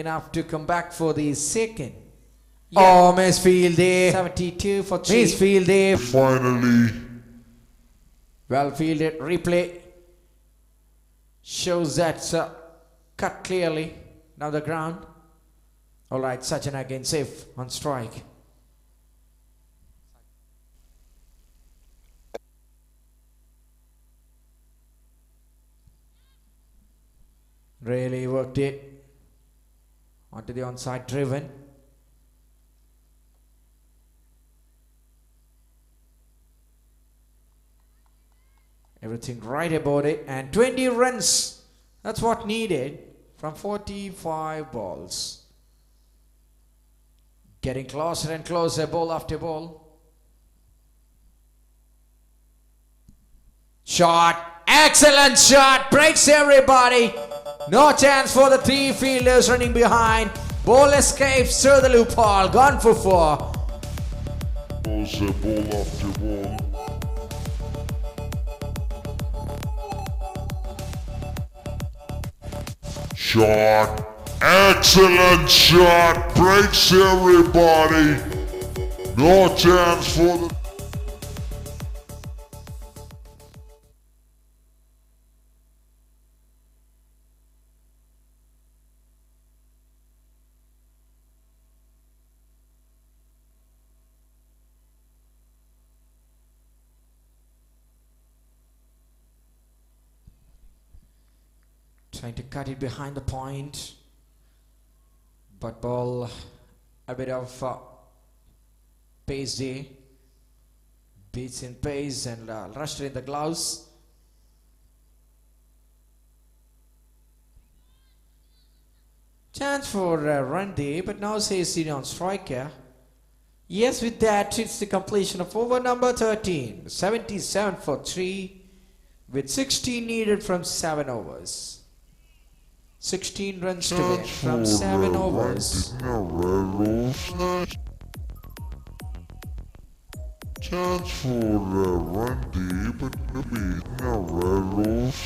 Speaker 1: enough to come back for the second. Yeah. Oh, misfield there. 72 for 3. Misfield there.
Speaker 7: Finally.
Speaker 1: Well fielded. Replay shows that's cut clearly. Now the ground. All right, Sachin again safe on strike. Really worked it onto the onside driven. Everything right about it, and 20 runs. That's what needed from 45 balls. Getting closer and closer, ball after ball. Shot, excellent shot, breaks everybody. No chance for the 3 fielders running behind. Ball escapes through the loophole, gone for 4.
Speaker 7: Also ball after ball. Shot, excellent shot, breaks everybody. No chance for the
Speaker 1: Trying to cut it behind the point, but ball a bit of pace there, beats in pace and rushed in the gloves. Chance for a run there, but now says senior on striker. Yes, with that it's the completion of over number 13, 77 for 3, with 16 needed from 7 overs. 16 runs to win from 7 overs.
Speaker 7: Chance for a run deep, but maybe no red rules.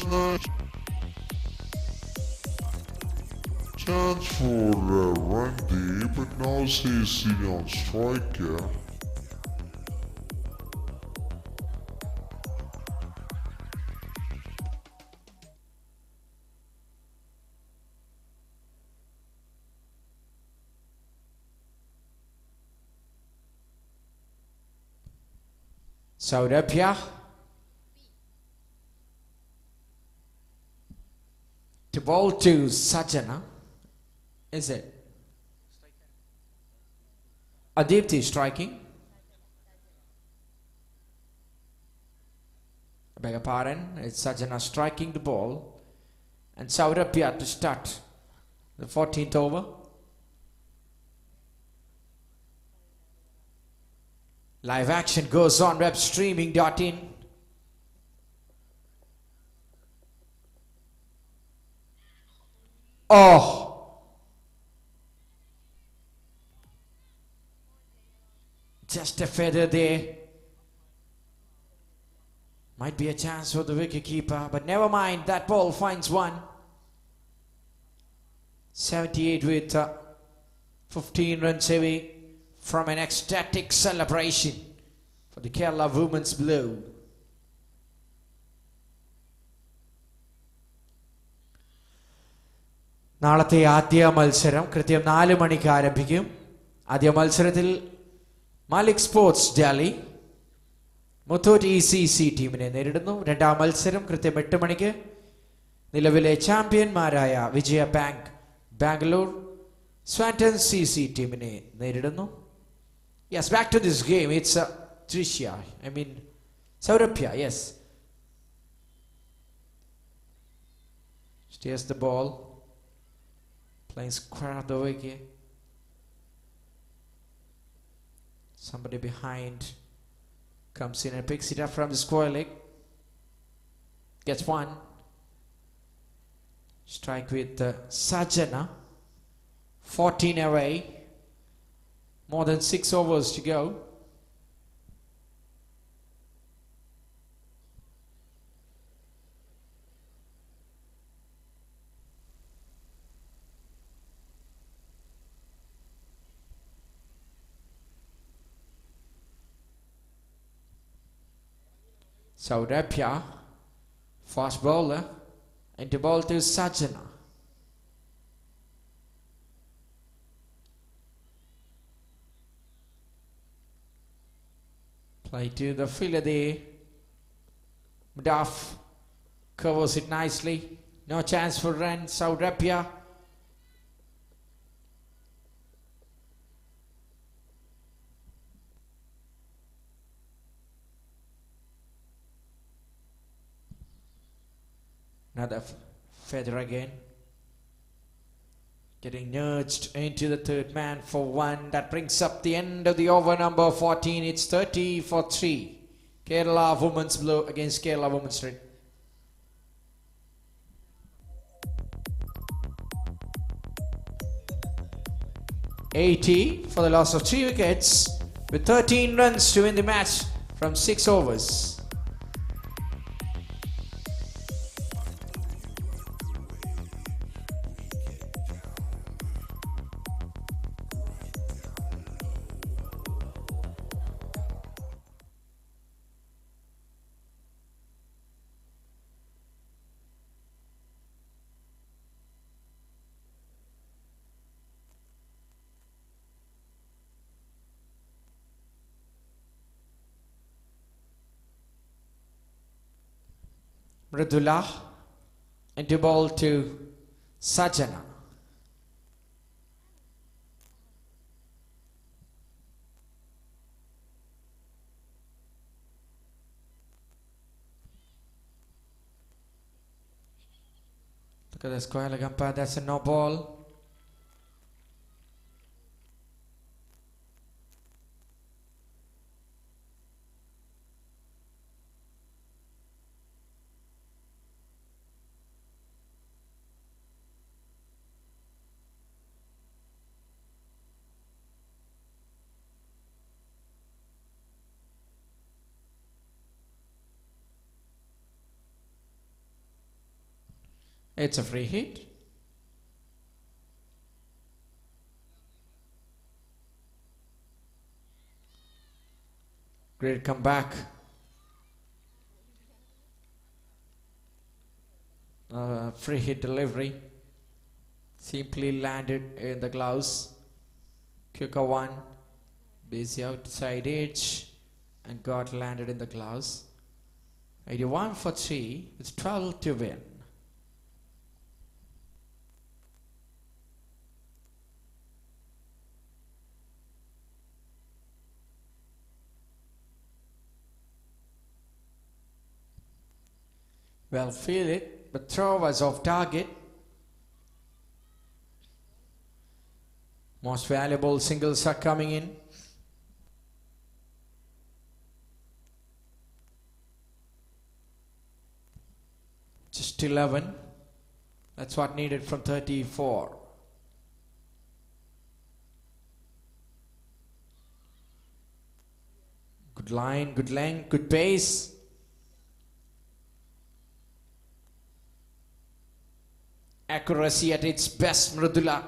Speaker 7: Chance for a run deep, but now he's sitting on striker.
Speaker 1: Saurabhya. To ball to Sajana. Is it? Adipti striking. I beg your pardon. It's Sajana striking the ball. And Saurabhya to start the 14th over. Live action goes on web streaming.in. Oh! Just a feather there. Might be a chance for the wicket keeper, but never mind. That ball finds one. 78 with 15 runs away from an ecstatic celebration for the Kerala Women's Blue. നാളത്തെ ആദ്യ മത്സരം കൃത്യം 4 മണിക്ക് ആരംഭിക്കും. ആദ്യ മത്സരത്തിൽ Malik sports Delhi Muthoot ECC ടീമിനെ നേരിടുന്നു. രണ്ടാം മത്സരം കൃത്യം 8 മണിക്ക് നിലവിലെ ചാമ്പ്യന്മാരായ വിജയ ബാങ്ക് ബാംഗ്ലൂർ സ്വാന്റൺ CC ടീമിനെ നേരിടുന്നു. Yes, back to this game. It's Saurabhya, yes. Steers the ball. Playing square of the wicket. Somebody behind comes in and picks it up from the square leg. Gets one. Strike with Sajana. 14 away. More than 6 overs to go. Saurabhya, fast bowler, into ball to Sajana. Play to the fielder there. Duff covers it nicely. No chance for run. Saurabhya. Another feather again. Getting nudged into the third man for one. That brings up the end of the over number 14. It's 30 for 3. Kerala Women's Blue against Kerala Women's Red. $80 for the loss of 3 wickets with 13 runs to win the match from 6 overs. Mridula into ball to Sajana. Look at the square leg umpire, that's a no ball. It's a free hit. Great comeback. Free hit delivery. Simply landed in the gloves. Quicker one. Busy outside edge. And got landed in the gloves. 81 for 3. It's 12 to win. Well fielded, but throw was off target. Most valuable singles are coming in. Just 11. That's what needed from 34. Good line, good length, good pace. Accuracy at its best, Mridula.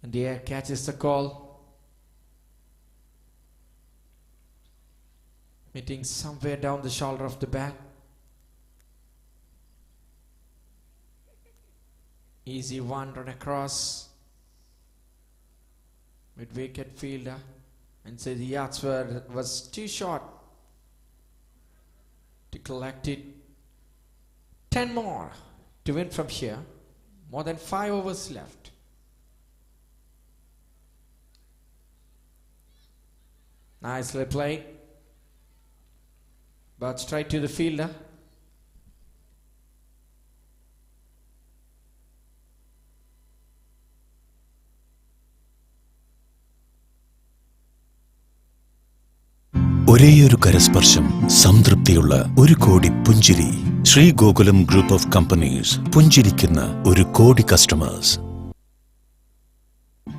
Speaker 1: And the air catches the call. Meeting somewhere down the shoulder of the bat. Easy one, run across. Mid wicket fielder. And so the yards was too short to collect it. 10 more to win from here. More than 5 overs left. Nicely played. But straight to the fielder.
Speaker 5: ഒരേയൊരു കരസ്പർശം സംതൃപ്തിയുള്ള ഒരു കോടി പുഞ്ചിരി. Sree Gokulam group of companies പുഞ്ചിരിക്കുന്ന ഒരു crore customers.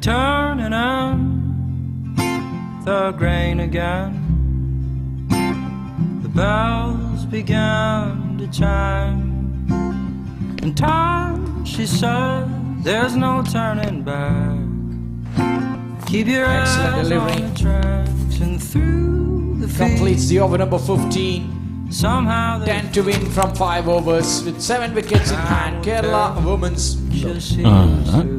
Speaker 6: Turning on the grain again. The bells began to chime. In time, she said, there's no turning back. Keep your
Speaker 1: Excellent
Speaker 6: eyes
Speaker 1: delivery.
Speaker 6: on the tracks and through the
Speaker 1: Completes
Speaker 6: fields.
Speaker 1: the over number 15.
Speaker 6: Somehow
Speaker 1: 10 to win from 5 overs with 7 wickets in hand. Kerala women's.
Speaker 6: she'll see us through.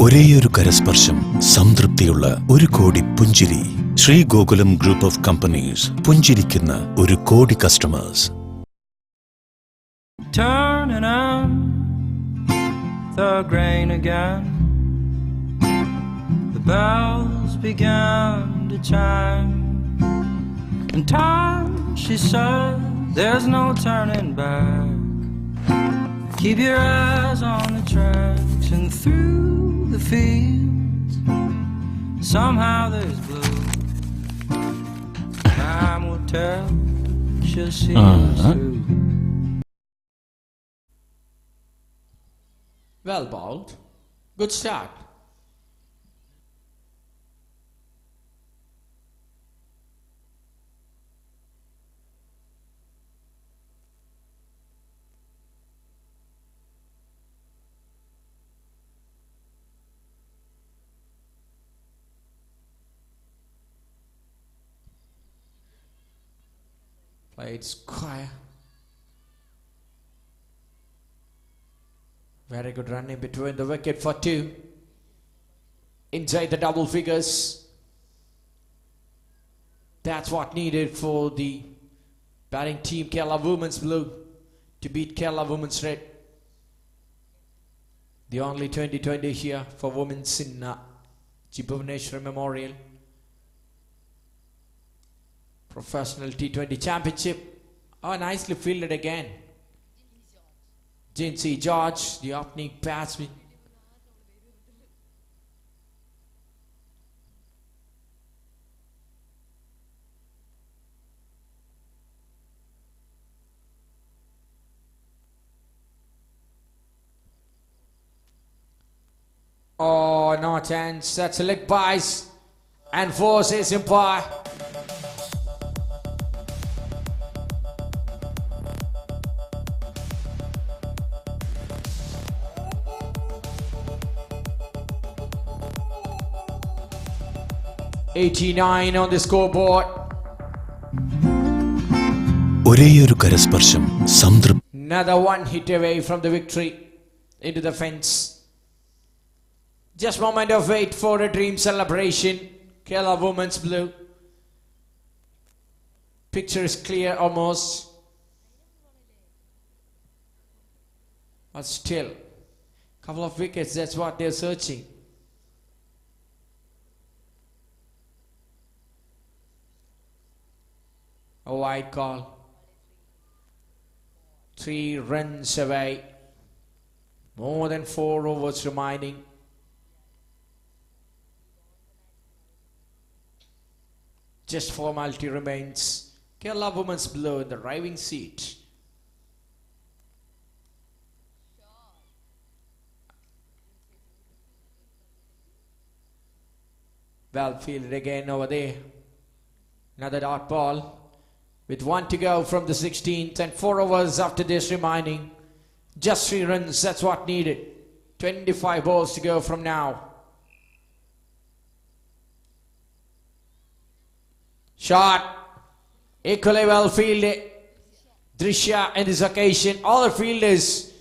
Speaker 5: ഒരേയൊരു കരസ്പർശം സംതൃപ്തിയുള്ള ഒരു കോടി പുഞ്ചിരി. Sree Gokulam group of companies പുഞ്ചിരിക്കുന്ന ഒരു crore customers.
Speaker 6: Turning on the grain again. The bells began to chime. In time, she said, there's no turning back. Keep your eyes on the tracks and through the fields. Somehow there's blue. Time will tell, she'll see us through.
Speaker 1: Well bowled. Good start. Played square. Very good run in between the wicket for 2. Inside the double figures. That's what needed for the batting team Kerala Women's Blue to beat Kerala Women's Red. The only 2020 here for women's in Bhuvaneswaran Memorial Professional T20 Championship. Oh, nicely fielded again. Jinsey George, the opening batsman. Oh, no chance. That's a leg bias. And forces umpire. '89 on the scoreboard.
Speaker 5: ഒരേയൊരു കരസ്പർശം സംതൃപ്തി.
Speaker 1: Another one hit away from the victory into the fence. Just moment of wait for a dream celebration. Kerala Women's Blue. Picture is clear almost. But still, couple of wickets, that's what they're searching. A wide call. 3 runs away. More than 4 overs remaining. Just formality remains. Kerala women's below in the driving seat. Well fielded again over there. Another dot ball. With 1 to go from the 16th and 4 overs after this remaining. Just 3 runs, that's what needed. 25 balls to go from now. Shot. Equally well fielded. Drishya in this occasion. All the fielders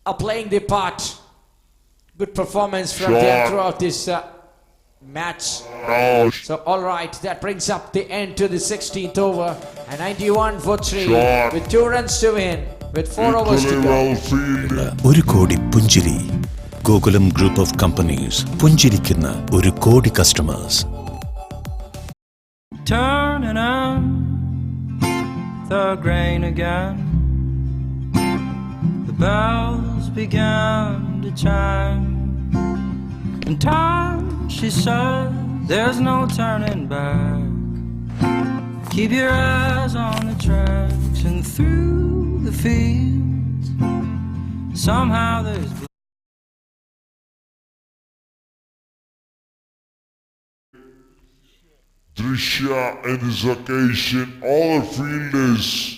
Speaker 1: are playing their part. Good performance from them throughout this match. So alright, that brings up the end to the 16th over. A 91 for 3 with 2 runs to win. With 4 overs to go.
Speaker 5: ഒരു കോടി പുഞ്ചിരി. Gokulam group of companies പുഞ്ചിരിക്കുന്ന ഒരു crore customers.
Speaker 6: Turning on the grain again. The bells began to chime. In time, she said, there's no turning back. Keep your eyes on the tracks and through the fields. Somehow there's
Speaker 7: Drishya in this occasion, all the fielders